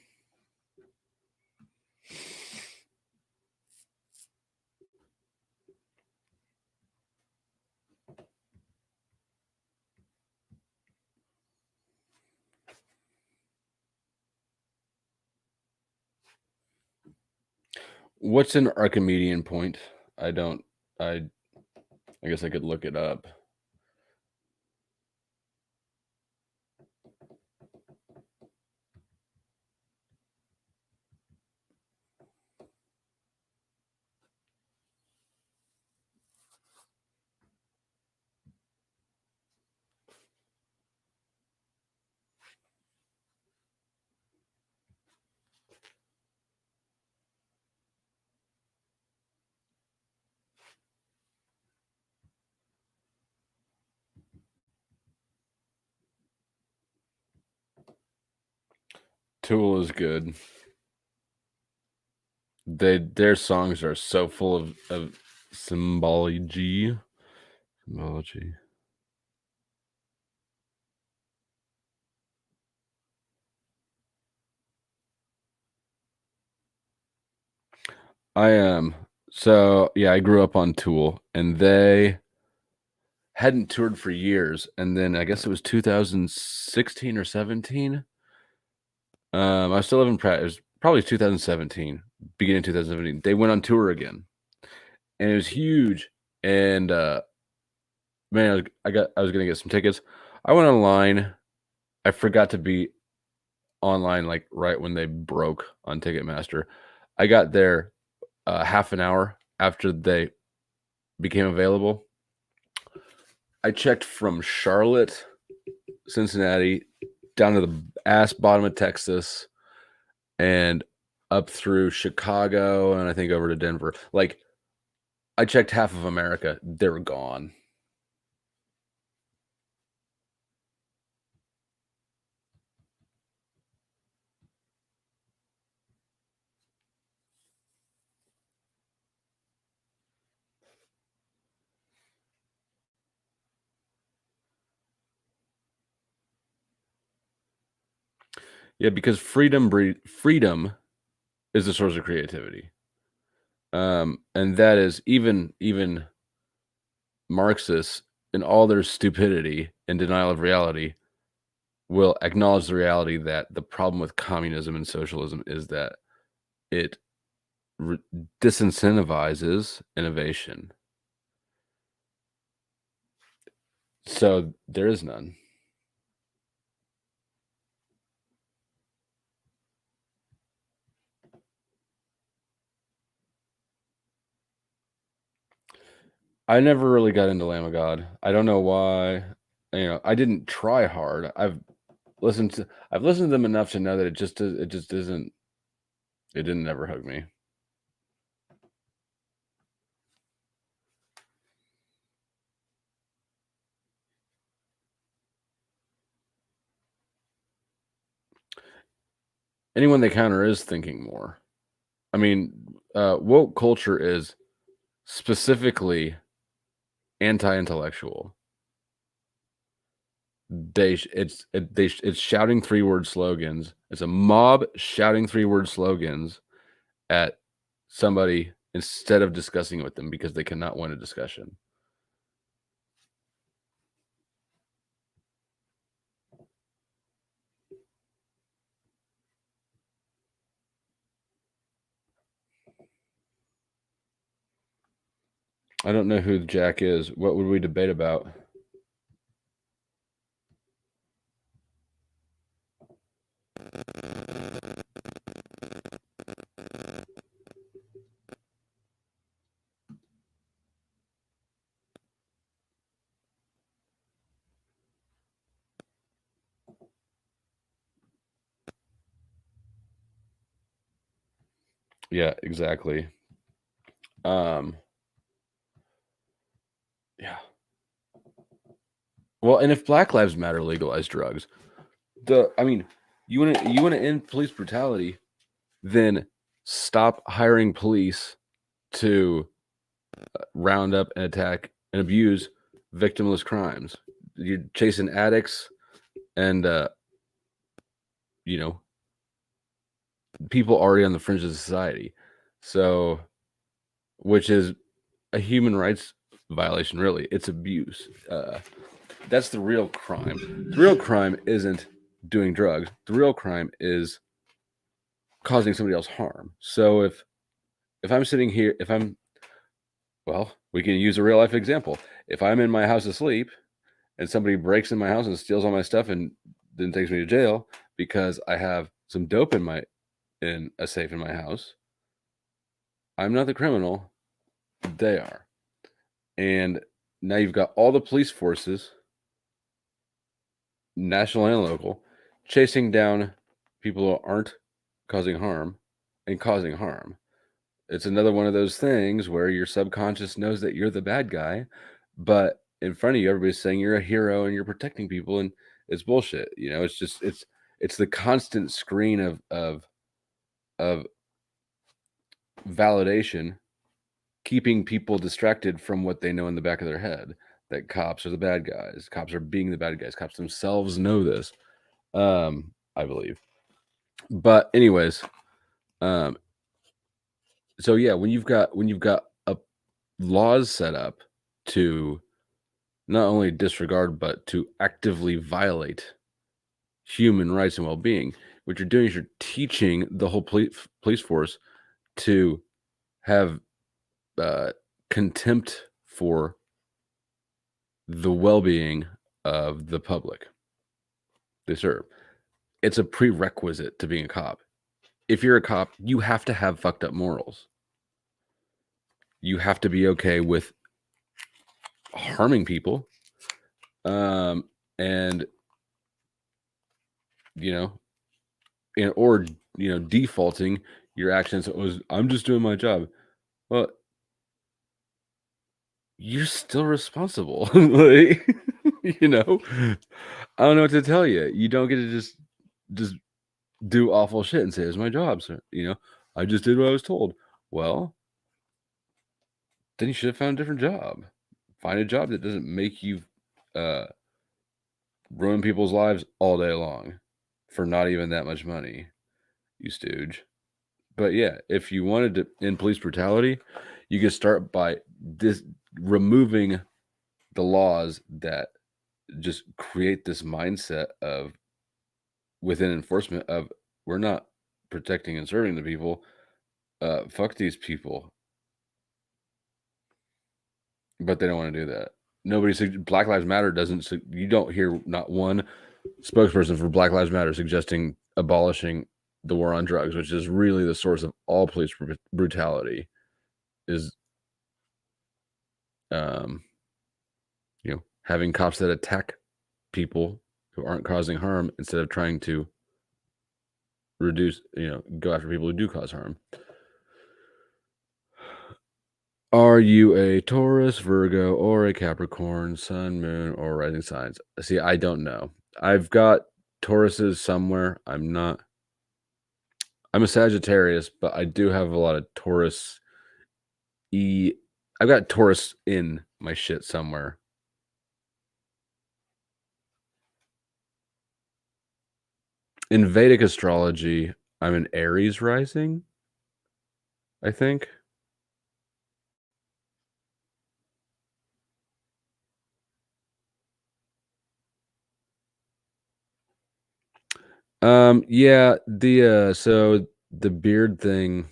What's an Archimedean point? I don't. I guess I could look it up. Tool is good. Their songs are so full of symbology. Symbology. I am. So yeah, I grew up on Tool, and they hadn't toured for years, and then I guess it was 2016 or 17. I was still living in Pratt. It was probably 2017, beginning 2017. They went on tour again, and it was huge. And man, I was gonna get some tickets. I went online. I forgot to be online like right when they broke on Ticketmaster. I got there half an hour after they became available. I checked from Charlotte, Cincinnati, down to the ass bottom of Texas, and up through Chicago, and I think over to Denver. Like, I checked half of America. They were gone. Yeah, because freedom is the source of creativity. And that is even Marxists, in all their stupidity and denial of reality, will acknowledge the reality that the problem with communism and socialism is that it disincentivizes innovation. So there is none. I never really got into Lamb of God. I don't know why. I didn't try hard. I've listened to them enough to know that it just isn't. It didn't ever hook me. Anyone they counter is thinking more. I mean, woke culture is specifically anti-intellectual. It's shouting 3-word slogans. It's a mob shouting 3-word slogans at somebody instead of discussing it with them because they cannot win a discussion. I don't know who Jack is. What would we debate about? Yeah, exactly. Yeah. Well, and if Black Lives Matter legalized drugs, you want to end police brutality, then stop hiring police to round up and attack and abuse victimless crimes. You're chasing addicts and people already on the fringe of society. So, which is a human rights violation, really. It's abuse. That's the real crime. The real crime isn't doing drugs. The real crime is causing somebody else harm. So if I'm sitting here, we can use a real life example. If I'm in my house asleep and somebody breaks in my house and steals all my stuff and then takes me to jail because I have some dope in a safe in my house, I'm not the criminal. They are. And now you've got all the police forces, national and local, chasing down people who aren't causing harm and causing harm. It's another one of those things where your subconscious knows that you're the bad guy, but in front of you, everybody's saying you're a hero and you're protecting people, and it's bullshit. It's just it's the constant screen of validation, keeping people distracted from what they know in the back of their head, that cops are the bad guys. Cops are being the bad guys. Cops themselves know this, I believe. But anyways, so yeah, when you've got a laws set up to not only disregard but to actively violate human rights and well-being, what you're doing is you're teaching the whole police force to have contempt for the well-being of the public they serve. It's a prerequisite to being a cop. If you're a cop, you have to have fucked up morals. You have to be okay with harming people, and defaulting your actions was, I'm just doing my job. Well, you're still responsible. Like, I don't know what to tell you. You don't get to just do awful shit and say it's my job, sir. I just did what I was told. Well, then you should have found a different job. Find a job that doesn't make you ruin people's lives all day long for not even that much money, you stooge. But yeah, if you wanted to end police brutality, you could start by removing the laws that just create this mindset of within enforcement of we're not protecting and serving the people. Fuck these people. But they don't want to do that. Black Lives Matter doesn't. You don't hear not one spokesperson for Black Lives Matter suggesting abolishing the war on drugs, which is really the source of all police brutality. Is having cops that attack people who aren't causing harm instead of trying to go after people who do cause harm. Are you a Taurus, Virgo, or a Capricorn, Sun, Moon, or rising signs? See, I don't know. I've got Tauruses somewhere. I'm a Sagittarius, but I do have a lot of Taurus. I've got Taurus in my shit somewhere. In Vedic astrology, I'm an Aries rising, I think. Yeah, so the beard thing,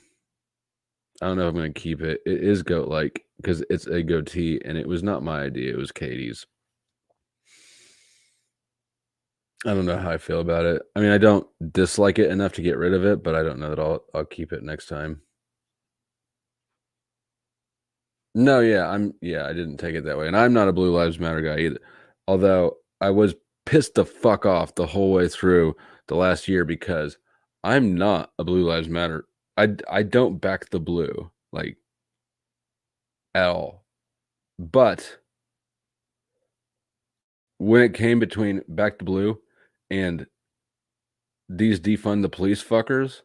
I don't know if I'm gonna keep it. It is goat-like because it's a goatee, and it was not my idea, it was Katie's. I don't know how I feel about it. I mean, I don't dislike it enough to get rid of it, but I don't know that I'll keep it next time. No, yeah, I didn't take it that way, and I'm not a Blue Lives Matter guy either. Although I was pissed the fuck off the whole way through the last year because I'm not a Blue Lives Matter. I don't back the blue like at all. But when it came between back the blue and these defund the police fuckers,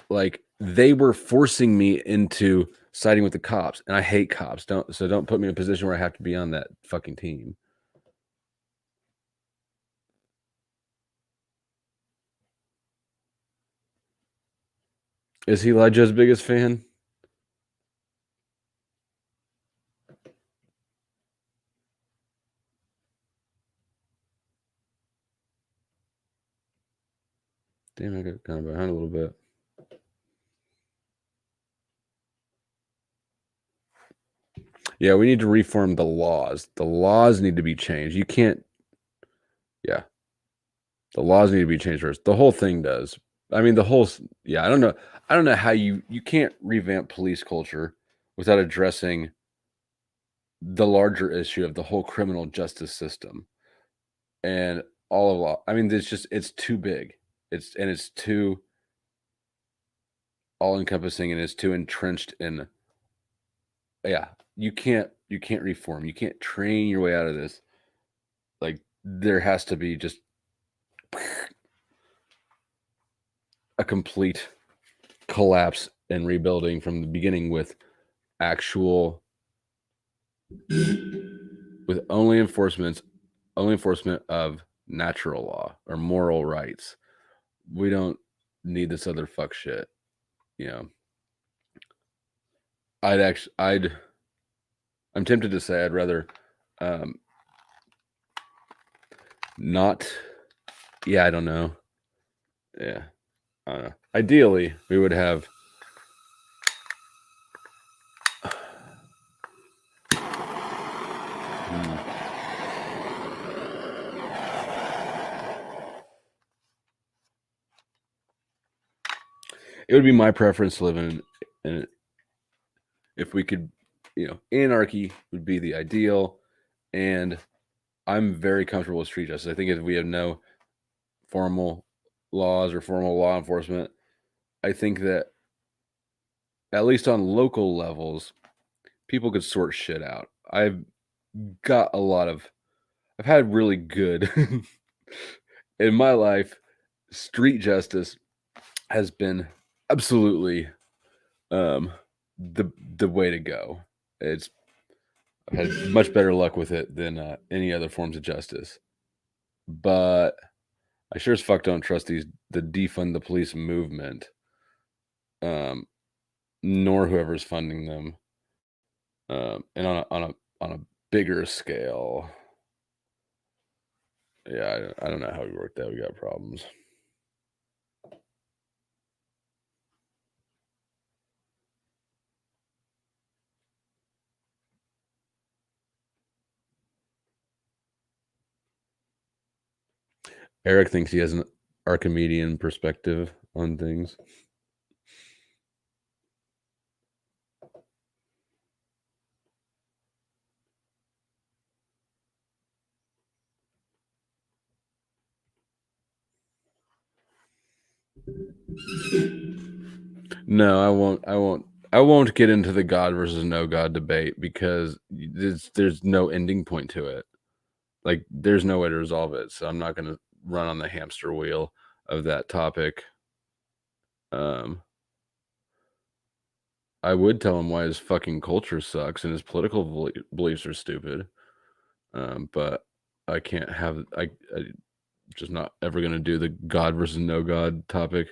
like they were forcing me into siding with the cops, and I hate cops. Don't put me in a position where I have to be on that fucking team. Is he Elijah's biggest fan? Damn, I got kind of behind a little bit. Yeah, we need to reform the laws. The laws need to be changed. You can't. Yeah, the laws need to be changed first. The whole thing does. I mean, the whole. Yeah, I don't know. I don't know how you can't revamp police culture without addressing the larger issue of the whole criminal justice system and all of law. I mean, it's too big. It's too all encompassing and it's too entrenched in. Yeah, you can't reform. You can't train your way out of this. Like there has to be just a complete collapse and rebuilding from the beginning with only enforcement of natural law or moral rights. We don't need this other fuck shit. I'm tempted to say I'd rather not. Yeah, I don't know. Yeah, I don't know. Ideally, we would have. It would be my preference to live in if we could, anarchy would be the ideal. And I'm very comfortable with street justice. I think if we have no formal laws or formal law enforcement, I think that at least on local levels, people could sort shit out. I've had really good in my life. Street justice has been absolutely the way to go. I've had much better luck with it than any other forms of justice. But I sure as fuck don't trust the defund the police movement nor whoever's funding them. And on a bigger scale, yeah, I don't know how we work that. We got problems. Eric thinks he has an Archimedean perspective on things. No, I won't get into the God versus no God debate because there's no ending point to it. Like, there's no way to resolve it. So I'm not going to run on the hamster wheel of that topic. I would tell him why his fucking culture sucks and his political beliefs are stupid. But I can't have, I just not ever going to do the God versus no God topic.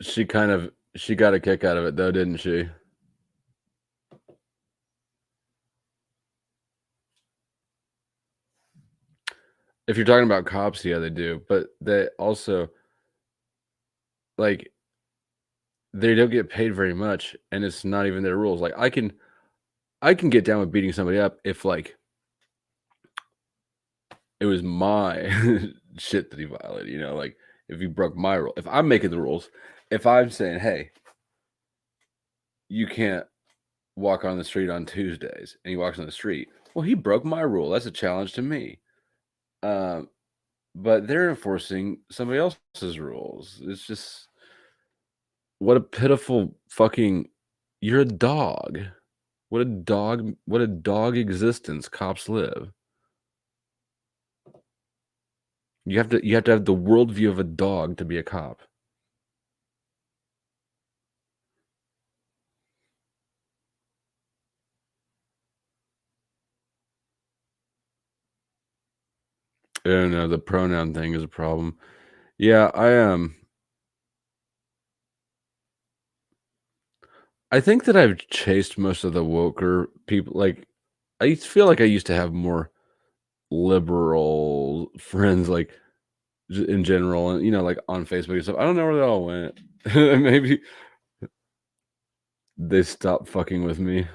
She got a kick out of it though, didn't she? If you're talking about cops, yeah, they do. But they also, like, they don't get paid very much, and it's not even their rules. Like, I can get down with beating somebody up if, like, it was my shit that he violated, you know, like, if he broke my rule. If I'm making the rules, if I'm saying, hey, you can't walk on the street on Tuesdays, and he walks on the street, well, he broke my rule. That's a challenge to me. But they're enforcing somebody else's rules. It's just, what a pitiful fucking, you're a dog. What a dog existence cops live. You have to have the worldview of a dog to be a cop. I don't know, the pronoun thing is a problem. Yeah, I think that I've chased most of the woker people. Like, I feel like I used to have more liberal friends, like, in general, and, you know, like, on Facebook and stuff. I don't know where they all went. Maybe they stopped fucking with me.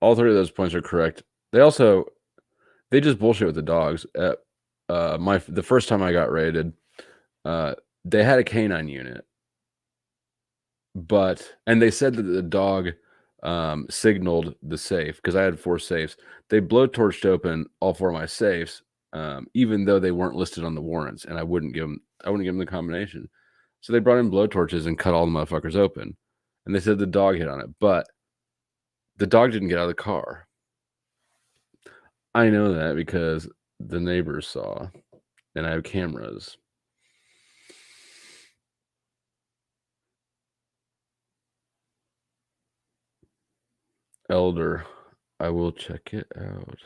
All three of those points are correct. They just bullshit with the dogs. At the first time I got raided, they had a canine unit, and they said that the dog signaled the safe because I had 4 safes. They blowtorched open all 4 of my safes, even though they weren't listed on the warrants, and I wouldn't give them the combination. So they brought in blowtorches and cut all the motherfuckers open, and they said the dog hit on it, but the dog didn't get out of the car. I know that because the neighbors saw, and I have cameras. Elder, I will check it out.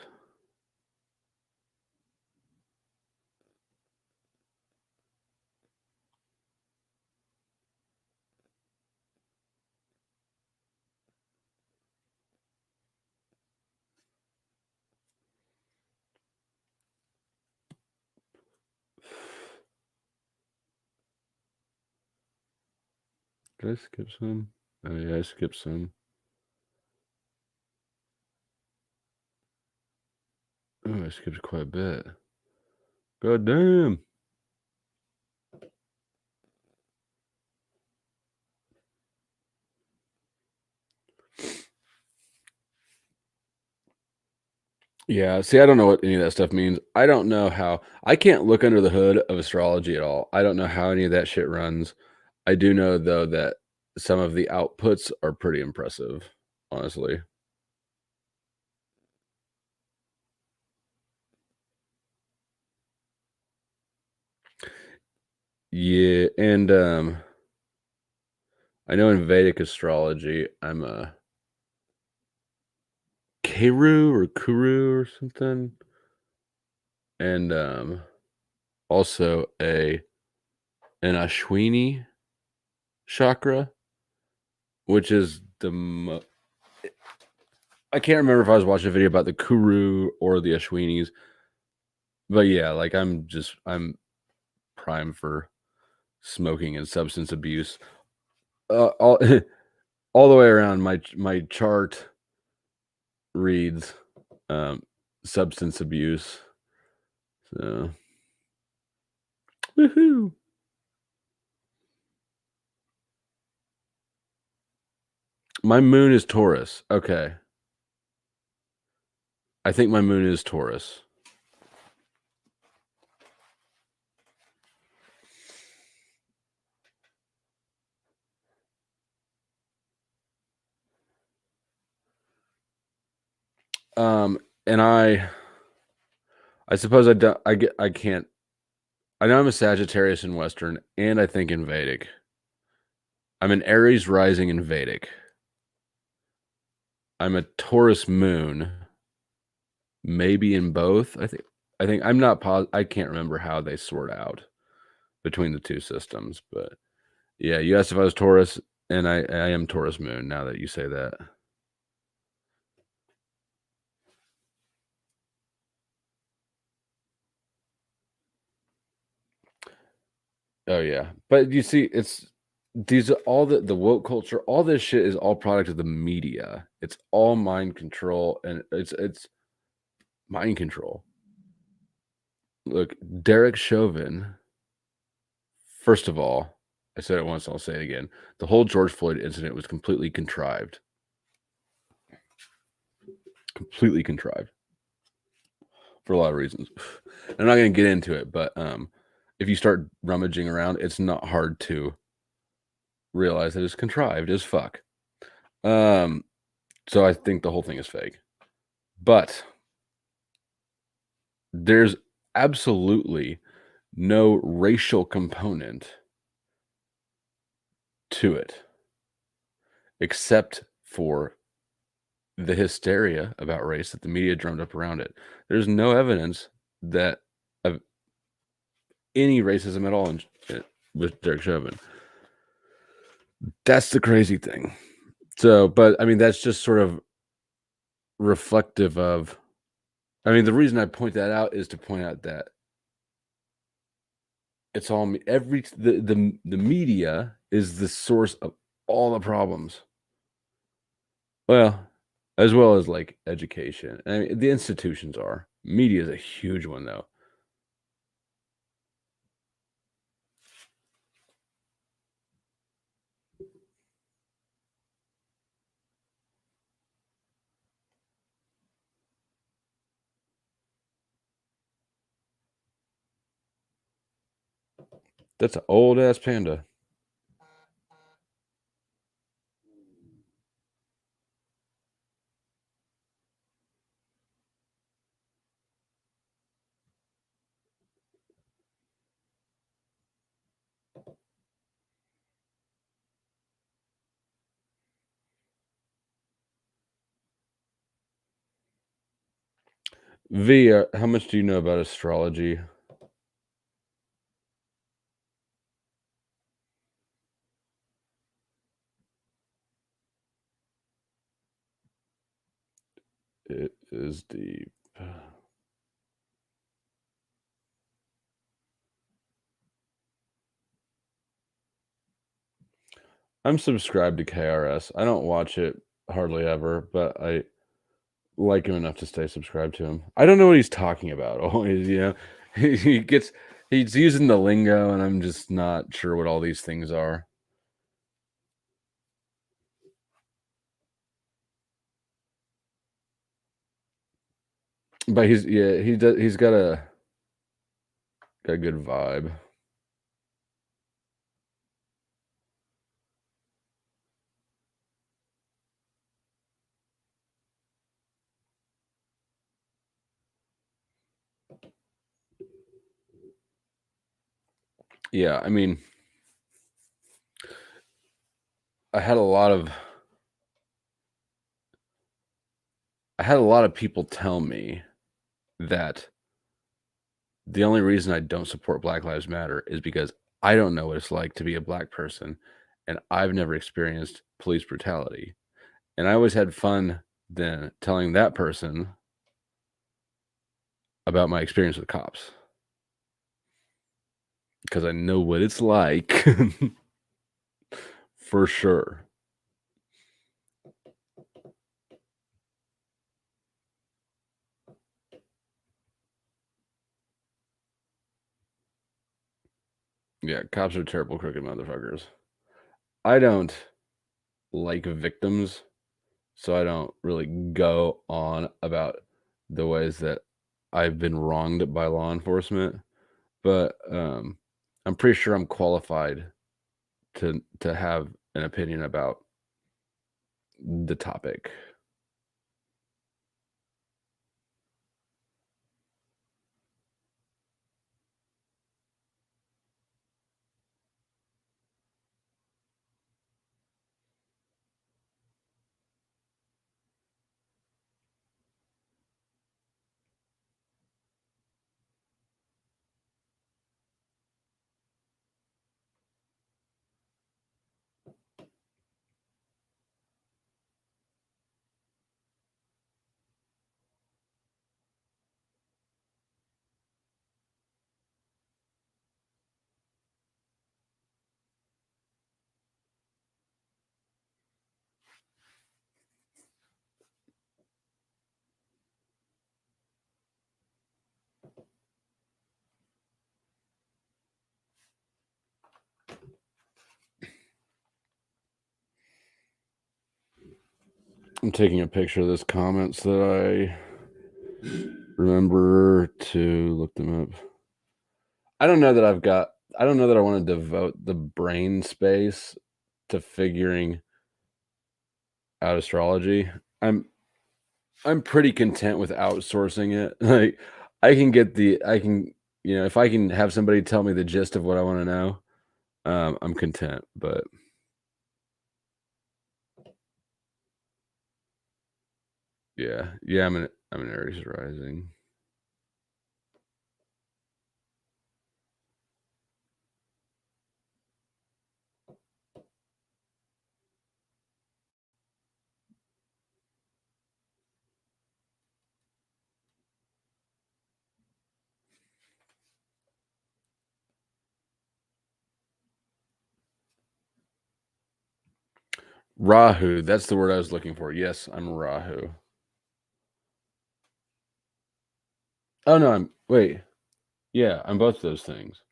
Did I skip some? Oh yeah, I skipped some. Oh, I skipped quite a bit. God damn. Yeah, see, I don't know what any of that stuff means. I don't know how. I can't look under the hood of astrology at all. I don't know how any of that shit runs. I do know though that some of the outputs are pretty impressive, honestly. Yeah, and I know in Vedic astrology, I'm a Keru or Kuru or something, and also an Ashwini chakra, which is I can't remember if I was watching a video about the Kuru or the Ashwinis, but yeah, like I'm prime for smoking and substance abuse. All all the way around. My chart reads substance abuse. So woohoo! My moon is Taurus. Okay, I think my moon is Taurus. And I suppose I don't. I can't. I know I'm a Sagittarius in Western, and I think in Vedic. I'm an Aries rising in Vedic. I'm a Taurus moon, maybe in both. I think I'm not positive. I can't remember how they sort out between the two systems, but yeah, you asked if I was Taurus, and I am Taurus moon. Now that you say that, oh yeah, but you see, it's these are all the woke culture. All this shit is all product of the media. It's all mind control, and it's mind control. Look, Derek Chauvin. First of all, I said it once, I'll say it again. The whole George Floyd incident was completely contrived. Completely contrived for a lot of reasons. I'm not going to get into it, but if you start rummaging around, it's not hard to realize that it's contrived as fuck. So I think the whole thing is fake. But there's absolutely no racial component to it, except for the hysteria about race that the media drummed up around it. There's no evidence that of any racism at all with Derek Chauvin. That's the crazy thing. So, but I mean, that's just sort of reflective of. I mean, the reason I point that out is to point out that it's all the media is the source of all the problems. Well, as well as like education. I mean, the institutions are. Media is a huge one, though. That's an old ass panda. V, how much do you know about astrology? It is deep. I'm subscribed to KRS. I don't watch it hardly ever, but I like him enough to stay subscribed to him. I don't know what he's talking about always, you know. He's using the lingo, and I'm just not sure what all these things are. But he's got a good vibe. Yeah, I mean, I had a lot of people tell me that the only reason I don't support Black Lives Matter is because I don't know what it's like to be a black person, and I've never experienced police brutality. And I always had fun then telling that person about my experience with cops because I know what it's like for sure. Yeah, cops are terrible, crooked motherfuckers. I don't like victims, so I don't really go on about the ways that I've been wronged by law enforcement. But I'm pretty sure I'm qualified to have an opinion about the topic. I'm taking a picture of this comments that I remember to look them up. I don't know that I want to devote the brain space to figuring out astrology. I'm pretty content with outsourcing it. Like I can, if I can have somebody tell me the gist of what I want to know, I'm content. But yeah, I'm an Aries rising. Rahu, that's the word I was looking for. Yes, I'm Rahu. Oh no, wait. Yeah, I'm both those things.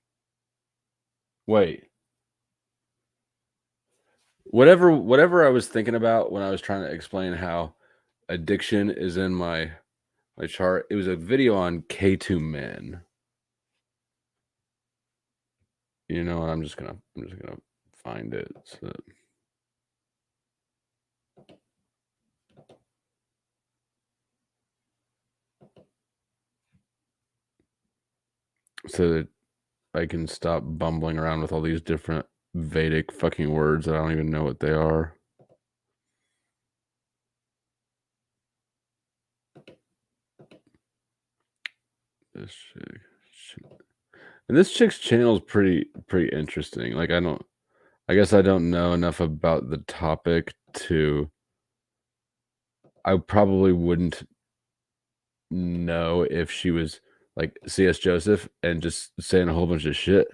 Wait. Whatever I was thinking about when I was trying to explain how addiction is in my chart, it was a video on K2 men. You know, I'm just gonna find it. So that I can stop bumbling around with all these different Vedic fucking words that I don't even know what they are. This chick. And this chick's channel is pretty interesting. Like I guess I don't know enough about the topic to I probably wouldn't know if she was like C.S. Joseph and just saying a whole bunch of shit.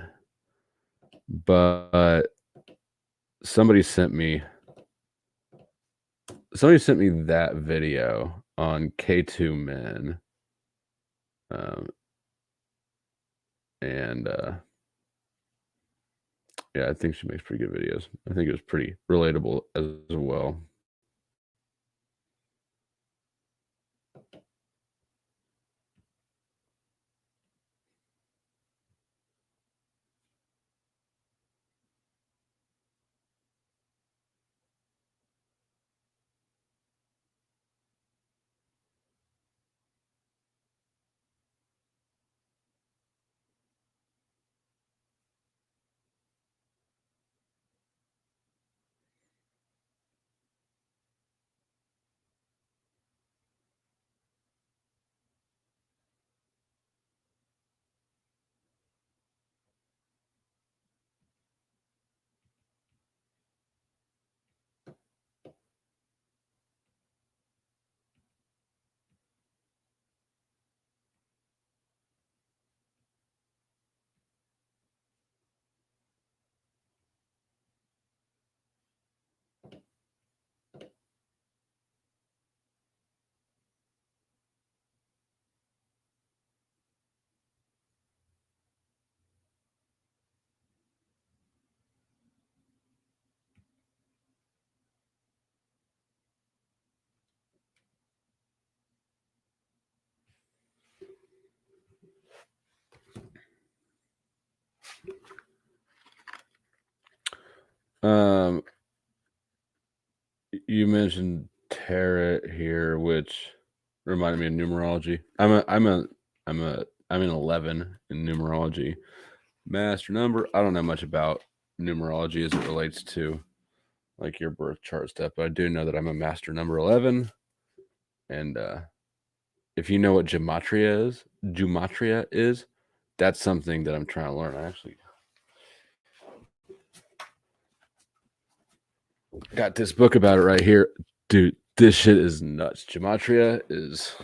But somebody sent me that video on K2 men. And yeah, I think she makes pretty good videos. I think it was pretty relatable as well. You mentioned tarot here, which reminded me of numerology. I'm an 11 in numerology. Master number. I don't know much about numerology as it relates to like your birth chart stuff, but I do know that I'm a master number 11. And if you know what gematria is, that's something that I'm trying to learn. I actually got this book about it right here. Dude, this shit is nuts. Gematria is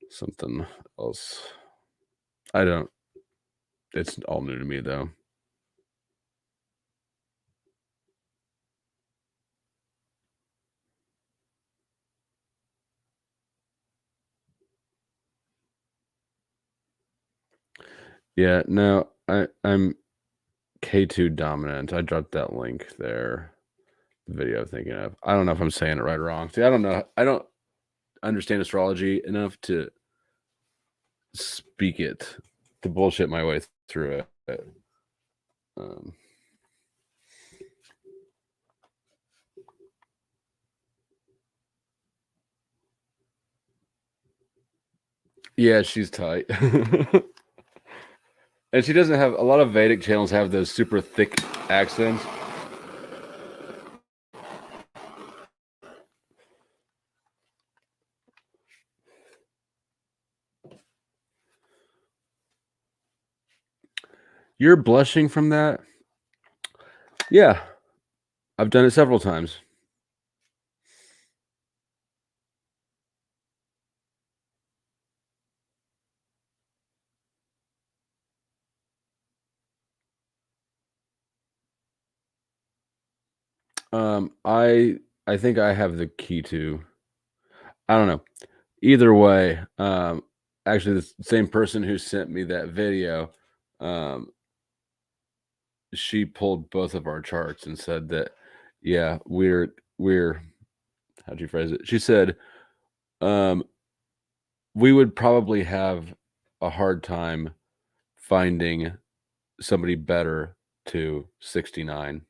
something else. It's all new to me though. Yeah, no, I'm K2 dominant. I dropped that link there. The video I'm thinking of. I don't know if I'm saying it right or wrong. See, I don't know. I don't understand astrology enough to speak it, to bullshit my way through it. Yeah, she's tight. And she doesn't have a lot of Vedic channels have those super thick accents. You're blushing from that? Yeah. I've done it several times. I think I have the key to. I don't know. Either way, actually the same person who sent me that video, she pulled both of our charts and said that, yeah, we're how'd you phrase it? She said, we would probably have a hard time finding somebody better to 69.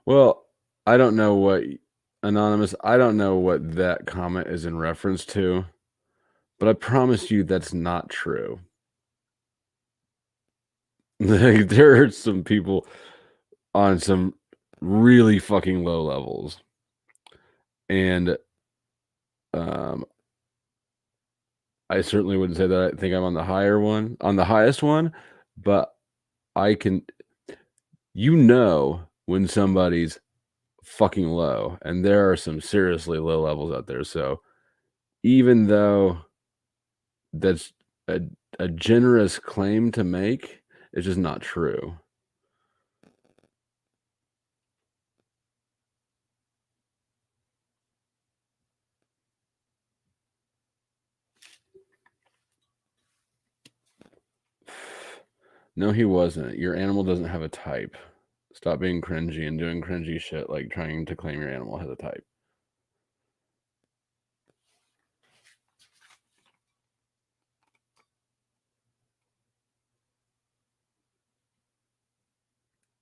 Well, I don't know what Anonymous, I don't know what that comment is in reference to, but I promise you that's not true. Like, there are some people on some really fucking low levels. And I certainly wouldn't say that I think I'm on the highest one, but I can, when somebody's fucking low, and there are some seriously low levels out there. So even though that's a generous claim to make, it's just not true. No, he wasn't. Your animal doesn't have a type. Stop being cringy and doing cringy shit like trying to claim your animal has a type.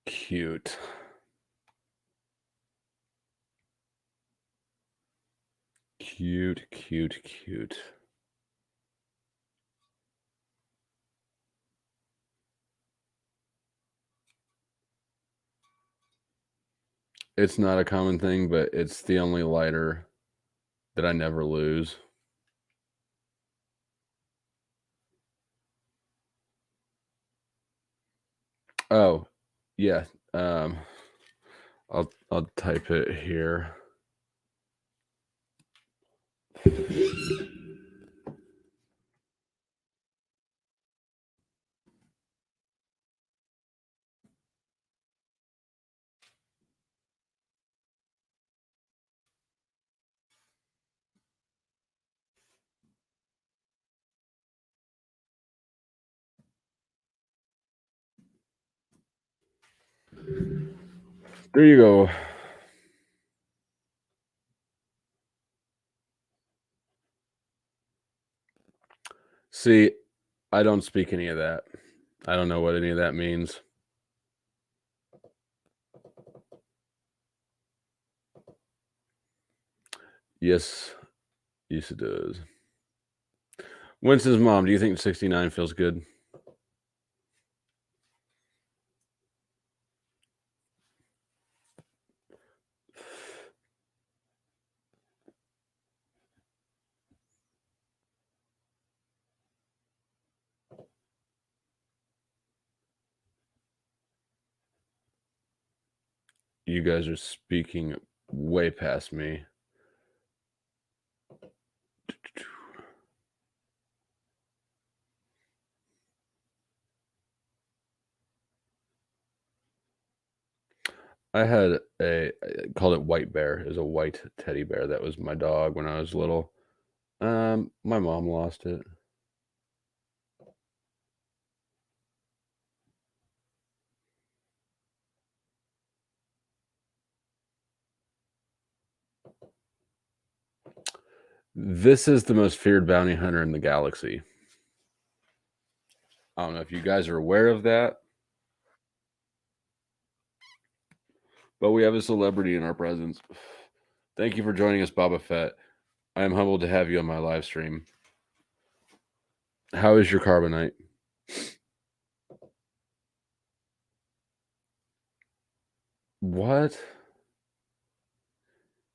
Cute. Cute, cute, cute. It's not a common thing, but it's the only lighter that I never lose. Oh, yeah. I'll type it here. There you go. See, I don't speak any of that. I don't know what any of that means. Yes, it does. Winston's mom, do you think 69 feels good? You guys are speaking way past me. I had I called it White Bear. It was a white teddy bear. That was my dog when I was little. My mom lost it. This is the most feared bounty hunter in the galaxy. I don't know if you guys are aware of that, but we have a celebrity in our presence. Thank you for joining us, Boba Fett. I am humbled to have you on my live stream. How is your carbonite? What?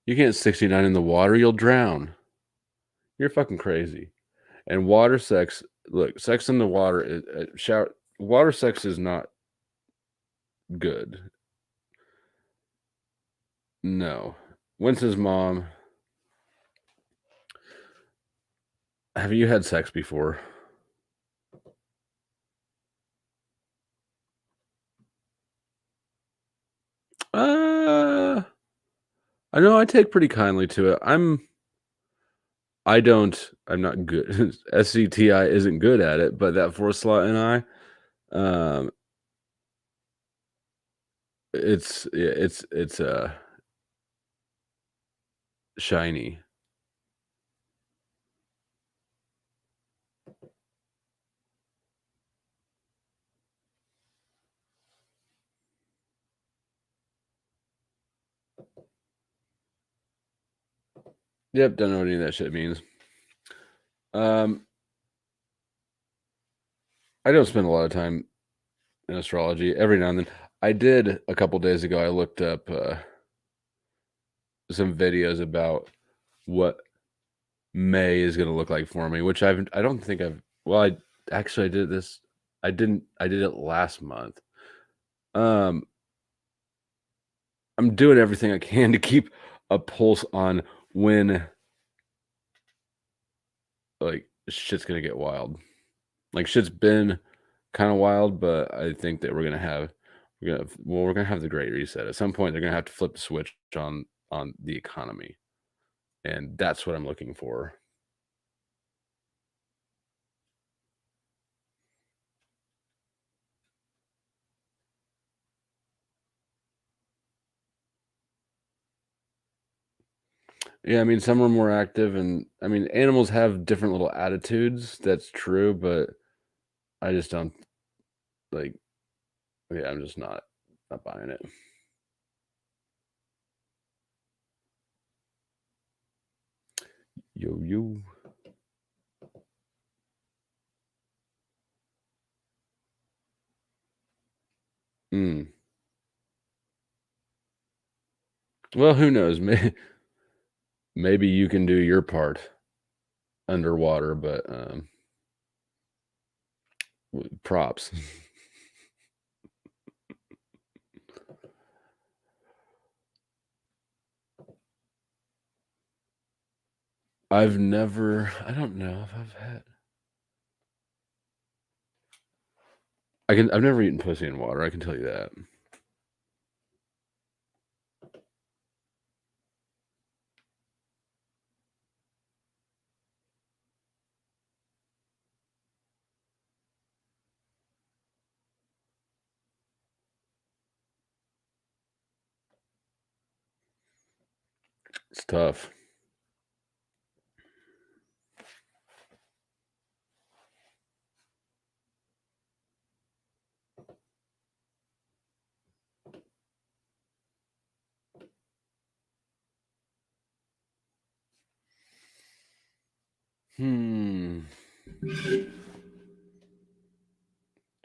You can't 69 in the water, you'll drown. You're fucking crazy. And water sex, look, sex in the water is water sex is not good. No. Winston's mom, have you had sex before? I know I take pretty kindly to it. I'm not good. SCTI isn't good at it, but that 4 slot and it's shiny. Yep, don't know what any of that shit means. I don't spend a lot of time in astrology. Every now and then, I did a couple days ago. I looked up some videos about what May is going to look like for me, which I don't think I've. Well, I did this. I did it last month. I'm doing everything I can to keep a pulse on when like shit's gonna get wild. Like shit's been kind of wild, but I think that we're gonna have the Great Reset. At some point, they're gonna have to flip the switch on the economy, and that's what I'm looking for. Yeah, I mean, some are more active, and I mean, animals have different little attitudes. That's true, but I just don't like. Yeah, I'm just not buying it. Yo yo. Mm. Well, who knows? Maybe you can do your part underwater, but props. I don't know if I've had. I've never eaten pussy in water. I can tell you that. It's tough.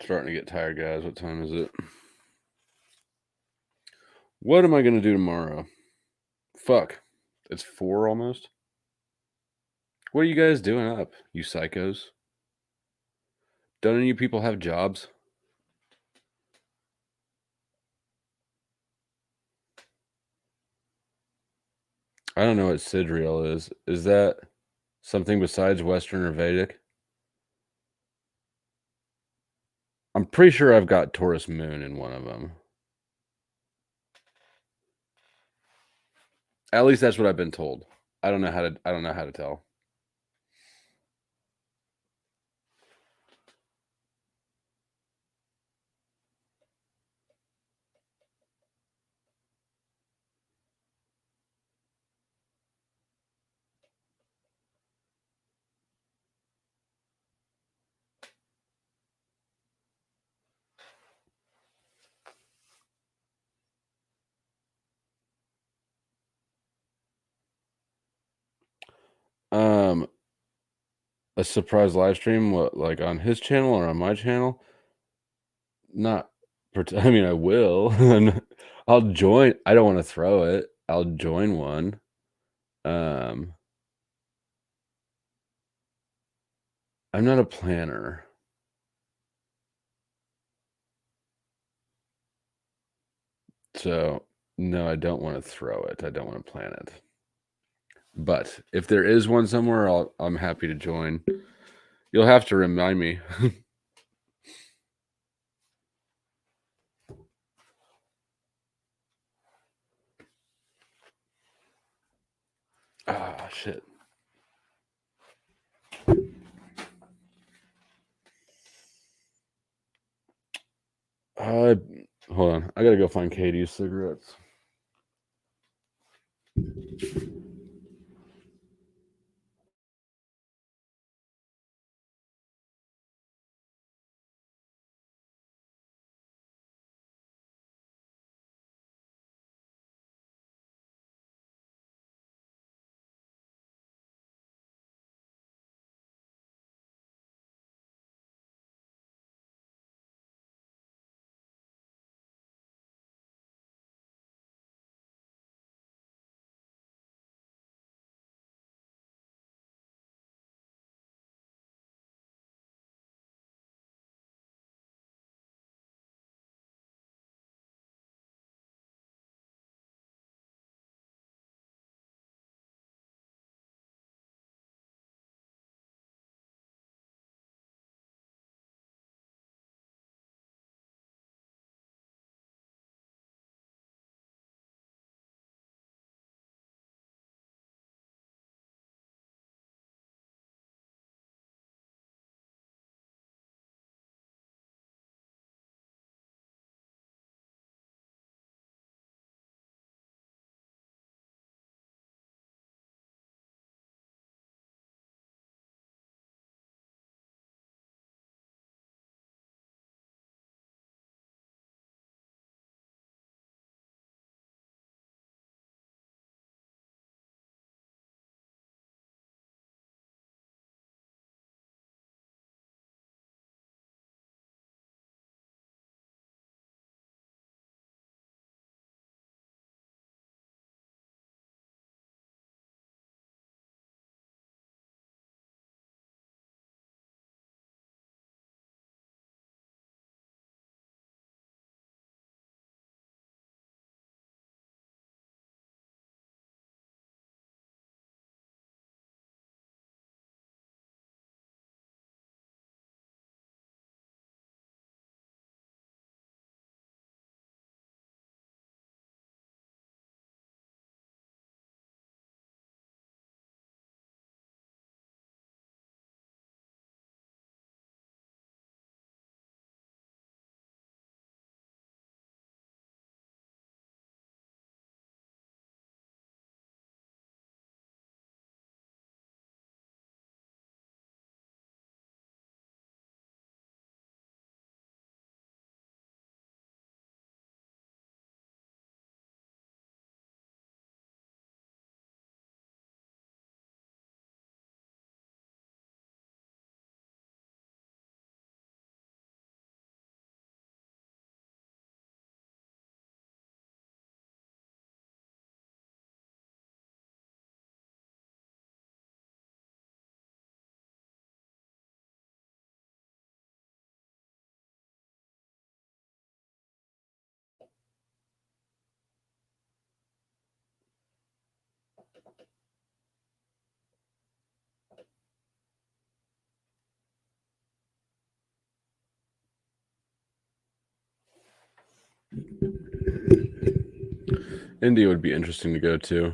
Starting to get tired, guys. What time is it? What am I going to do tomorrow? Fuck. It's 4 almost. What are you guys doing up, you psychos? Don't any of you people have jobs? I don't know what Sidriel is. Is that something besides Western or Vedic? I'm pretty sure I've got Taurus Moon in one of them. At least that's what I've been told. I don't know how to tell. A surprise live stream, what, like on his channel or on my channel? Not, I mean, I will. I'll join. I don't want to throw it. I'll join one. I'm not a planner. So, no, I don't want to throw it. I don't want to plan it. But if there is one somewhere, I'm happy to join. You'll have to remind me. Ah, shit. Hold on. I gotta go find Katie's cigarettes. India would be interesting to go to.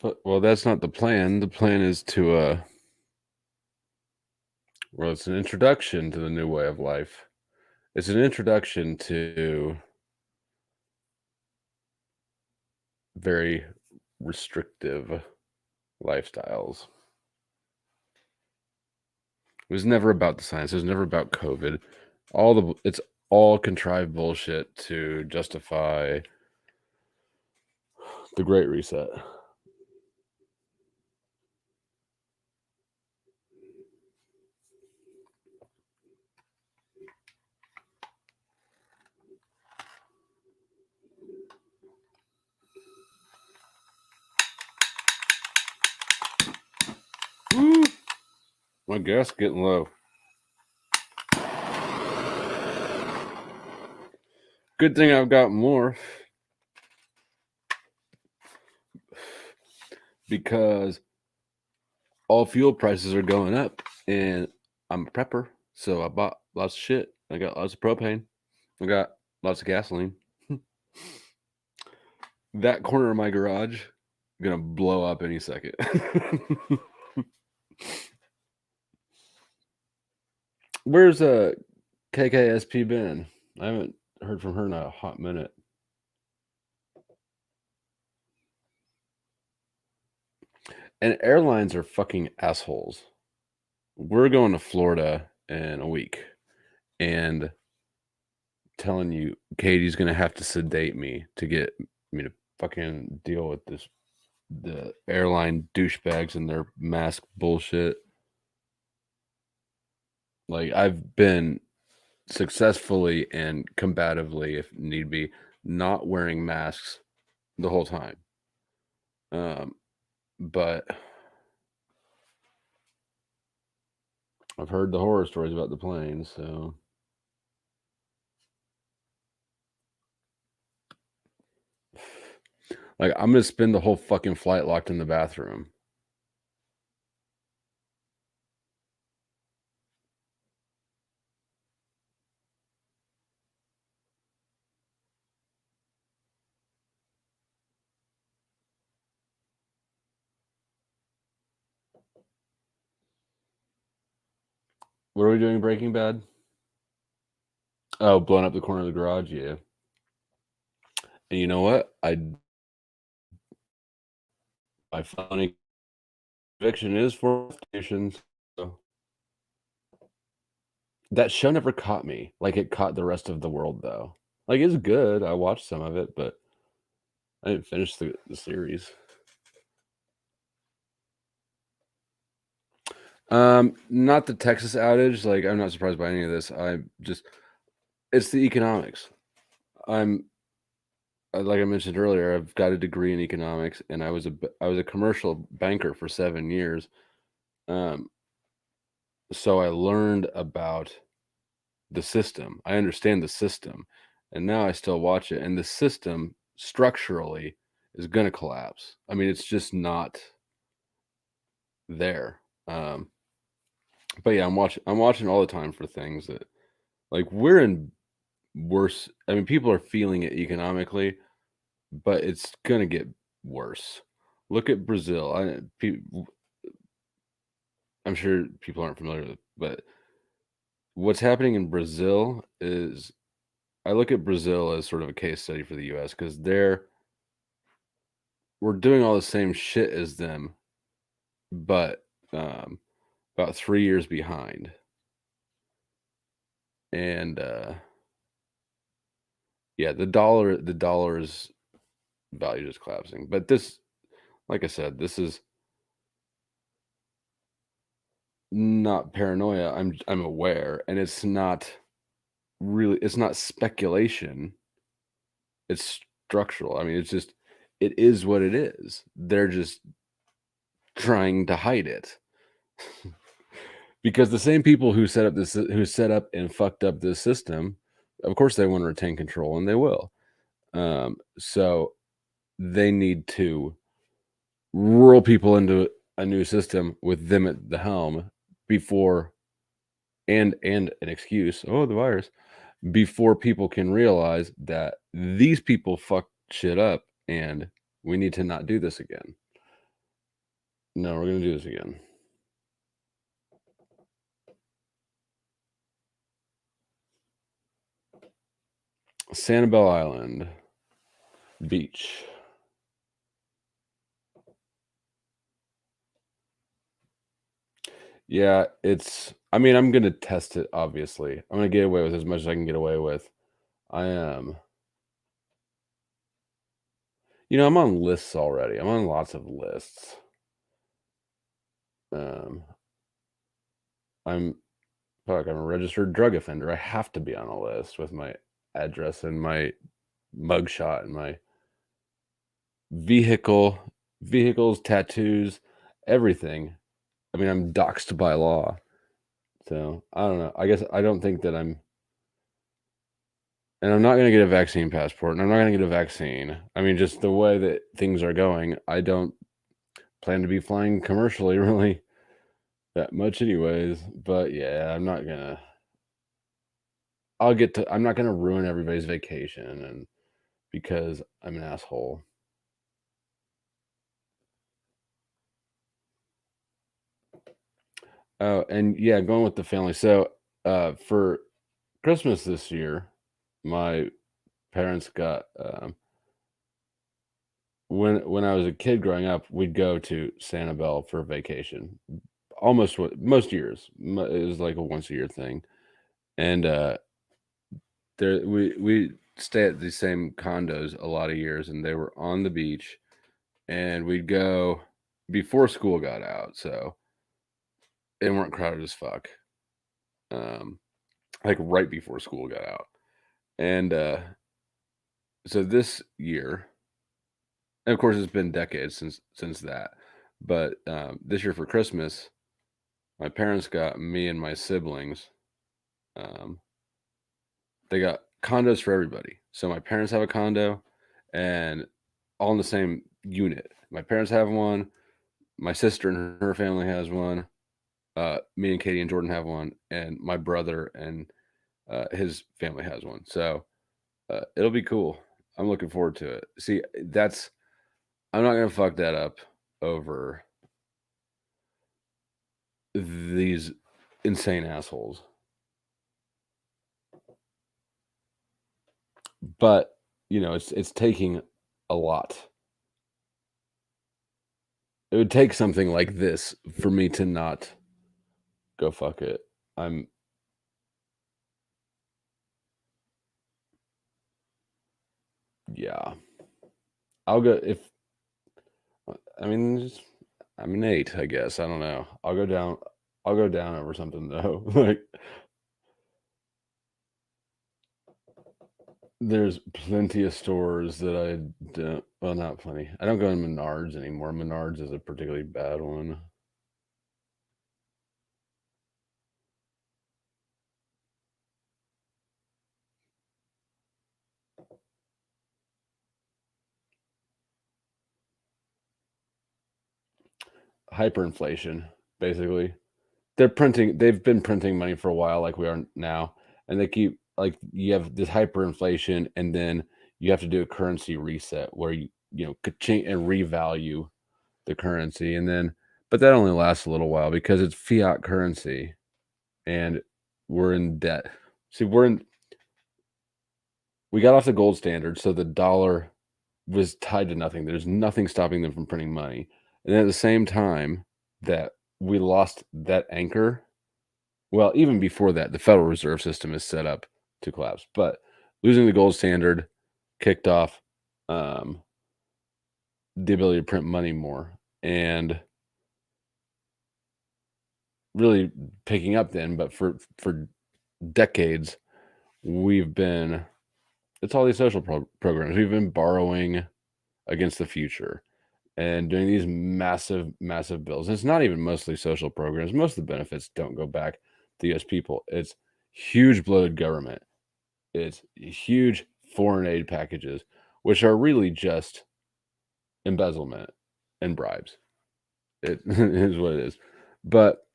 But, well, that's not the plan. The plan is to well, it's an introduction to the new way of life. It's an introduction to very restrictive lifestyles. It was never about the science. It was never about COVID. It's all contrived bullshit to justify the Great Reset. Woo! My gas getting low. Good thing I've got more, because all fuel prices are going up, and I'm a prepper, so I bought lots of shit. I got lots of propane. I got lots of gasoline. That corner of my garage gonna blow up any second. Where's KKSP been? I haven't heard from her in a hot minute. And airlines are fucking assholes. We're going to Florida in a week, and telling you, Katie's gonna have to sedate me to get me to fucking deal with the airline douchebags and their mask bullshit. Like, I've been successfully and combatively, if need be, not wearing masks the whole time. But I've heard the horror stories about the planes, so like, I'm gonna spend the whole fucking flight locked in the bathroom. What are we doing, Breaking Bad? Oh, blowing up the corner of the garage, yeah. And you know what? My funny conviction is for stations. So that show never caught me like it caught the rest of the world, though. Like, it's good. I watched some of it, but I didn't finish the series. Not the Texas outage. Like, I'm not surprised by any of this. It's the economics. Like I mentioned earlier, I've got a degree in economics, and I was a commercial banker for 7 years. So I learned about the system. I understand the system, and now I still watch it, and the system structurally is going to collapse. I mean, it's just not there. But yeah, I'm watching all the time for things that, like, we're in worse. I mean, people are feeling it economically, but it's gonna get worse. Look at Brazil. I'm sure people aren't familiar with it, but what's happening in Brazil is I look at Brazil as sort of a case study for the US because we're doing all the same shit as them, but about 3 years behind. And yeah, the dollar's value is collapsing. But this, like I said, this is not paranoia. I'm aware, and it's not speculation. It's structural. I mean, it is what it is. They're just trying to hide it. Because the same people who set up and fucked up this system, of course they want to retain control, and they will. So they need to roll people into a new system with them at the helm before and an excuse, oh, the virus, before people can realize that these people fucked shit up and we need to not do this again. No, we're going to do this again. Sanibel Island Beach. Yeah, I mean, I'm going to test it, obviously. I'm going to get away with as much as I can get away with. I am. I'm on lists already. I'm on lots of lists. I'm a registered drug offender. I have to be on a list with my address and my mugshot and my vehicles, tattoos, everything. I mean, I'm doxxed by law. So I don't know. I guess I don't think that and I'm not going to get a vaccine passport, and I'm not going to get a vaccine. I mean, just the way that things are going, I don't plan to be flying commercially really that much anyways. But yeah, I'm not going to ruin everybody's vacation and because I'm an asshole. Oh, and yeah, going with the family. So, for Christmas this year, my parents got when I was a kid growing up, we'd go to Sanibel for vacation. Most years, it was like a once a year thing, and there we stay at the same condos a lot of years, and they were on the beach, and we'd go before school got out, so they weren't crowded as fuck. Like right before school got out. And so this year, and of course it's been decades since that, but this year for Christmas, my parents got me and my siblings. They got condos for everybody. So my parents have a condo, and all in the same unit. My parents have one. My sister and her family has one. Me and Katie and Jordan have one, and my brother and his family has one. So it'll be cool. I'm looking forward to it. See, I'm not gonna fuck that up over these insane assholes. But it's taking a lot. It would take something like this for me to not go fuck it. Yeah. I'll go if I mean I'm an 8, I guess. I don't know. I'll go down over something though. Like there's plenty of stores that I don't well, not plenty. I don't go to Menards anymore. Menards is a particularly bad one. Hyperinflation, basically. They've been printing money for a while like we are now, and they keep like you have this hyperinflation, and then you have to do a currency reset where you could change and revalue the currency, and then but that only lasts a little while because it's fiat currency, and we're in debt. See, we got off the gold standard, so the dollar was tied to nothing. There's nothing stopping them from printing money. And at the same time that we lost that anchor, well, even before that, the Federal Reserve System is set up to collapse. But losing the gold standard kicked off the ability to print money more, and really picking up then. But for decades, it's all these social programs. We've been borrowing against the future and doing these massive, massive bills. It's not even mostly social programs. Most of the benefits don't go back to the U.S. people. It's huge bloated government. It's huge foreign aid packages, which are really just embezzlement and bribes. It is what it is. But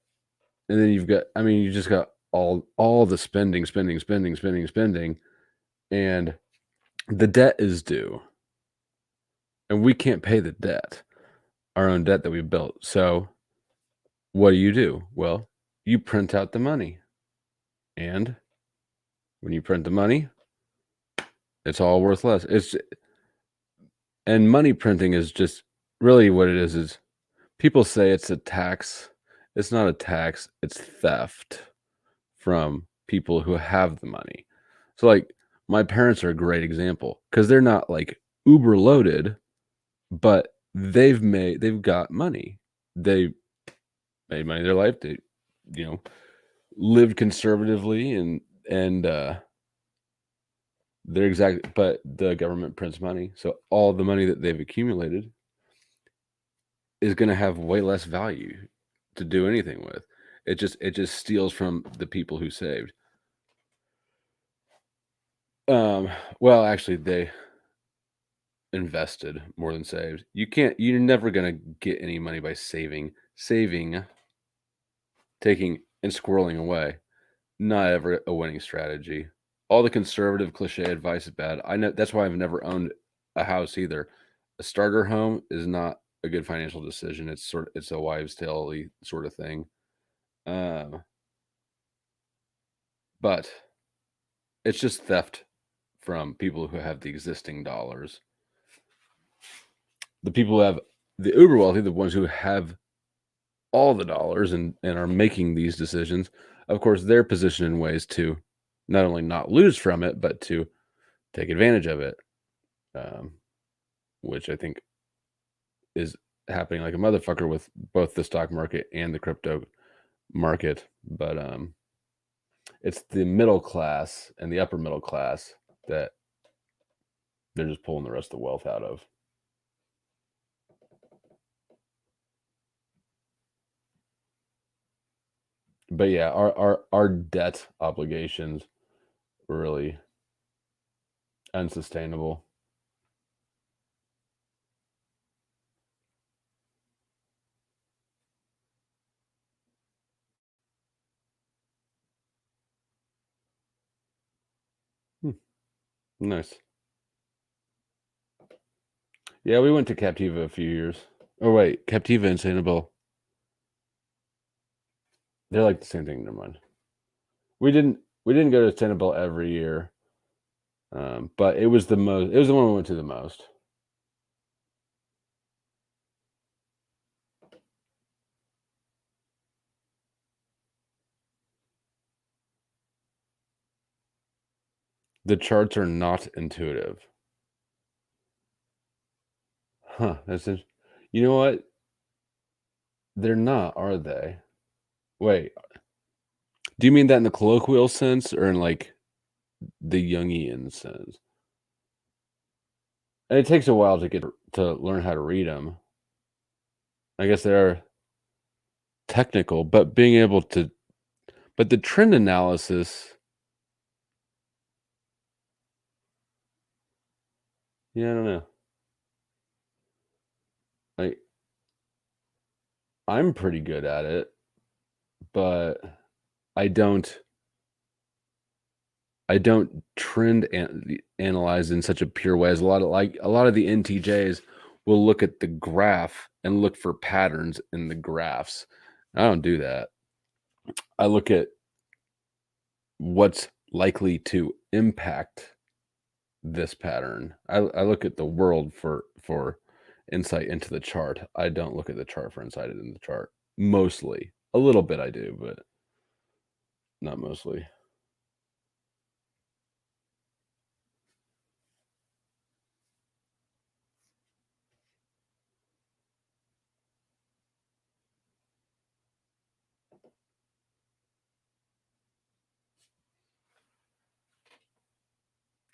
and then you just got all the spending, and the debt is due, and we can't pay the debt, our own debt that we built. So what do? Well, you print out the money. And when you print the money, it's all worth less. And money printing is just really what it is people say it's a tax. It's not a tax, it's theft from people who have the money. So like my parents are a great example because they're not like uber loaded, but they've got money. They made money in their life. They, lived conservatively and but the government prints money. So all the money that they've accumulated is going to have way less value to do anything with. It just steals from the people who saved. Well, actually they invested more than saved. You're never going to get any money by saving, taking and squirreling away. Not ever a winning strategy. All the conservative cliche advice is bad. I know that's why I've never owned a house either. A starter home is not a good financial decision. It's a wives' tale sort of thing. But it's just theft from people who have the existing dollars. The people who have the uber wealthy, the ones who have all the dollars and are making these decisions, of course, they're positioned in ways to not only not lose from it, but to take advantage of it, which I think is happening like a motherfucker with both the stock market and the crypto market. But it's the middle class and the upper middle class that they're just pulling the rest of the wealth out of. But yeah, our debt obligations were really unsustainable. Nice. Yeah, we went to Captiva a few years. Oh wait, Captiva and Sanibel. They're like the same thing. Never mind. We didn't go to Sanibel every year, but it was the most. It was the one we went to the most. The charts are not intuitive. Huh? You know what? They're not, are they? Wait. Do you mean that in the colloquial sense or in like the Jungian sense? And it takes a while to get to learn how to read them. I guess they're technical, but being able to, but the trend analysis, yeah, I don't know. Like, I'm pretty good at it, but I don't I don't trend analyze in such a pure way as a lot of the NTJs will look at the graph and look for patterns in the graphs. I don't do that. I look at what's likely to impact this pattern. I look at the world for insight into the chart. I don't look at the chart for insight into the chart. Mostly. A little bit I do, but not mostly.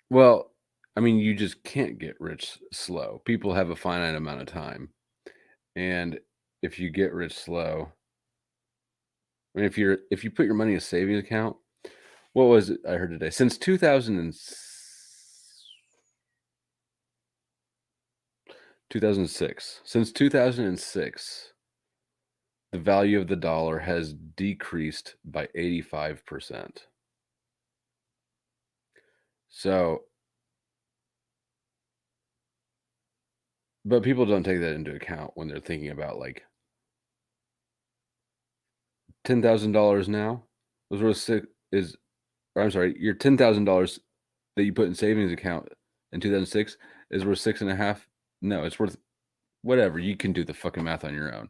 Well, I mean, you just can't get rich slow. People have a finite amount of time. And if you get rich slow, I mean, if you put your money in a savings account, what was it I heard today? Since 2006, since 2006, the value of the dollar has decreased by 85%. So, but people don't take that into account when they're thinking about like $10,000 now. Those were six is, or I'm sorry, your $10,000 that you put in savings account in 2006 is worth 6.5. No, it's worth whatever. You can do the fucking math on your own.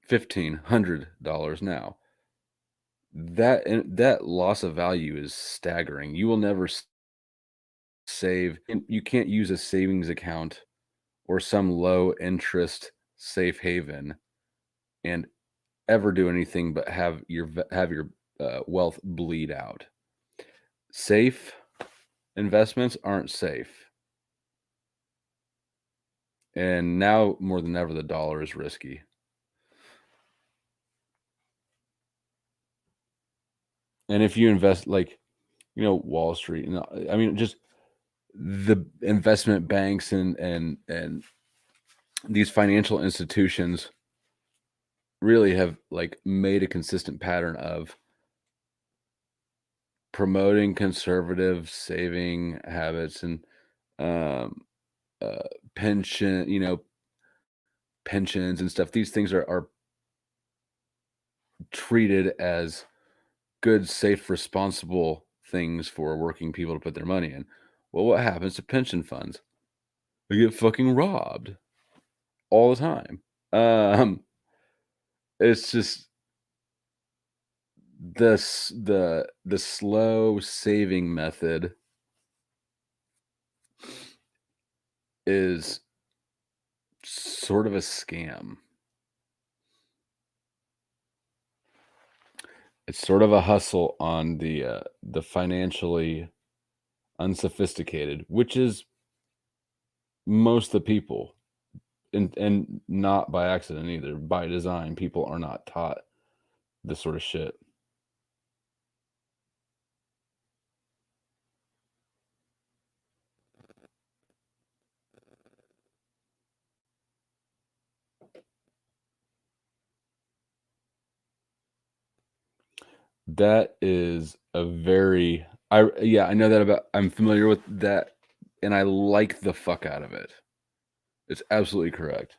$1,500 now. That loss of value is staggering. You will never save. You can't use a savings account or some low interest safe haven and ever do anything but have your wealth bleed out. Safe investments aren't safe. And now more than ever, the dollar is risky. And if you invest like, Wall Street, I mean, just the investment banks and these financial institutions really have like made a consistent pattern of promoting conservative saving habits and pension, pensions and stuff. These things are treated as good, safe, responsible things for working people to put their money in. Well, what happens to pension funds? They get fucking robbed all the time. It's just the slow saving method is sort of a scam. It's sort of a hustle on the financially unsophisticated, which is most of the people, and not by accident either. By design, people are not taught this sort of shit. That is a very I know that about. I'm familiar with that, and I like the fuck out of it. It's absolutely correct.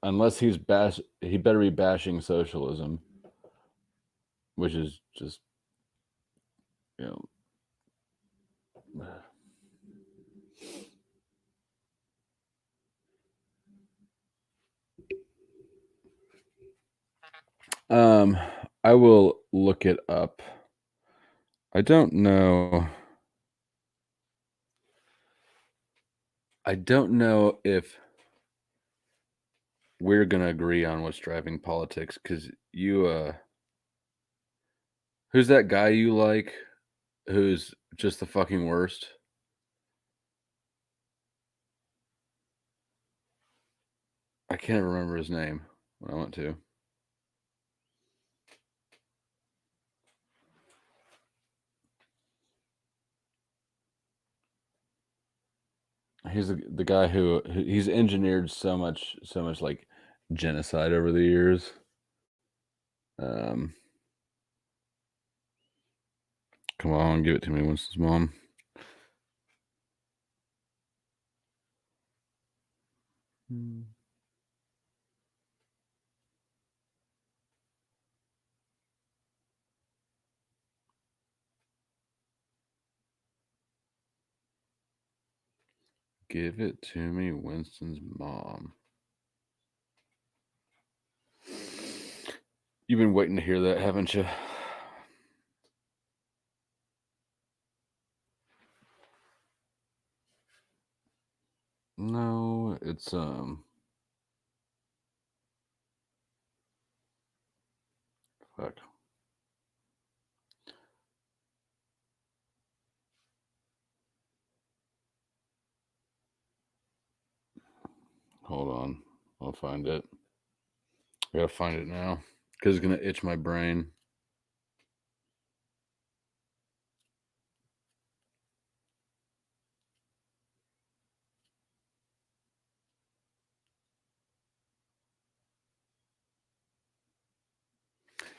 unless he better be bashing socialism, which is just, you know. I will look it up. I don't know. I don't know if we're gonna agree on what's driving politics, because who's that guy you like who's just the fucking worst? I can't remember his name when I went to. He's the guy who he's engineered so much like genocide over the years. Come on, give it to me, Winston's mom. Give it to me, Winston's mom. You've been waiting to hear that, haven't you? No, it's fuck. Hold on. I'll find it. I gotta find it now because it's gonna itch my brain.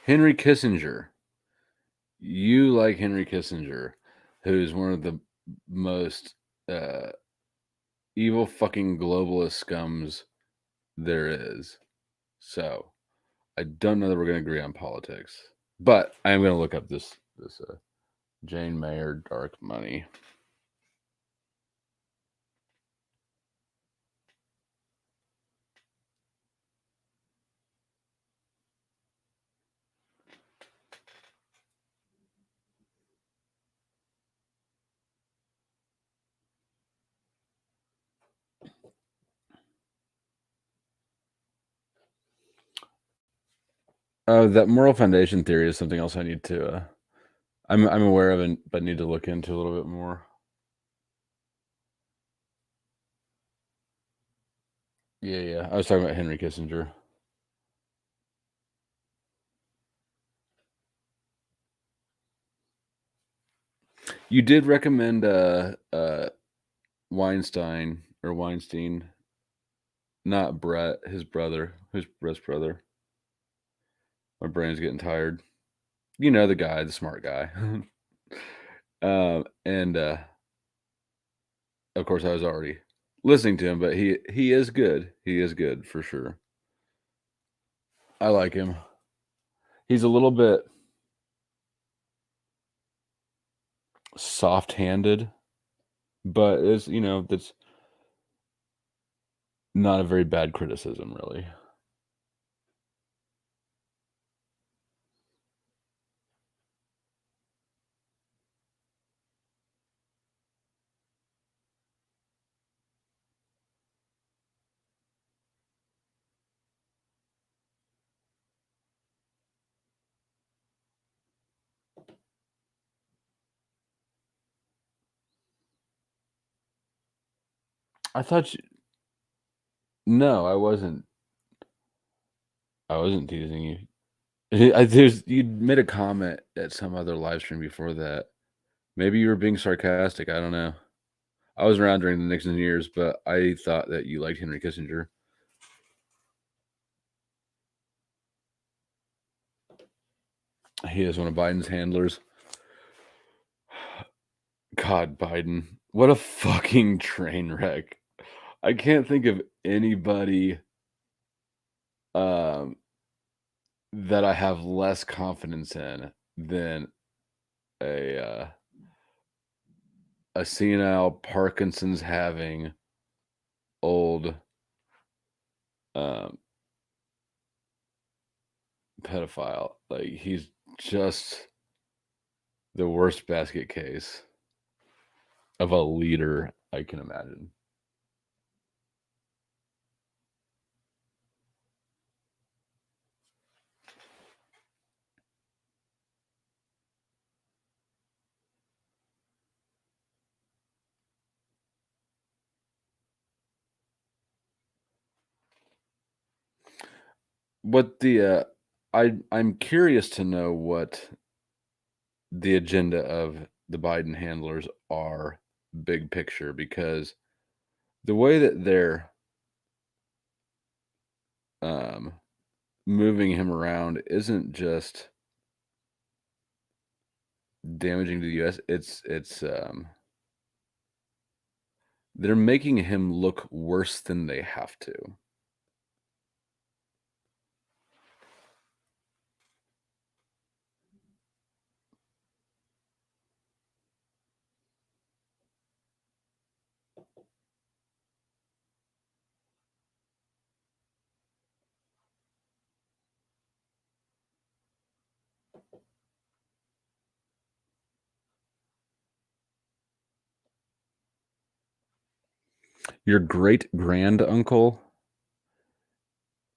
Henry Kissinger. You like Henry Kissinger, who's one of the most evil fucking globalist scums there is. So I don't know that we're gonna agree on politics, but I am gonna look up this Jane Mayer dark money. That moral foundation theory is something else I need to. I'm aware of it, but need to look into a little bit more. Yeah. I was talking about Henry Kissinger. You did recommend Weinstein, not Brett, his brother. Who's Brett's brother? My brain's getting tired. You know the guy, the smart guy. And of course I was already listening to him, but he is good. He is good for sure. I like him. He's a little bit soft-handed, but it's, that's not a very bad criticism, really. I thought no, I wasn't teasing you. You made a comment at some other live stream before that. Maybe you were being sarcastic. I don't know. I wasn't around during the Nixon years, but I thought that you liked Henry Kissinger. He is one of Biden's handlers. God, Biden. What a fucking train wreck. I can't think of anybody um, that I have less confidence in than a senile Parkinson's having old um, pedophile. Like he's just the worst basket case of a leader I can imagine. What the I'm curious to know what the agenda of the Biden handlers are big picture, because the way that they're um moving him around isn't just damaging to the US, it's they're making him look worse than they have to. Your great grand uncle?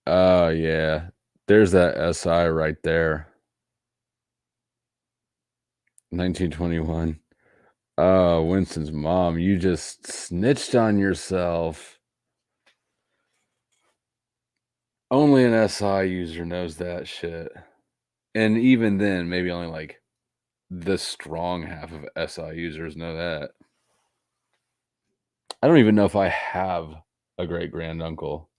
Oh yeah. There's that SI right there. 1921. Oh, Winston's mom, you just snitched on yourself. Only an SI user knows that shit. And even then, maybe only like the strong half of SI users know that. I don't even know if I have a great grand uncle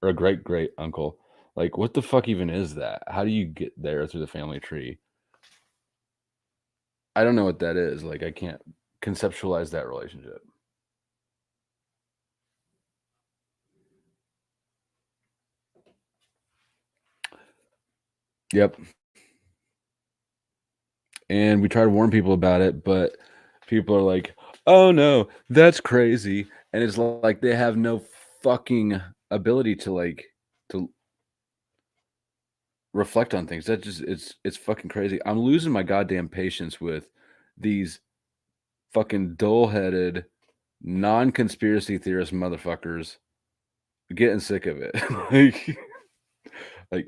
or a great great uncle. Like, what the fuck even is that? How do you get there through the family tree? I don't know what that is. Like, I can't conceptualize that relationship. Yep. And we try to warn people about it, but people are like, "Oh no, that's crazy." And it's like they have no fucking ability to to reflect on things. That just it's fucking crazy. I'm losing my goddamn patience with these fucking dull-headed non-conspiracy theorist motherfuckers. Getting sick of it. like like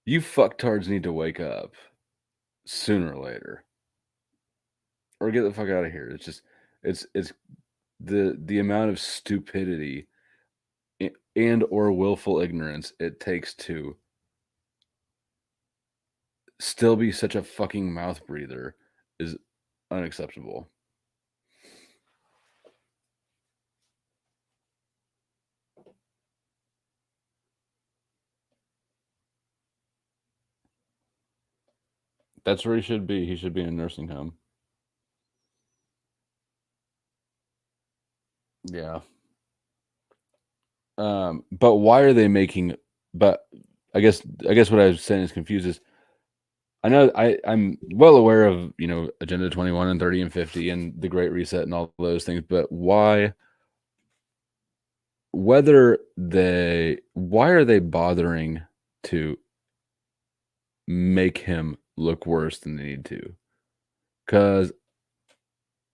you fucktards need to wake up sooner or later. Or get the fuck out of here. It's just it's the amount of stupidity and or willful ignorance it takes to still be such a fucking mouth breather is unacceptable. That's where he should be. He should be in a nursing home. Yeah. But why are they making but I guess what I was saying is confused is I know I'm well aware of, Agenda 21 and 30 and 50 and the Great Reset and all those things, but why why are they bothering to make him look worse than they need to? Because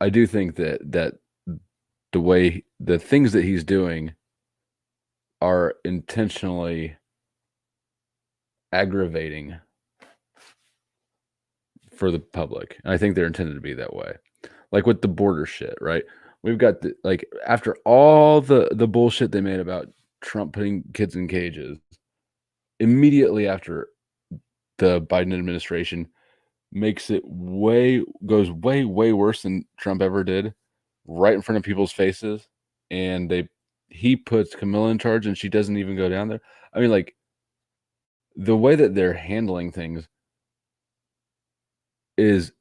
I do think that the things that he's doing are intentionally aggravating for the public. And I think they're intended to be that way. Like with the border shit, right? We've got after all the bullshit they made about Trump putting kids in cages, immediately after the Biden administration goes way worse than Trump ever did, right in front of people's faces, and he puts Camilla in charge and she doesn't even go down there. I mean, like the way that they're handling things is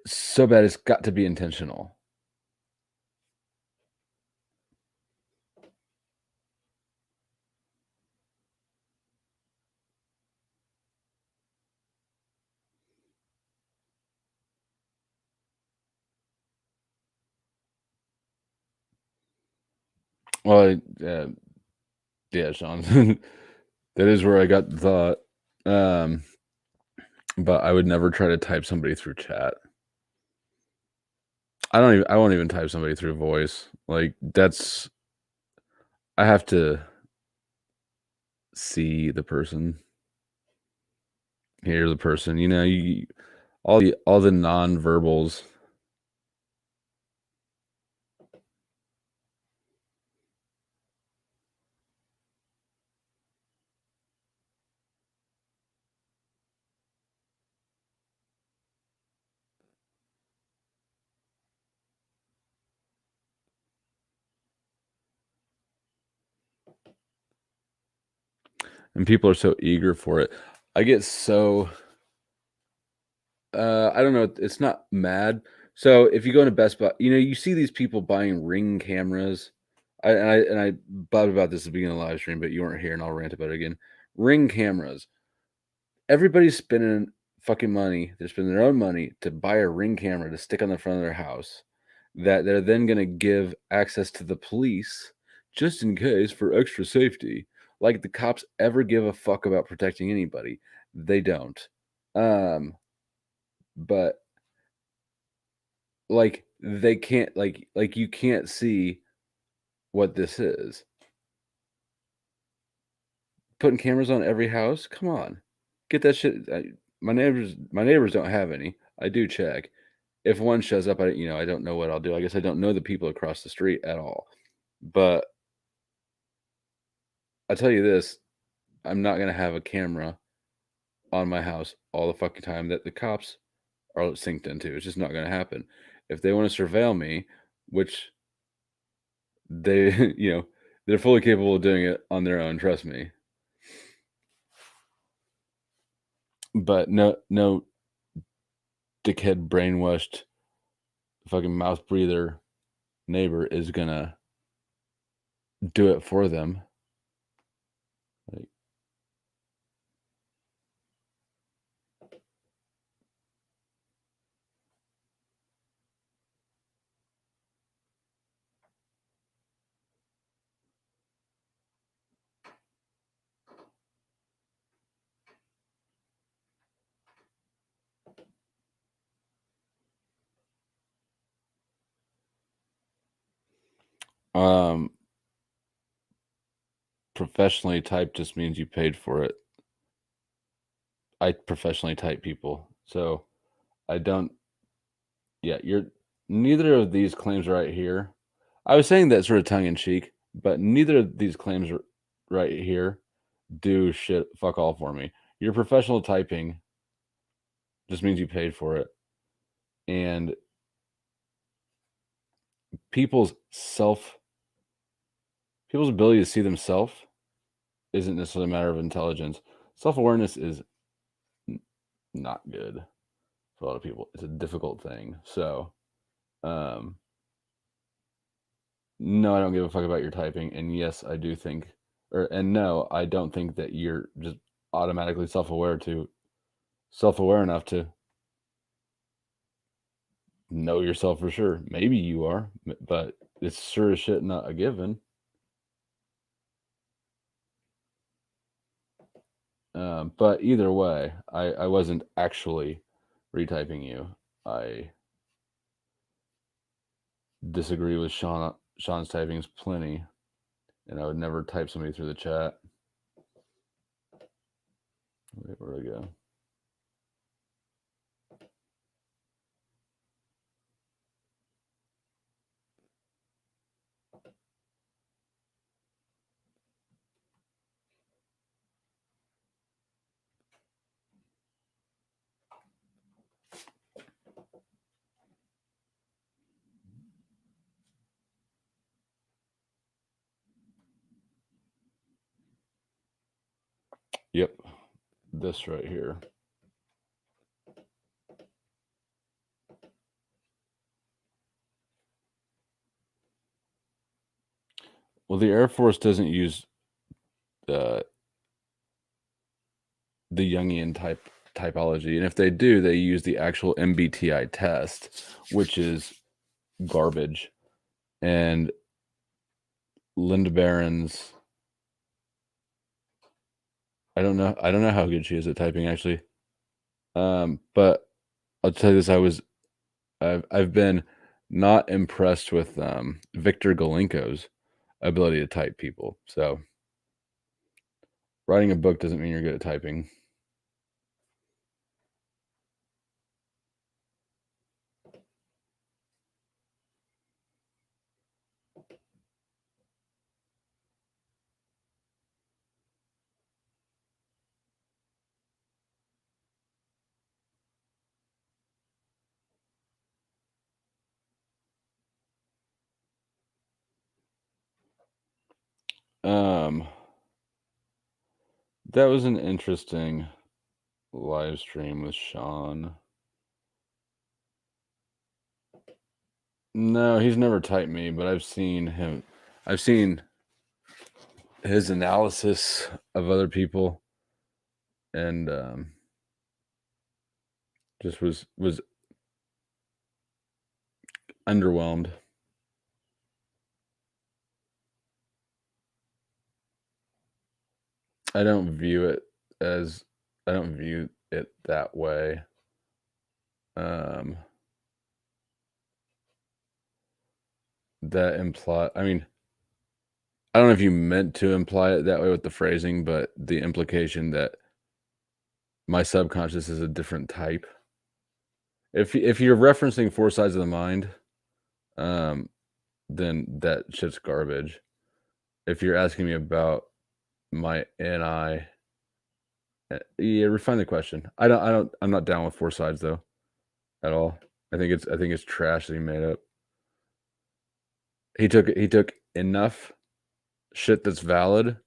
so bad it's got to be intentional. Well, yeah, Sean. That is where I got the thought. But I would never try to type somebody through chat. I won't even type somebody through voice. Like I have to see the person, hear the person. You know, all the non-verbals. And people are so eager for it. I get so I don't know, it's not mad. So if you go into Best Buy, you know, you see these people buying Ring cameras. I blabbed about this at the beginning of the live stream, but you weren't here, and I'll rant about it again. Ring cameras. Everybody's spending fucking money. They're spending their own money to buy a Ring camera to stick on the front of their house that they're then going to give access to the police just in case for extra safety. Like the cops ever give a fuck about protecting anybody. They don't. But like they can't like you can't see what this is. Putting cameras on every house? Come on. Get that shit. My neighbors don't have any. I do check. If one shows up, I don't know what I'll do. I guess I don't know the people across the street at all. But I tell you this, I'm not gonna have a camera on my house all the fucking time that the cops are synced into. It's just not gonna happen. If they want to surveil me, which they, they're fully capable of doing it on their own, trust me. But no dickhead brainwashed fucking mouth breather neighbor is gonna do it for them. Like, professionally typed just means you paid for it. I professionally type people, so I don't. Yeah, neither of these claims right here. I was saying that sort of tongue in cheek, but neither of these claims right here do shit fuck all for me. Your professional typing just means you paid for it, and people's ability to see themselves isn't necessarily a matter of intelligence. Self-awareness is not good for a lot of people. It's a difficult thing. So, no, I don't give a fuck about your typing. And yes, I do think, and no, I don't think that you're just automatically self-aware enough to know yourself for sure. Maybe you are, but it's sure as shit not a given. But either way, I wasn't actually retyping you. I disagree with Sean's typings plenty, and I would never type somebody through the chat. Wait, where'd I go? Yep, this right here. Well, the Air Force doesn't use the Jungian typology, and if they do, they use the actual MBTI test, which is garbage. And Linda Barron's. I don't know how good she is at typing actually. But I'll tell you this: I've been not impressed with Victor Golinko's ability to type people. So writing a book doesn't mean you're good at typing. That was an interesting live stream with Sean. No, he's never typed me, but I've seen him. I've seen his analysis of other people, and just was underwhelmed. I don't view it that way. That imply, I mean, I don't know if you meant to imply it that way with the phrasing, but the implication that my subconscious is a different type. If you're referencing four sides of the mind, then that shit's garbage. If you're asking me about my NI, yeah, refine the question. I'm not down with four sides though, at all. I think it's trash that he made up. He took enough shit that's valid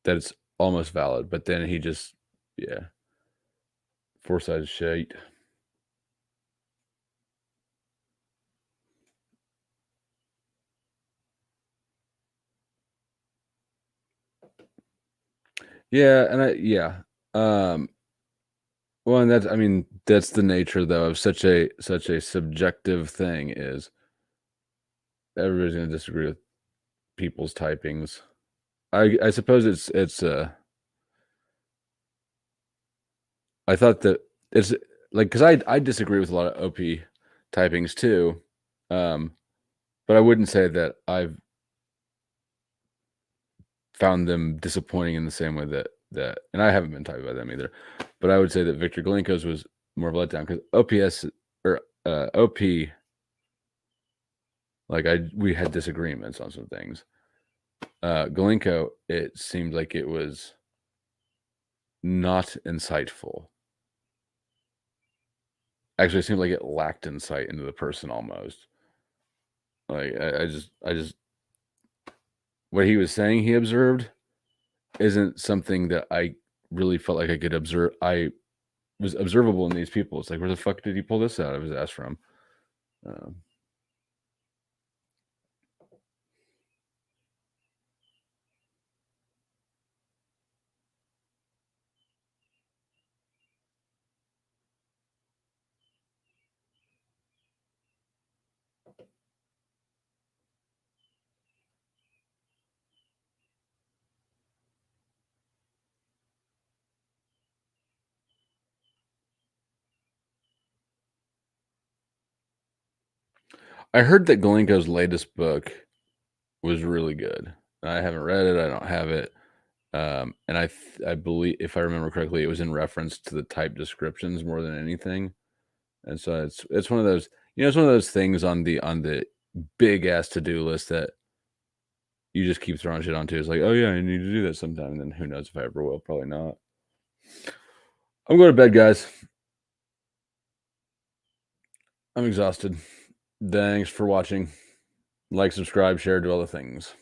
that it's almost valid, but then he just, yeah, four sides shit. Yeah, well, and that's the nature though of such a subjective thing, is everybody's gonna disagree with people's typings. I suppose it's I thought that it's like, because I disagree with a lot of OP typings too, but I wouldn't say that I've found them disappointing in the same way that and I haven't been typed by them either, but I would say that Victor Golinko's was more of a letdown, because OPS or OP, like we had disagreements on some things. Golinko, it seemed like it was not insightful. Actually, it seemed like it lacked insight into the person almost. Like I just what he was saying he observed isn't something that I really felt like I could observe. I was observable in these people. It's like, where the fuck did he pull this out of his ass from? I heard that Golinko's latest book was really good. I haven't read it. I don't have it. And I believe, if I remember correctly, it was in reference to the type descriptions more than anything. And so it's one of those, it's one of those things on the big ass to-do list that you just keep throwing shit onto. It's like, oh yeah, I need to do that sometime. And then who knows if I ever will? Probably not. I'm going to bed, guys. I'm exhausted. Thanks for watching. Like, subscribe, share, do all the things.